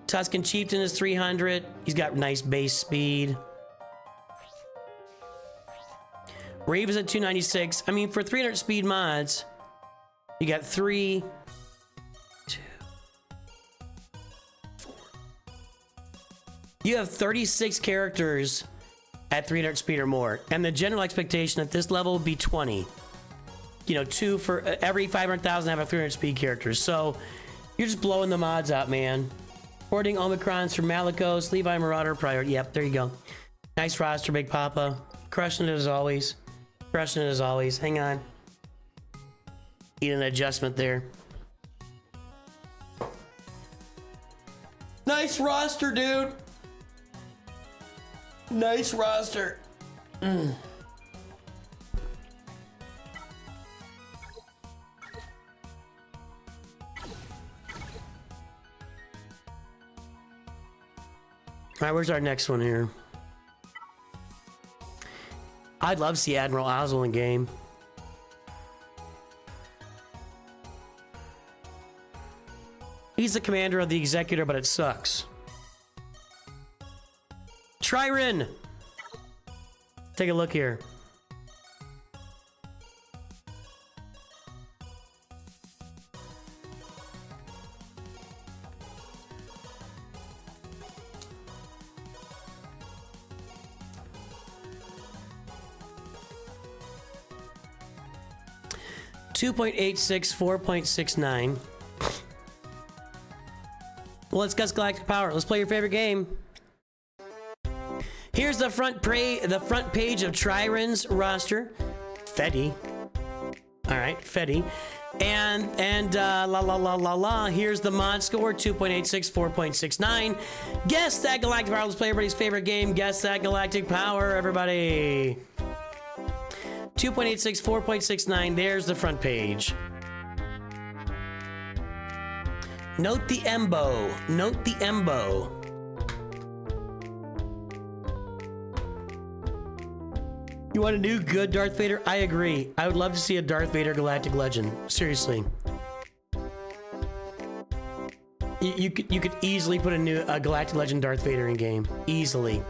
Tusken Chieftain is 300. He's got nice base speed. Rave is at 296. I mean, for 300 speed mods, you got 3, 2, 4. You have 36 characters at 300 speed or more. And the general expectation at this level would be 20. You know, 2 for every 500,000 have a 300 speed characters. So you're just blowing the mods out, man. Porting Omicrons from Malicos, Levi Marauder, Prior. Yep, there you go. Nice roster, Big Papa. Crushing it as always. Crushing it as always. Hang on. Need an adjustment there. Nice roster, dude. Nice roster. Mm. All right, where's our next one here? I'd love to see Admiral Ozzel in game. He's the commander of the Executor, but it sucks. Tryrin! Take a look here. .86, 4.69. Well, let's Gus Galactic Power. Let's play your favorite game. Here's the front page of Tryrin's roster. Fetty. All right, Fetty. And here's the mod score, 2.86, 4.69. Guess that Galactic Power. Let's play everybody's favorite game. Guess that Galactic Power, everybody. 2.86, 4.69. There's the front page. Note the embo. Note the embo. You want a new good Darth Vader? I agree. I would love to see a Darth Vader Galactic Legend. Seriously. You could easily put a Galactic Legend Darth Vader in game. Easily.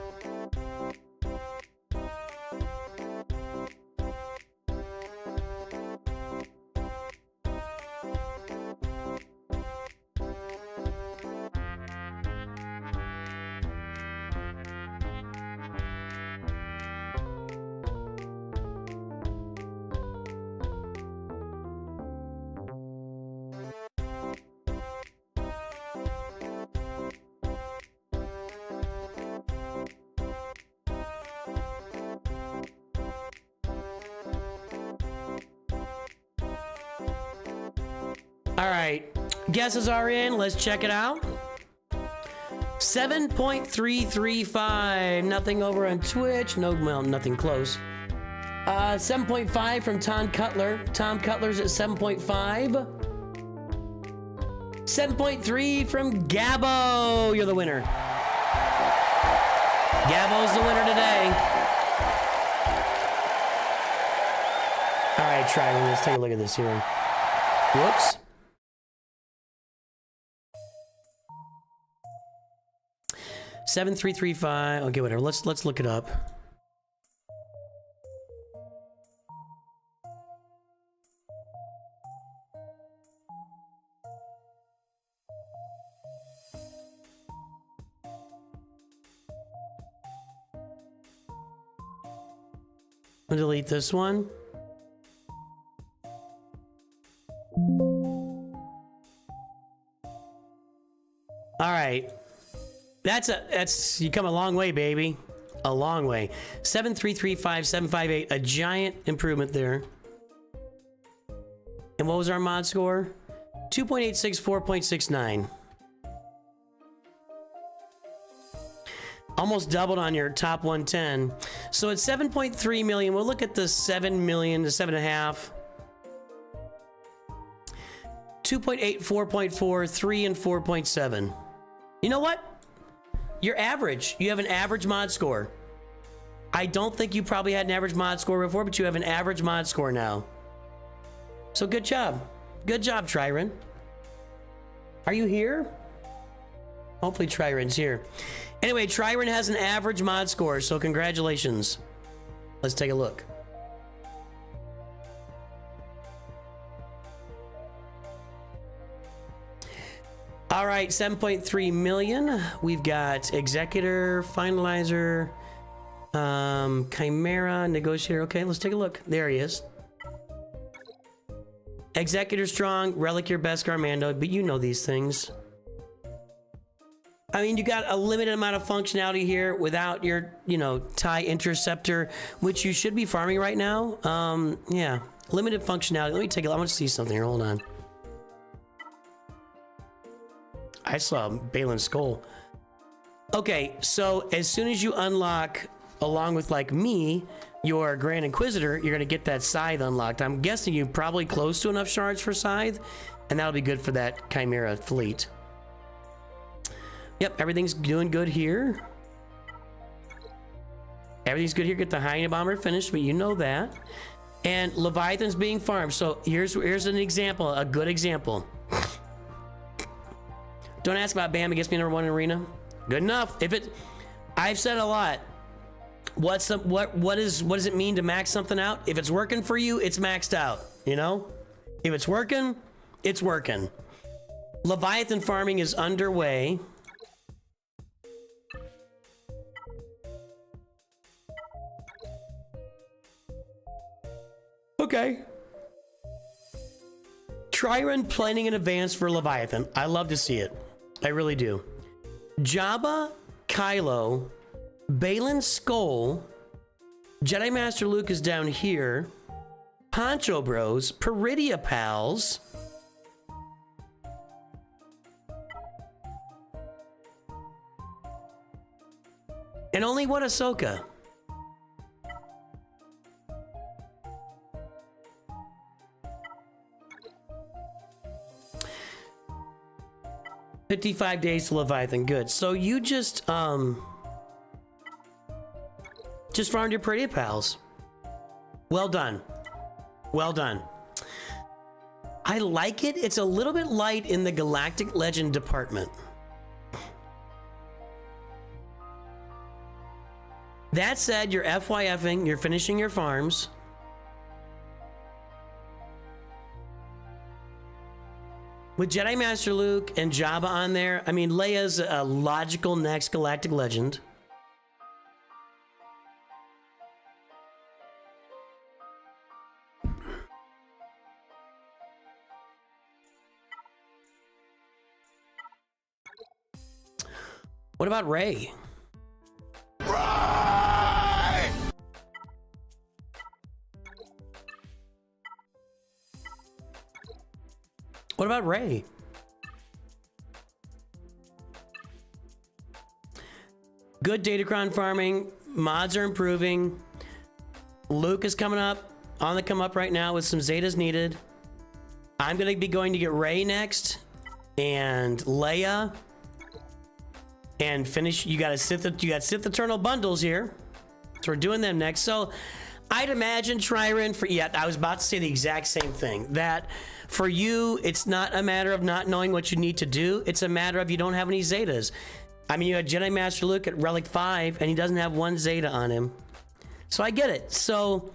All right, guesses are in. Let's check it out. 7.335. Nothing over on Twitch. No, well, nothing close. 7.5 from Tom Cutler. Tom Cutler's at 7.5. 7.3 from Gabbo. You're the winner. Gabbo's the winner today. All right, Tryrin, let's take a look at this here. Whoops. 7335. Okay, whatever. Let's look it up. I'll delete this one. All right. That's you come a long way, baby. A long way. 7335, 758, a giant improvement there. And what was our mod score? 2.86, 4.69. Almost doubled on your top 110. So it's 7.3 million. We'll look at the 7 million to 7.5. 2.8, 4.4, 3, and 4.7. You know what? You're average. You have an average mod score. I don't think you probably had an average mod score before, but you have an average mod score now. So good job. Good job, Tryrin. Are you here? Hopefully Tryrin's here. Anyway, Tryrin has an average mod score, so congratulations. Let's take a look. All right, 7.3 million. We've got Executor, Finalizer, Chimera, Negotiator. Okay, let's take a look. There he is. Executor strong, Relic your best, Garmando, but you know these things. I mean, you got a limited amount of functionality here without your, TIE Interceptor, which you should be farming right now. Yeah, limited functionality. Let me take a look. I want to see something here. Hold on. I saw Balin's skull. Okay, so as soon as you unlock, along with like me, your Grand Inquisitor, you're gonna get that Scythe unlocked. I'm guessing you're probably close to enough shards for Scythe, and that'll be good for that Chimera fleet. Yep, everything's doing good here. Everything's good here. Get the Hyena Bomber finished, but you know that. And Leviathan's being farmed. So here's an example, a good example. Don't ask about Bam against me #1 in arena. Good enough. I've said a lot. What does it mean to max something out? If it's working for you, it's maxed out. If it's working, it's working. Leviathan farming is underway. Okay. Tryron planning in advance for Leviathan. I love to see it. I really do. Jabba, Kylo, Balin Skull, Jedi Master Luke is down here, Poncho Bros, Peridia Pals, and only one Ahsoka. $55 days to Leviathan. Good. So you just farmed your Peridia Pals. Well done. Well done. I like it. It's a little bit light in the Galactic Legend department. That said, you're FYFing, you're finishing your farms. With Jedi Master Luke and Jabba on there, I mean, Leia's a logical next Galactic Legend. What about Rey? What about Rey? Good Datacron farming. Mods are improving. Luke is coming up, on the come up right now with some Zetas needed. I'm going to be going to get Rey next. And Leia. And finish. You got to Sith Eternal bundles here. So we're doing them next. So I'd imagine Tryron for, yeah, I was about to say the exact same thing. That for you, it's not a matter of not knowing what you need to do. It's a matter of you don't have any Zetas. I mean, you had Jedi Master Luke at Relic 5, and he doesn't have one Zeta on him. So I get it. So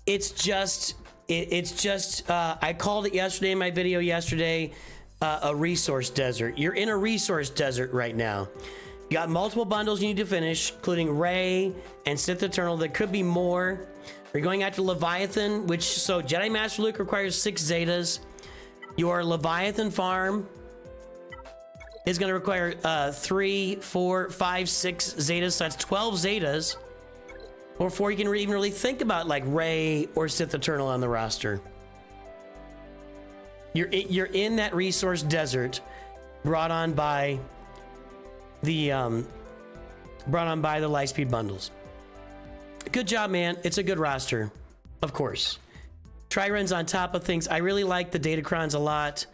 it's just, I called it yesterday in my video yesterday, a resource desert. You're in a resource desert right now. You got multiple bundles you need to finish, including Rey and Sith Eternal. There could be more. You're going after Leviathan, so Jedi Master Luke requires 6 Zetas. Your Leviathan farm is going to require 3, 4, 5, 6 Zetas. So that's 12 Zetas. Before you can even really think about like Rey or Sith Eternal on the roster. You're in that resource desert brought on by the Lightspeed bundles. Good job, man. It's a good roster, of course. Tryron's on top of things. I really like the Datacrons a lot,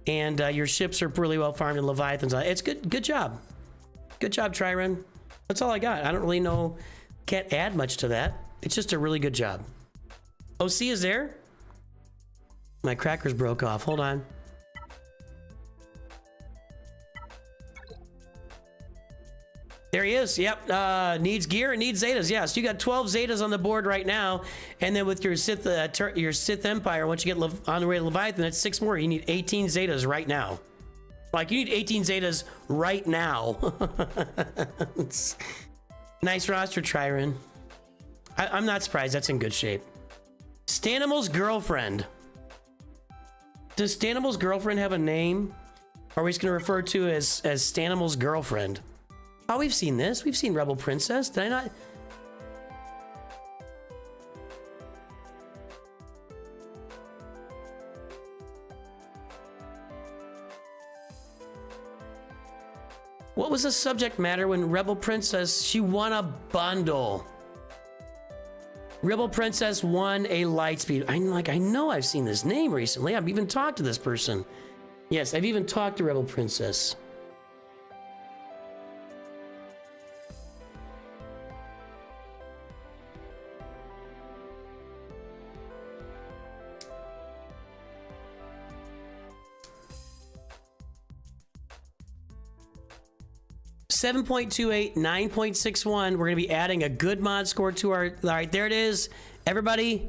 and your ships are really well farmed and Leviathan's on. It's good. Good job. Good job, Tryron. That's all I got. I don't really know. Can't add much to that. It's just a really good job. OC is there? My crackers broke off. Hold on. There he is. Yep. Needs gear and needs Zetas. Yeah. So you got 12 Zetas on the board right now, and then with your Sith Empire, once you get on the way to Leviathan, that's 6 more. You need 18 Zetas right now. Like, you need 18 Zetas right now. Nice roster, Tryron. I'm not surprised. That's in good shape. Stanimal's girlfriend. Does Stanimal's girlfriend have a name? Or are we just going to refer to as Stanimal's girlfriend? Oh, we've seen this. We've seen Rebel Princess. Did I not? What was the subject matter when Rebel Princess, she won a bundle? Rebel Princess won a Lightspeed. I know I've seen this name recently. I've even talked to this person. Yes, I've even talked to Rebel Princess. .28, 9.61. We're going to be adding a good mod score to our... All right, there it is. Everybody,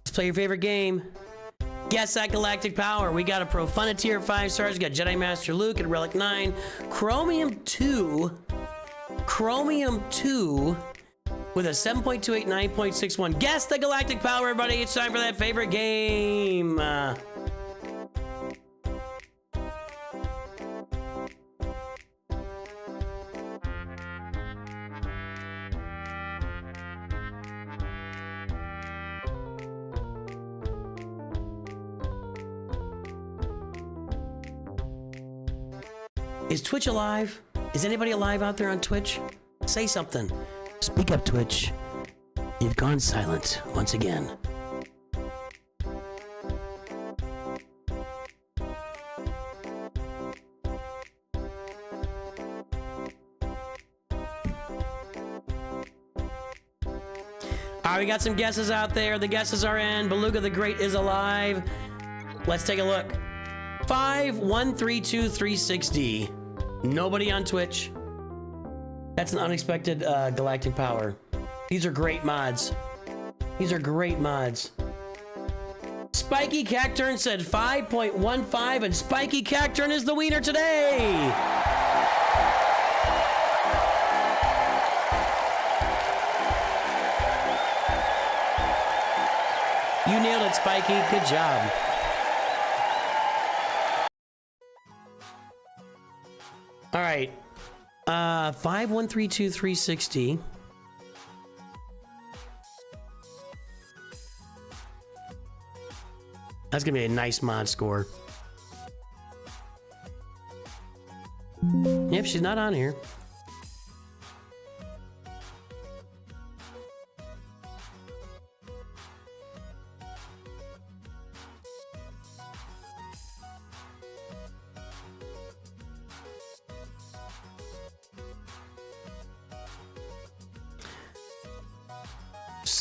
let's play your favorite game. Guess that Galactic Power. We got a Profunditeer 5 stars. We got Jedi Master Luke at Relic 9. Chromium 2. Chromium 2 with a 7.28, 9.61. Guess the Galactic Power, everybody. It's time for that favorite game. Is Twitch alive? Is anybody alive out there on Twitch? Say something. Speak up, Twitch. You've gone silent once again. All right, we got some guesses out there. The guesses are in. Beluga the Great is alive. Let's take a look. 5132360. Nobody on Twitch. That's an unexpected Galactic Power. These are great mods. These are great mods. Spiky Cacturn said 5.15, and Spiky Cacturn is the winner today. You nailed it, Spiky. Good job. All right, 5132360. That's gonna be a nice mod score. Yep, she's not on here.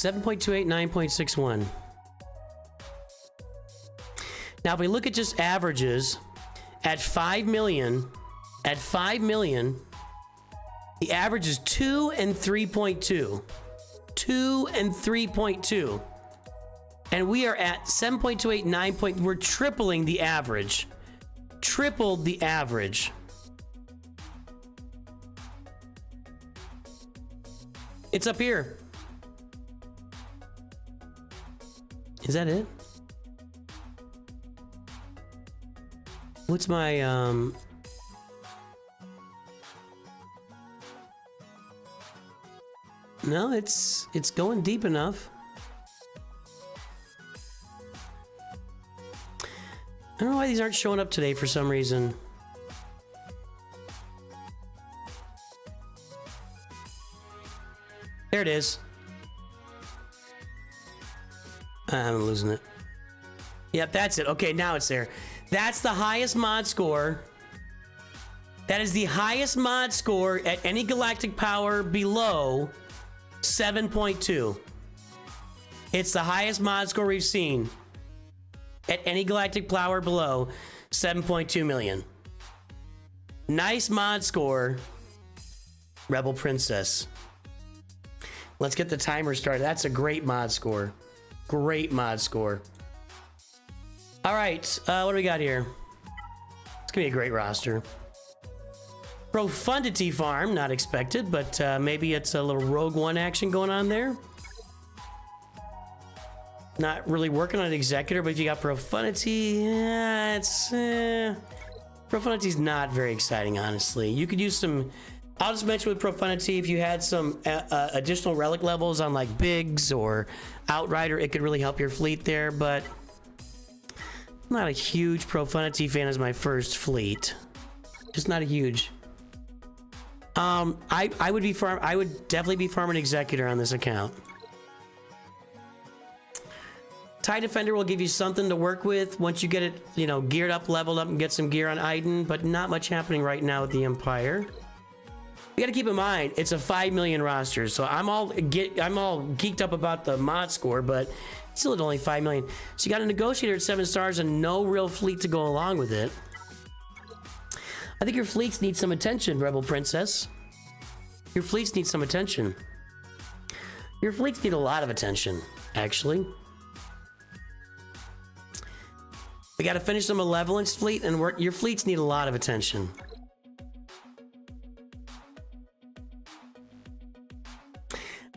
.28, 9.61. Now, if we look at just averages, at 5 million, the average is 2 and 3.2. 2 and 3.2. And we are at 7.28, 9. We're tripling the average. Tripled the average. It's up here. Is that it? What's my No, it's going deep enough. I don't know why these aren't showing up today for some reason. There it is. I'm losing it. Yep, that's it. Okay, now it's there. That's the highest mod score. That is the highest mod score at any Galactic Power below 7.2. It's the highest mod score we've seen at any Galactic Power below 7.2 million. Nice mod score, Rebel Princess. Let's get the timer started. That's a great mod score. Great mod score. All right, what do we got here? It's gonna be a great roster. Profundity farm, not expected, but maybe it's a little Rogue One action going on there. Not really working on an Executor, but if you got Profundity, Profundity's not very exciting, honestly. You could use some... I'll just mention with Profundity, if you had some additional relic levels on like Biggs or Outrider, it could really help your fleet there, but I'm not a huge Profundity fan as my first fleet. Just not a huge. I would definitely be farming Executor on this account. TIE Defender will give you something to work with once you get it, you know, geared up, leveled up, and get some gear on Iden, but not much happening right now with the Empire. You gotta keep in mind, it's a 5 million roster, so I'm all geeked up about the mod score, but it's still at only 5 million. So you got a Negotiator at 7 stars and no real fleet to go along with it. I think your fleets need some attention, Rebel Princess. Your fleets need some attention. Your fleets need a lot of attention, actually. We got to finish the Malevolence fleet, and your fleets need a lot of attention.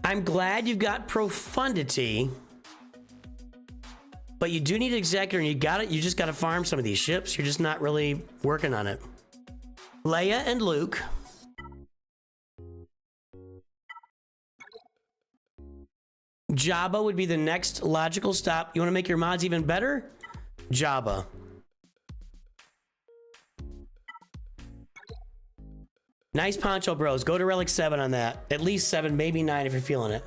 I'm glad you've got Profundity, but you do need Executor, and you just got to farm some of these ships. You're just not really working on it. Leia and Luke. Jabba would be the next logical stop. You want to make your mods even better? Jabba. Nice poncho, bros. Go to Relic 7 on that. At least 7, maybe 9 if you're feeling it.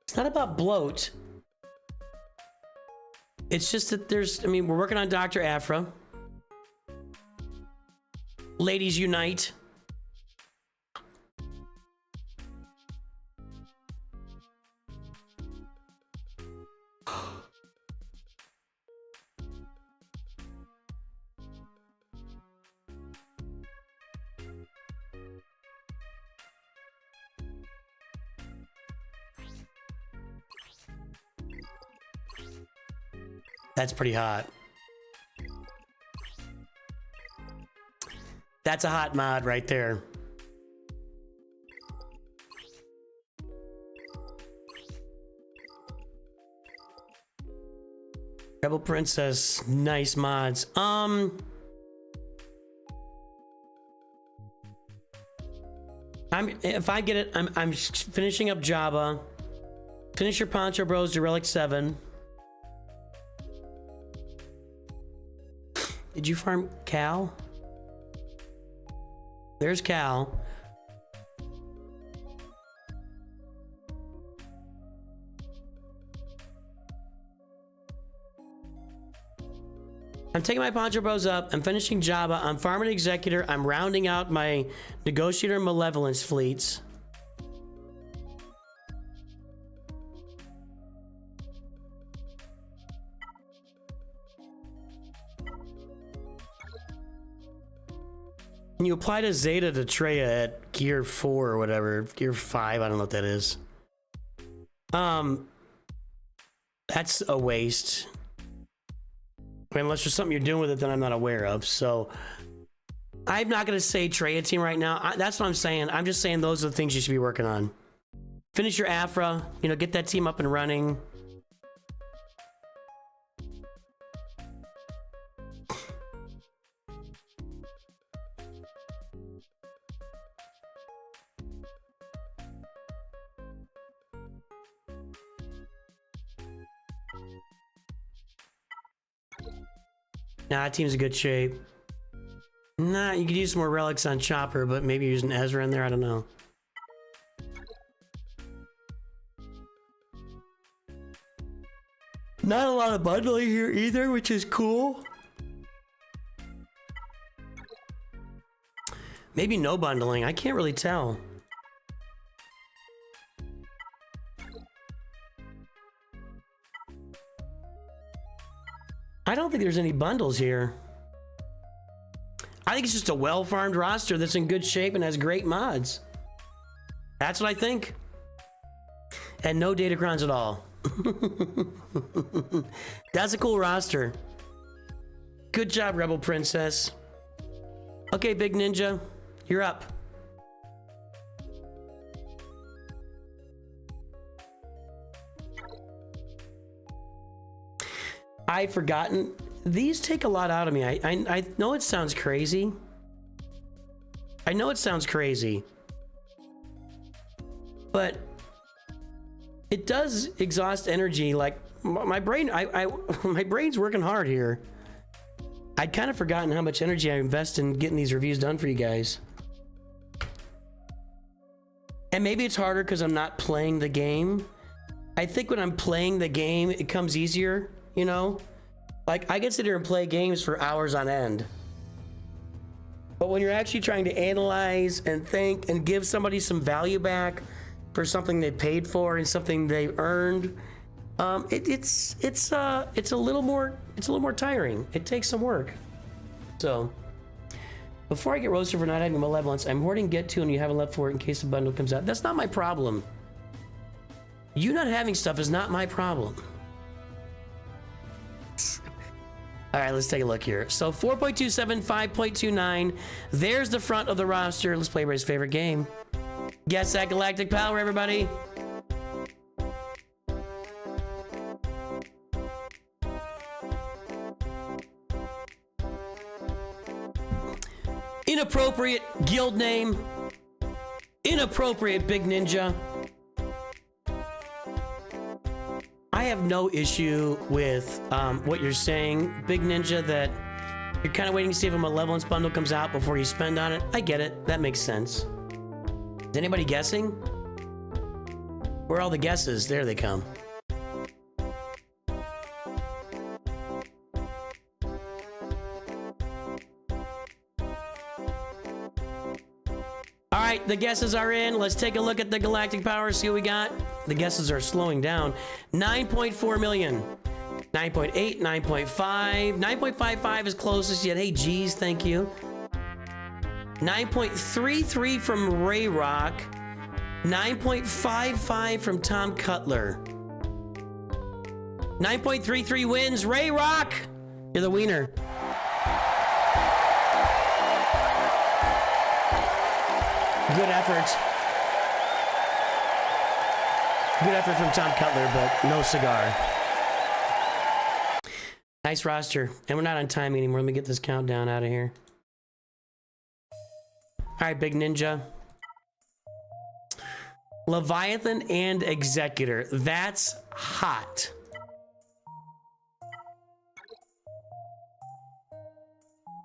It's not about bloat. It's just that we're working on Dr. Aphra. Ladies unite. That's pretty hot. That's a hot mod right there. Rebel Princess, nice mods. If I get it, I'm finishing up Jabba. Finish your Poncho Bros to Relic 7. Did you farm Cal? There's Cal. I'm taking my Poncho Bros up. I'm finishing Jabba. I'm farming Executor. I'm rounding out my Negotiator and Malevolence fleets. Can you apply to Zeta to Treya at Gear 4 or whatever? Gear 5, I don't know what that is. That's a waste. I mean, unless there's something you're doing with it that I'm not aware of. So I'm not going to say Treya team right now. That's what I'm saying. I'm just saying those are the things you should be working on. Finish your Aphra, you know, get that team up and running. Nah, that team's in good shape. Nah, you could use some more relics on Chopper, but maybe using Ezra in there, I don't know. Not a lot of bundling here either, which is cool. Maybe no bundling, I can't really tell. I don't think there's any bundles here. I think it's just a well-farmed roster that's in good shape and has great mods. That's what I think. And no datacrons at all. That's a cool roster. Good job, Rebel Princess. Okay, Big Ninja, you're up. I've forgotten. These take a lot out of me. I know it sounds crazy. I know it sounds crazy. But it does exhaust energy. Like my brain, my brain's working hard here. I'd kind of forgotten how much energy I invest in getting these reviews done for you guys. And maybe it's harder because I'm not playing the game. I think when I'm playing the game, it comes easier, you know? Like, I can sit here and play games for hours on end. But when you're actually trying to analyze and think and give somebody some value back for something they paid for and something they earned, it's a little more tiring. It takes some work. So, before I get roasted for not having malevolence, I'm hoarding get to and you haven't left for it in case the bundle comes out. That's not my problem. You not having stuff is not my problem. All right, let's take a look here. So 4.27, 5.29. There's the front of the roster. Let's play everybody's favorite game. Guess that galactic power, everybody. Inappropriate guild name. Inappropriate Big Ninja. I have no issue with what you're saying, Big Ninja, that you're kind of waiting to see if a malevolence bundle comes out before you spend on it. I get it. That makes sense. Is anybody guessing? Where are all the guesses? There they come. All right, the guesses are in. Let's take a look at the galactic power, see what we got. The guesses are slowing down. 9.4 million. 9.8, 9.5. 9.55 is closest yet. Hey, geez, thank you. 9.33 from Ray Rock. 9.55 from Tom Cutler. 9.33 wins Ray Rock. You're the wiener. Good effort. Good effort from Tom Cutler, but no cigar. Nice roster. And we're not on time anymore. Let me get this countdown out of here. All right, Big Ninja. Leviathan and Executor. That's hot.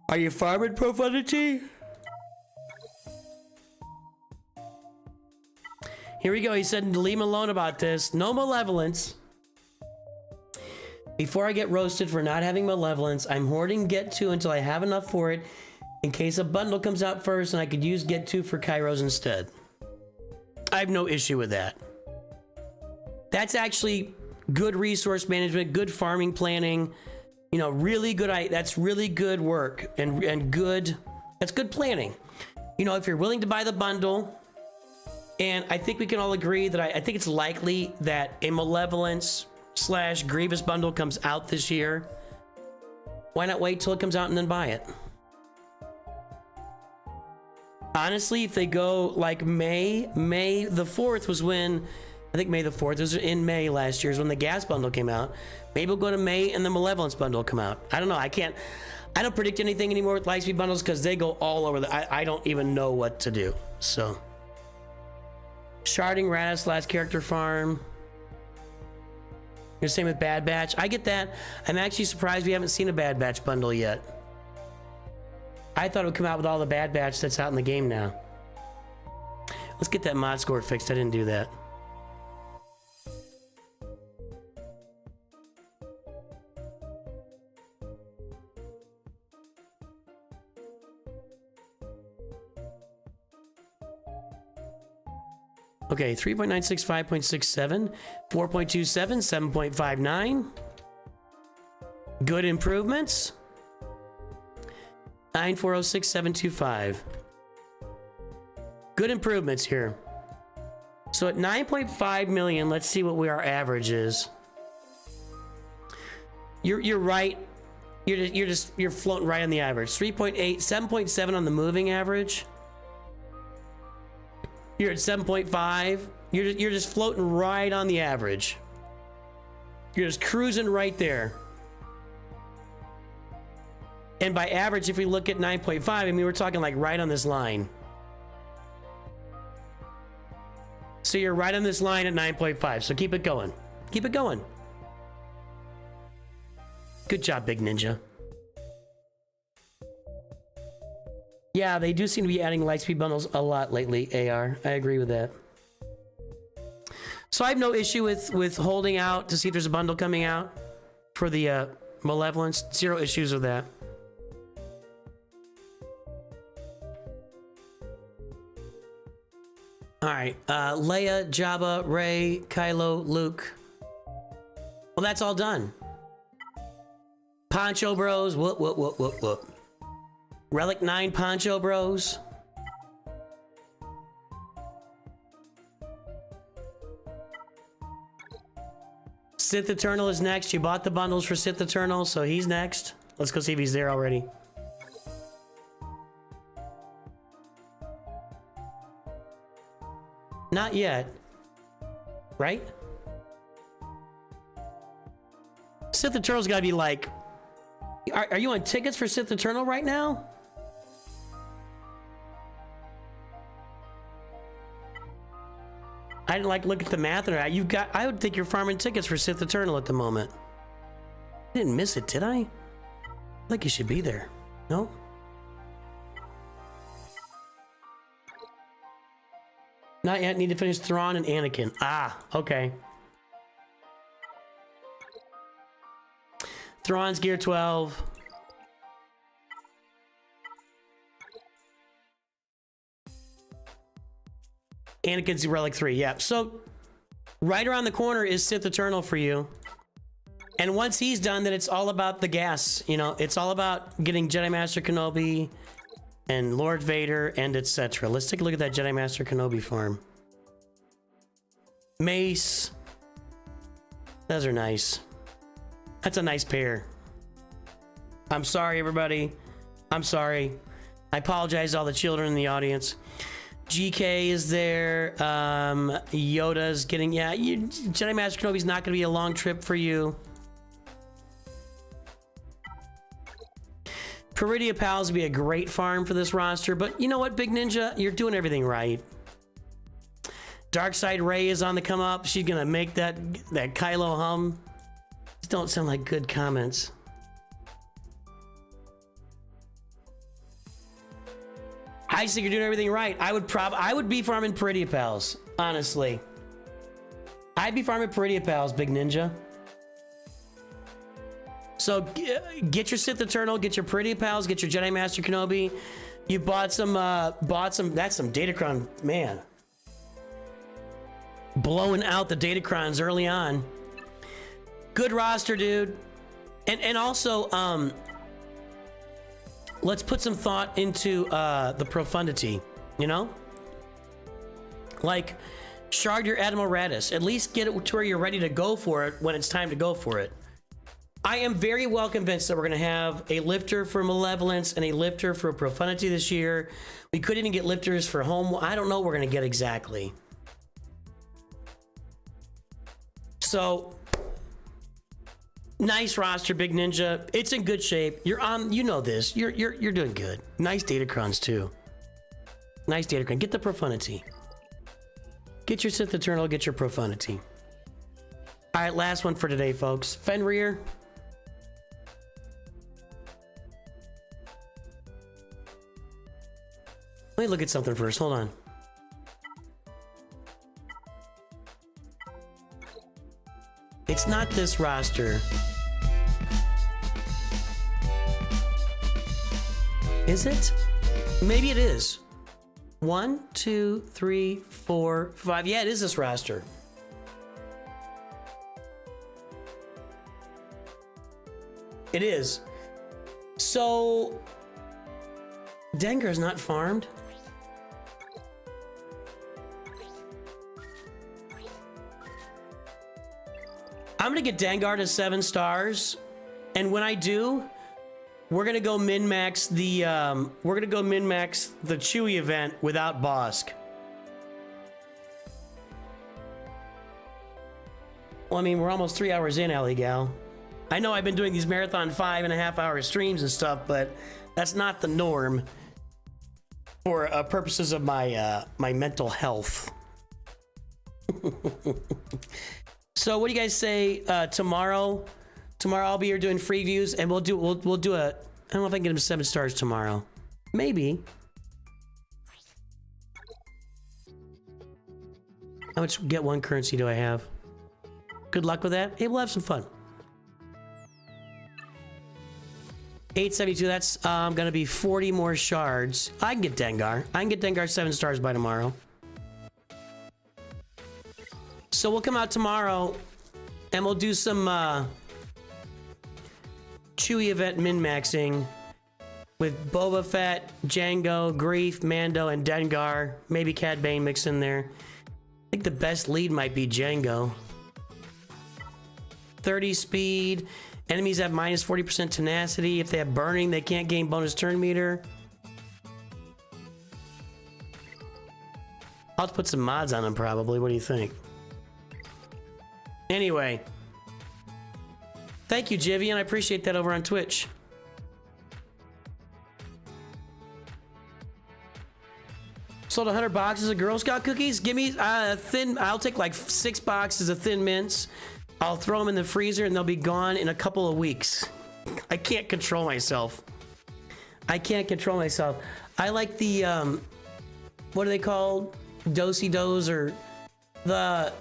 Are you farming profundity? Here we go. He said to leave him alone about this. No malevolence. Before I get roasted for not having malevolence, I'm hoarding get to until I have enough for it in case a bundle comes out first and I could use get to for Kairos instead. I have no issue with that. That's actually good resource management, good farming planning. You know, really good. That's really good work and good. That's good planning. You know, if you're willing to buy the bundle. And I think we can all agree that I think it's likely that a Malevolence / Grievous bundle comes out this year. Why not wait till it comes out and then buy it? Honestly, if they go like May the 4th was when, I think May the 4th was in May last year is when the gas bundle came out. Maybe we'll go to May and the Malevolence bundle will come out. I don't know. I don't predict anything anymore with Lightspeed bundles because they go all over I don't even know what to do. So. Sharding, Radis, last character farm. You're same with Bad Batch. I get that. I'm actually surprised we haven't seen a Bad Batch bundle yet. I thought it would come out with all the Bad Batch that's out in the game now. Let's get that mod score fixed. I didn't do that. Okay, 3.96, 5.67, 4.27, 7.59. Good improvements. 9406, 725. Good improvements here. So at 9.5 million, let's see what our average is. You're right. You're floating right on the average. 3.8, 7.7 on the moving average. You're at 7.5. You're just floating right on the average. You're just cruising right there. And by average, if we look at 9.5, I mean, we're talking like right on this line. So you're right on this line at 9.5. So keep it going. Keep it going. Good job, Big Ninja. Yeah, they do seem to be adding Lightspeed bundles a lot lately, AR. I agree with that. So I have no issue with holding out to see if there's a bundle coming out for the Malevolence. Zero issues with that. All right, Leia, Jabba, Rey, Kylo, Luke. Well, that's all done. Poncho Bros, whoop, whoop, whoop, whoop, whoop. Relic 9 Poncho Bros. Sith Eternal is next. You bought the bundles for Sith Eternal, so he's next. Let's go see if he's there already. Not yet. Right? Sith Eternal's gotta be like... Are you on tickets for Sith Eternal right now? I didn't like look at the math or you've got... I would think you're farming tickets for Sith Eternal at the moment. I didn't miss it, did I? I think you should be there. No? Not yet. Need to finish Thrawn and Anakin. Ah, okay. Thrawn's Gear 12. Anakin's Relic 3. Yeah. So, right around the corner is Sith Eternal for you. And once he's done, then it's all about the gas. You know, it's all about getting Jedi Master Kenobi and Lord Vader and etc. Let's take a look at that Jedi Master Kenobi farm. Mace. Those are nice. That's a nice pair. I'm sorry, everybody. I'm sorry. I apologize to all the children in the audience. GK is there. Yoda's getting... Yeah, Jedi Master Kenobi's not going to be a long trip for you. Peridia Pals would be a great farm for this roster, but you know what, Big Ninja? You're doing everything right. Darkside Rey is on the come up. She's gonna make that Kylo hum. These don't sound like good comments. I just think you're doing everything right. I would be farming Peridia Pals, honestly. I'd be farming Peridia Pals, Big Ninja. So get your Sith Eternal, get your Peridia Pals, get your Jedi Master Kenobi. You bought some, that's some Datacron, man. Blowing out the Datacrons early on. Good roster, dude. And also, let's put some thought into the profundity, you know? Like, shard your Admiratus. At least get it to where you're ready to go for it when it's time to go for it. I am very well convinced that we're going to have a lifter for Malevolence and a lifter for Profundity this year. We could even get lifters for Home. I don't know what we're going to get exactly. So, nice roster, Big Ninja. It's in good shape. You're on. You know this. You're doing good. Nice Datacrons too. Nice Datacron. Get the Profundity. Get your Sith Eternal. Get your Profundity. All right, last one for today, folks. Fenrir. Let me look at something first. Hold on. It's not this roster. Is it? Maybe it is. 1, 2, 3, 4, 5. Yeah, it is this roster. It is. So, Dengar's not farmed. I'm gonna get Dengar to 7 stars, and when I do, we're gonna go min-max the Chewy event without Bosk. Well, I mean, we're almost 3 hours in, Alley Gal. I know I've been doing these marathon 5.5 hour streams and stuff, but that's not the norm for purposes of my my mental health. So, what do you guys say tomorrow? Tomorrow I'll be here doing free views, and we'll do a. I don't know if I can get him 7 stars tomorrow. Maybe. How much get 1 currency do I have? Good luck with that. Hey, we'll have some fun. 872, that's gonna be 40 more shards. I can get Dengar. I can get Dengar 7 stars by tomorrow. So we'll come out tomorrow and we'll do some Chewy event min-maxing with Boba Fett, Django, Grief, Mando, and Dengar. Maybe Cad Bane mixed in there. I think the best lead might be Django. 30 speed. Enemies have minus 40% tenacity. If they have burning, they can't gain bonus turn meter. I'll have to put some mods on them probably. What do you think? Anyway. Thank you, Jivian. I appreciate that over on Twitch. Sold 100 boxes of Girl Scout cookies. Give me thin. I'll take like 6 boxes of Thin Mints. I'll throw them in the freezer and they'll be gone in a couple of weeks. I can't control myself. I can't control myself. I like the, what are they called? Do-si-dos, or the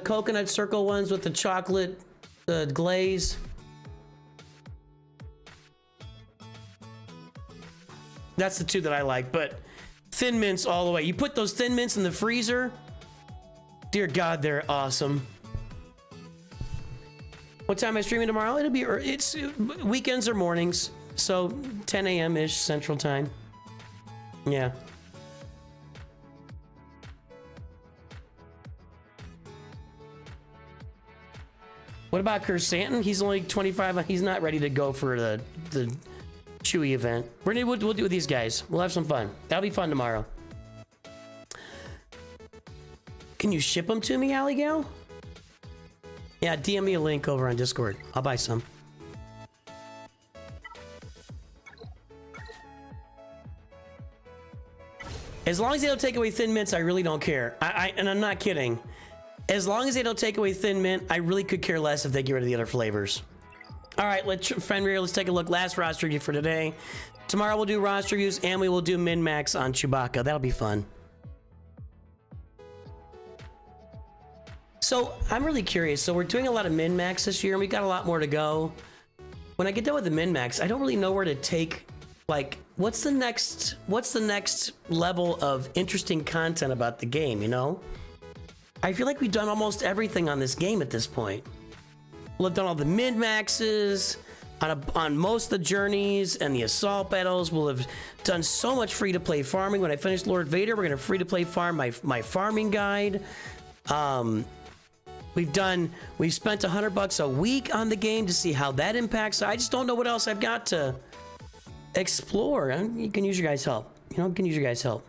coconut circle ones with the chocolate, the glaze. That's the 2 that I like, but Thin Mints all the way. You put those Thin Mints in the freezer, dear God, they're awesome. What time am I streaming tomorrow? It's weekends or mornings, so 10 a.m. ish Central Time. Yeah. What about Kersantin? He's only 25. He's not ready to go for the Chewy event. We'll do it with these guys. We'll have some fun. That'll be fun tomorrow. Can you ship them to me, Alley Gal? Yeah, DM me a link over on Discord. I'll buy some. As long as they don't take away Thin Mints, I really don't care. And I'm not kidding. As long as they don't take away Thin Mint, I really could care less if they get rid of the other flavors. All right, Fenrir, let's take a look. Last roster review for today. Tomorrow we'll do roster reviews, and we will do min-max on Chewbacca. That'll be fun. So I'm really curious. So we're doing a lot of min-max this year, and we've got a lot more to go. When I get done with the min-max, I don't really know where to take, like, what's the next level of interesting content about the game, you know? I feel like we've done almost everything on this game at this point. We'll have done all the min-maxes on most of the journeys and the assault battles. We'll have done so much free-to-play farming. When I finish Lord Vader, we're gonna free-to-play farm my farming guide. We've spent $100 a week on the game to see how that impacts. I just don't know what else I've got to explore. You can use your guys' help. Can use your guys' help.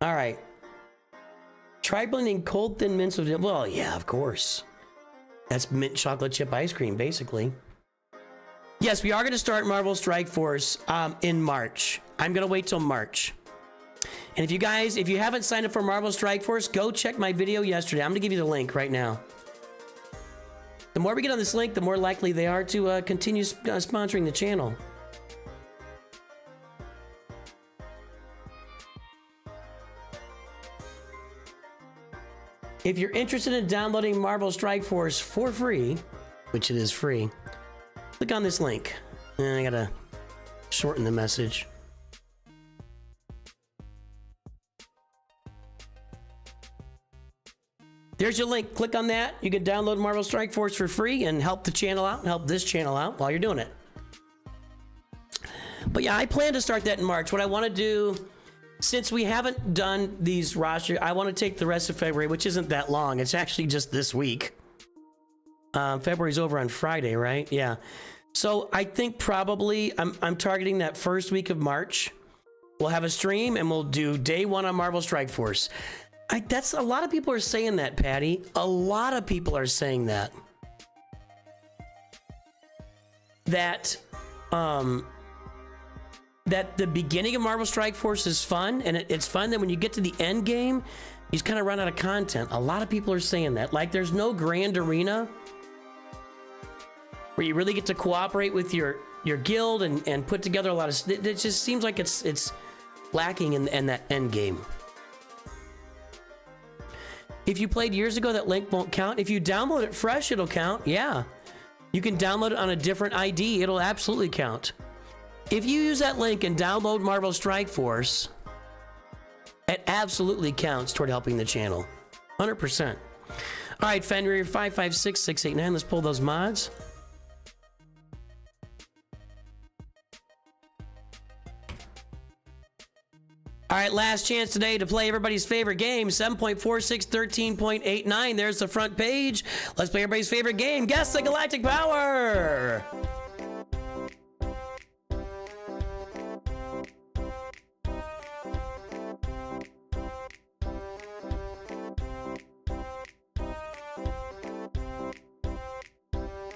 All right. Try blending cold Thin Mints with, well, yeah, of course. That's mint chocolate chip ice cream, basically. Yes, we are going to start Marvel Strike Force in March. I'm going to wait till March. And if you haven't signed up for Marvel Strike Force, go check my video yesterday. I'm going to give you the link right now. The more we get on this link, the more likely they are to continue sponsoring the channel. If you're interested in downloading Marvel Strike Force for free, which it is free, click on this link. And I gotta shorten the message. There's your link. Click on that. You can download Marvel Strike Force for free and help the channel out and help this channel out while you're doing it. But yeah, I plan to start that in March. What I want to do since we haven't done these roster, I want to take the rest of February, which isn't that long. It's actually just this week. February's over on Friday, right? Yeah. So I think probably I'm targeting that first week of March. We'll have a stream and we'll do day 1 on Marvel Strike Force. That's a lot of people are saying that, Patty. A lot of people are saying that. That the beginning of Marvel Strike Force is fun, and it's fun that when you get to the end game, you just kind of run out of content. A lot of people are saying that. Like, there's no grand arena where you really get to cooperate with your guild and put together a lot of... It just seems like it's lacking in that end game. If you played years ago, that link won't count. If you download it fresh, it'll count. Yeah. You can download it on a different ID. It'll absolutely count. If you use that link and download Marvel Strike Force, it absolutely counts toward helping the channel. 100%. All right, Fenrir 556689. Let's pull those mods. All right, last chance today to play everybody's favorite game, 7.46, 13.89. There's the front page. Let's play everybody's favorite game. Guess the Galactic Power.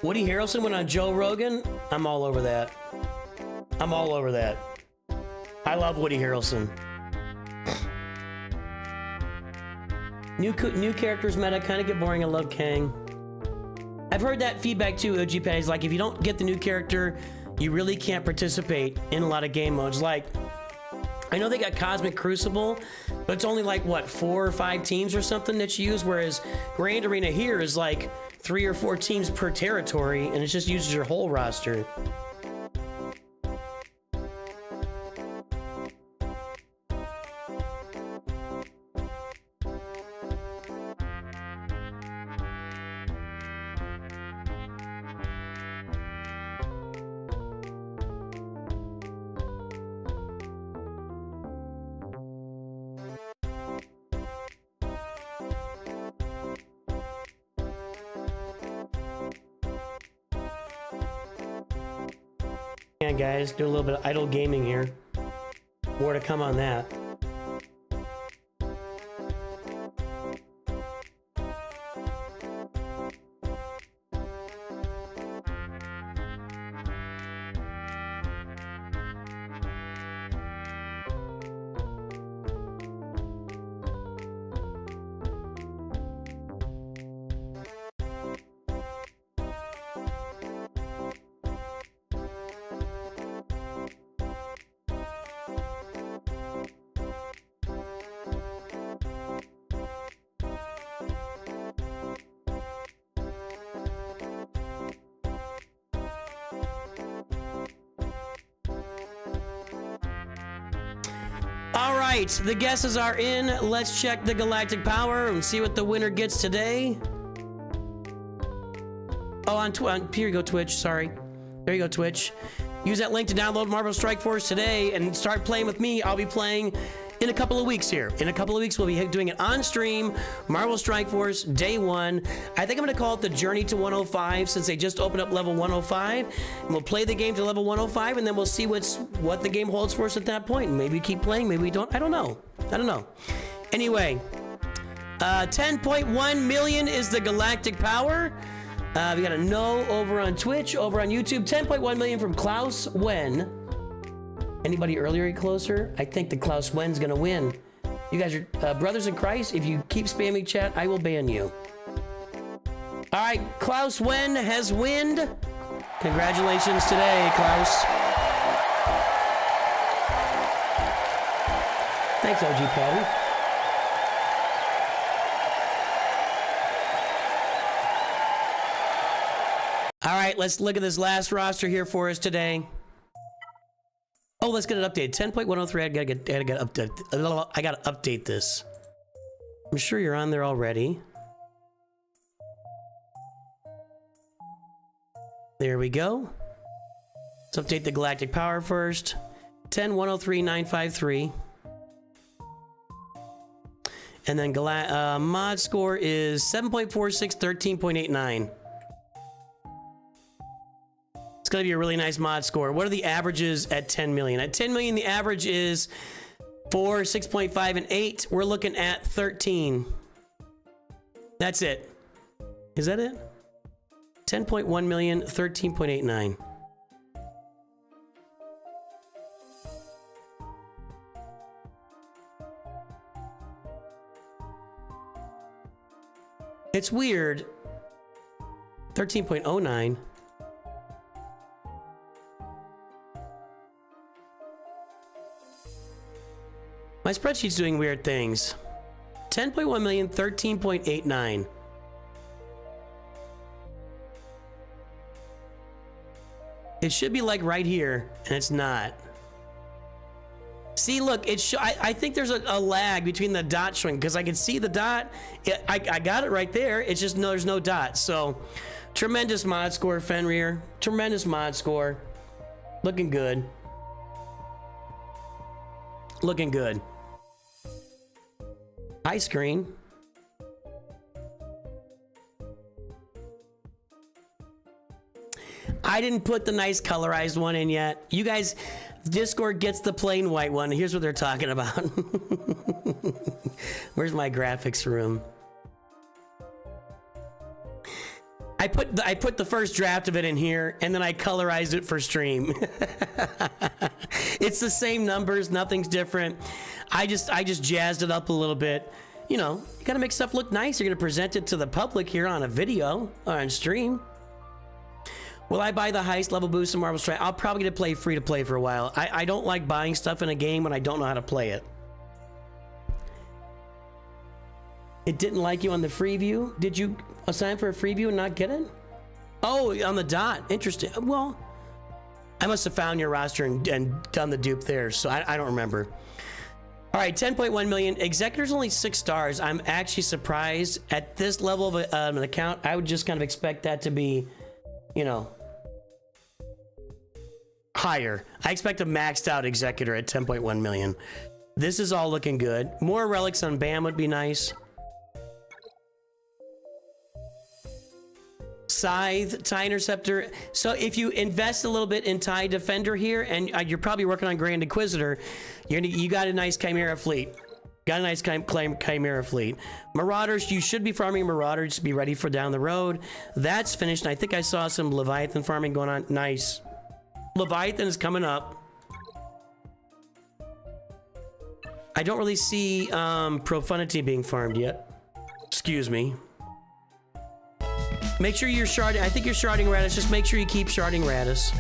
Woody Harrelson went on Joe Rogan. I'm all over that. I'm all over that. I love Woody Harrelson. New characters meta kind of get boring. I love Kang. I've heard that feedback too. OG Patty's like, if you don't get the new character, you really can't participate in a lot of game modes. Like, I know they got Cosmic Crucible, but it's only like what, 4 or 5 teams or something that you use. Whereas Grand Arena here is like 3 or 4 teams per territory, and it just uses your whole roster. Yeah, guys, do a little bit of idle gaming here. More to come on that. All right, the guesses are in. Let's check the Galactic Power and see what the winner gets today. Oh, here you go, Twitch. Sorry. There you go, Twitch. Use that link to download Marvel Strike Force today and start playing with me. I'll be playing in a couple of weeks here. In a couple of weeks, we'll be doing it on stream. Marvel Strike Force, day 1. I think I'm going to call it the Journey to 105 since they just opened up level 105. And we'll play the game to level 105, and then we'll see what the game holds for us at that point. Maybe we keep playing, maybe we don't. I don't know. Anyway, 10.1 million is the Galactic Power. We got a no over on Twitch, over on YouTube. 10.1 million from Klaus Wen. Anybody earlier or closer? I think the Klaus Wen's gonna win. You guys are brothers in Christ. If you keep spamming chat, I will ban you. All right, Klaus Wen has winned. Congratulations today, Klaus. Thanks, OG Patty. All right, let's look at this last roster here for us today. Oh, let's get it updated. 10.103. I gotta update this. I'm sure you're on there already. There we go. Let's update the Galactic Power first. 10.103.953. And then mod score is 7.46, 13.89. It's going to be a really nice mod score. What are the averages at 10 million? At 10 million, the average is 4, 6.5, and 8. We're looking at 13. That's it. Is that it? 10.1 million, 13.89. It's weird. 13.09. My spreadsheet's doing weird things. 10.1 million, 13.89. It should be like right here, and it's not. See, look, I think there's a lag between the dot showing, because I can see the dot. I got it right there. It's just there's no dot. So, tremendous mod score, Fenrir. Tremendous mod score. Looking good. Looking good. Hi, screen. I didn't put the nice colorized one in yet. You guys, Discord gets the plain white one. Here's what they're talking about. Where's my graphics room? I put the first draft of it in here, and then I colorized it for stream. It's the same numbers, nothing's different. I just jazzed it up a little bit. You know, you gotta make stuff look nice. You're gonna present it to the public here on a video or on stream. Will I buy the heist level boost and Marvel Strike? I'll probably get to play free to play for a while. I don't like buying stuff in a game when I don't know how to play it. It didn't like you on the free view? Did you assign for a free view and not get it? Oh, on the dot. Interesting. Well, I must have found your roster and done the dupe there, so I don't remember. All right, 10.1 million. Executor's only 6 stars. I'm actually surprised at this level of an account. I would just kind of expect that to be, you know, higher. I expect a maxed out Executor at 10.1 million. This is all looking good. More relics on BAM would be nice. Scythe, TIE Interceptor. So if you invest a little bit in TIE Defender here, and you're probably working on Grand Inquisitor, you got a nice Chimera fleet. Got a nice Chimera fleet. Marauders, you should be farming Marauders to be ready for down the road. That's finished, and I think I saw some Leviathan farming going on. Nice. Leviathan is coming up. I don't really see Profundity being farmed yet. Excuse me. Make sure you're sharding. I think you're sharding Radis. Just make sure you keep sharding Radis.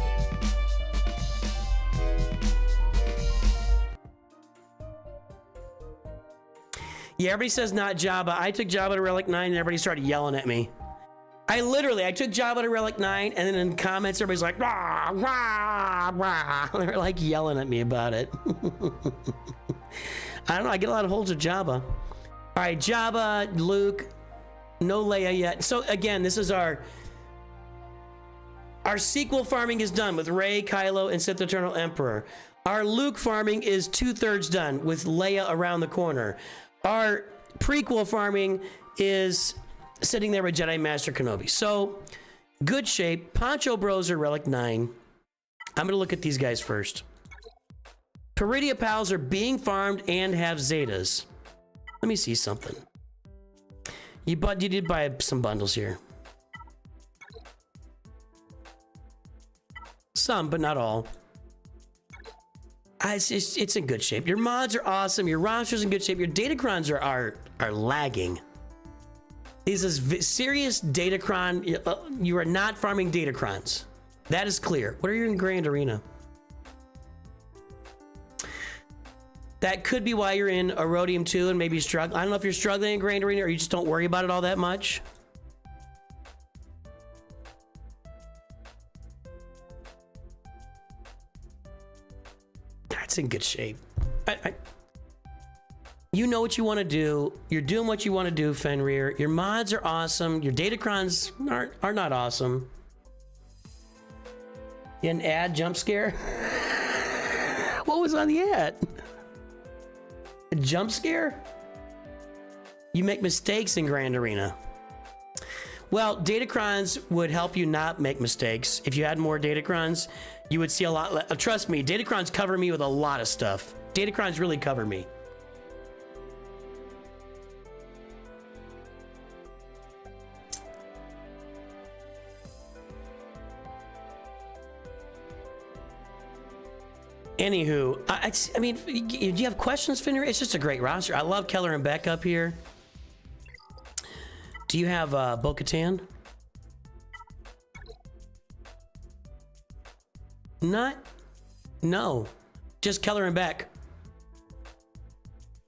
Yeah, everybody says not Jabba. I took Jabba to Relic 9 and everybody started yelling at me. I took Jabba to Relic 9 and then in the comments everybody's like, rah, rah, rah. They're like yelling at me about it. I don't know. I get a lot of holds of Jabba. All right, Jabba, Luke. No Leia yet. So again, this is our sequel farming is done with Rey, Kylo, and Sith Eternal Emperor. Our Luke farming is 2/3 done with Leia around the corner. Our prequel farming is sitting there with Jedi Master Kenobi. So good shape. Poncho Bros are Relic 9. I'm gonna look at these guys first. Peridia Pals are being farmed and have Zetas. Let me see something. You did buy some bundles here. Some, but not all. It's in good shape. Your mods are awesome. Your roster's in good shape. Your datacrons are lagging. This is serious datacron. You are not farming datacrons. That is clear. What are you in Grand Arena? That could be why you're in Erodium 2 and maybe struggling. I don't know if you're struggling in Grand Arena or you just don't worry about it all that much. That's in good shape. You know what you want to do. You're doing what you want to do, Fenrir. Your mods are awesome. Your datacrons are not awesome. An ad jump scare? What was on the ad? A jump scare? You make mistakes in Grand Arena. Well, Datacrons would help you not make mistakes. If you had more Datacrons, you would see a lot. Trust me, Datacrons cover me with a lot of stuff. Datacrons really cover me. Anywho, I mean, do you have questions, Finner? It's just a great roster. I love Keller and Beck up here. Do you have Bo-Katan? No. Just Keller and Beck.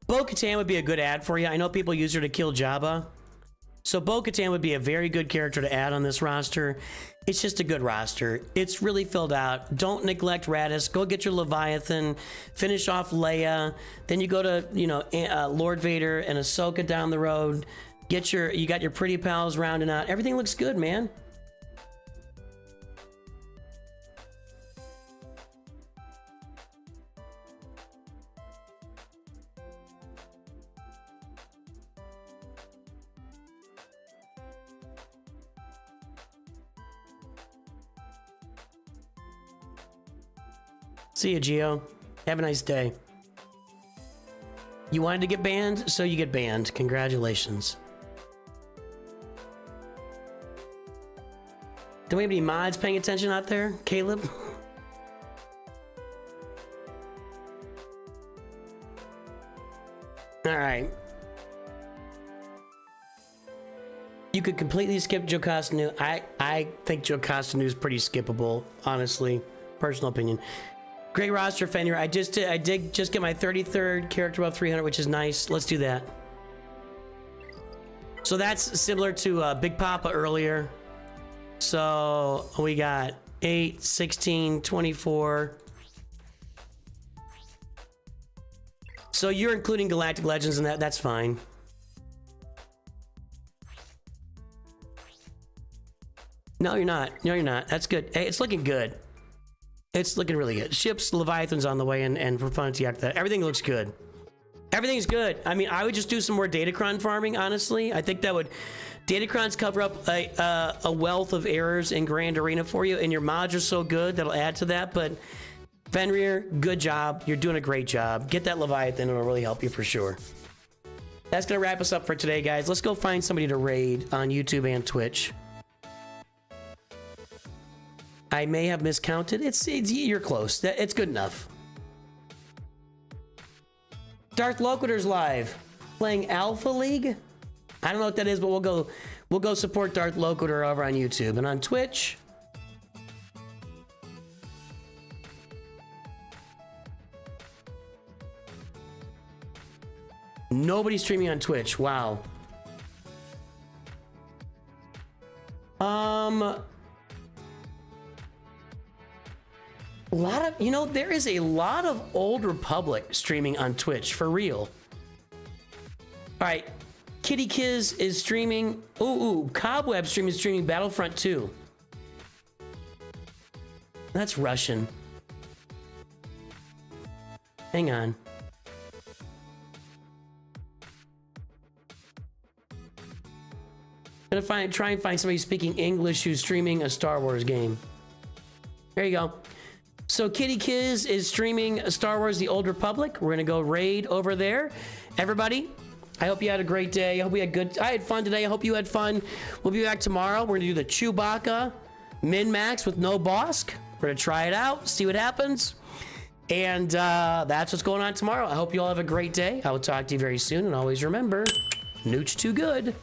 Bo-Katan would be a good ad for you. I know people use her to kill Jabba. So Bo-Katan would be a very good character to add on this roster. It's just a good roster. It's really filled out. Don't neglect Radis. Go get your Leviathan. Finish off Leia. Then you go to, you know, Lord Vader and Ahsoka down the road. You got your pretty pals rounding out. Everything looks good, man. See you, Gio. Have a nice day. You wanted to get banned, so you get banned. Congratulations. Do we have any mods paying attention out there, Caleb? All right. You could completely skip Jocasta Nu. I think Jocasta Nu is pretty skippable, honestly. Personal opinion. Great roster, Fenrir. I did just get my 33rd character above 300, which is nice. Let's do that. So that's similar to Big Papa earlier. So we got 8, 16, 24. So you're including Galactic Legends in that. That's fine. No, you're not. No, you're not. That's good. Hey, it's looking good. It's looking really good. Ships, Leviathan's on the way, and for fun to yak that. Everything looks good. Everything's good. I mean, I would just do some more Datacron farming, honestly. I think that would... Datacrons cover up a wealth of errors in Grand Arena for you, and your mods are so good that'll add to that, but Fenrir, good job. You're doing a great job. Get that Leviathan, it'll really help you for sure. That's going to wrap us up for today, guys. Let's go find somebody to raid on YouTube and Twitch. I may have miscounted. You're close. It's good enough. Darth Locator's live, playing Alpha League. I don't know what that is, but we'll go support Darth Locator over on YouTube and on Twitch. Nobody's streaming on Twitch. Wow. There is a lot of Old Republic streaming on Twitch, for real. All right, Kitty Kiz is streaming. Cobweb is streaming Battlefront 2. That's Russian. Hang on. I'm gonna try and find somebody speaking English who's streaming a Star Wars game. There you go. So Kitty Kiz is streaming Star Wars The Old Republic. We're gonna go raid over there. Everybody, I hope you had a great day. I had fun today. I hope you had fun. We'll be back tomorrow. We're gonna do the Chewbacca min-max with no Bosk. We're gonna try it out, see what happens. And that's what's going on tomorrow. I hope you all have a great day. I will talk to you very soon. And always remember, Nooch too good.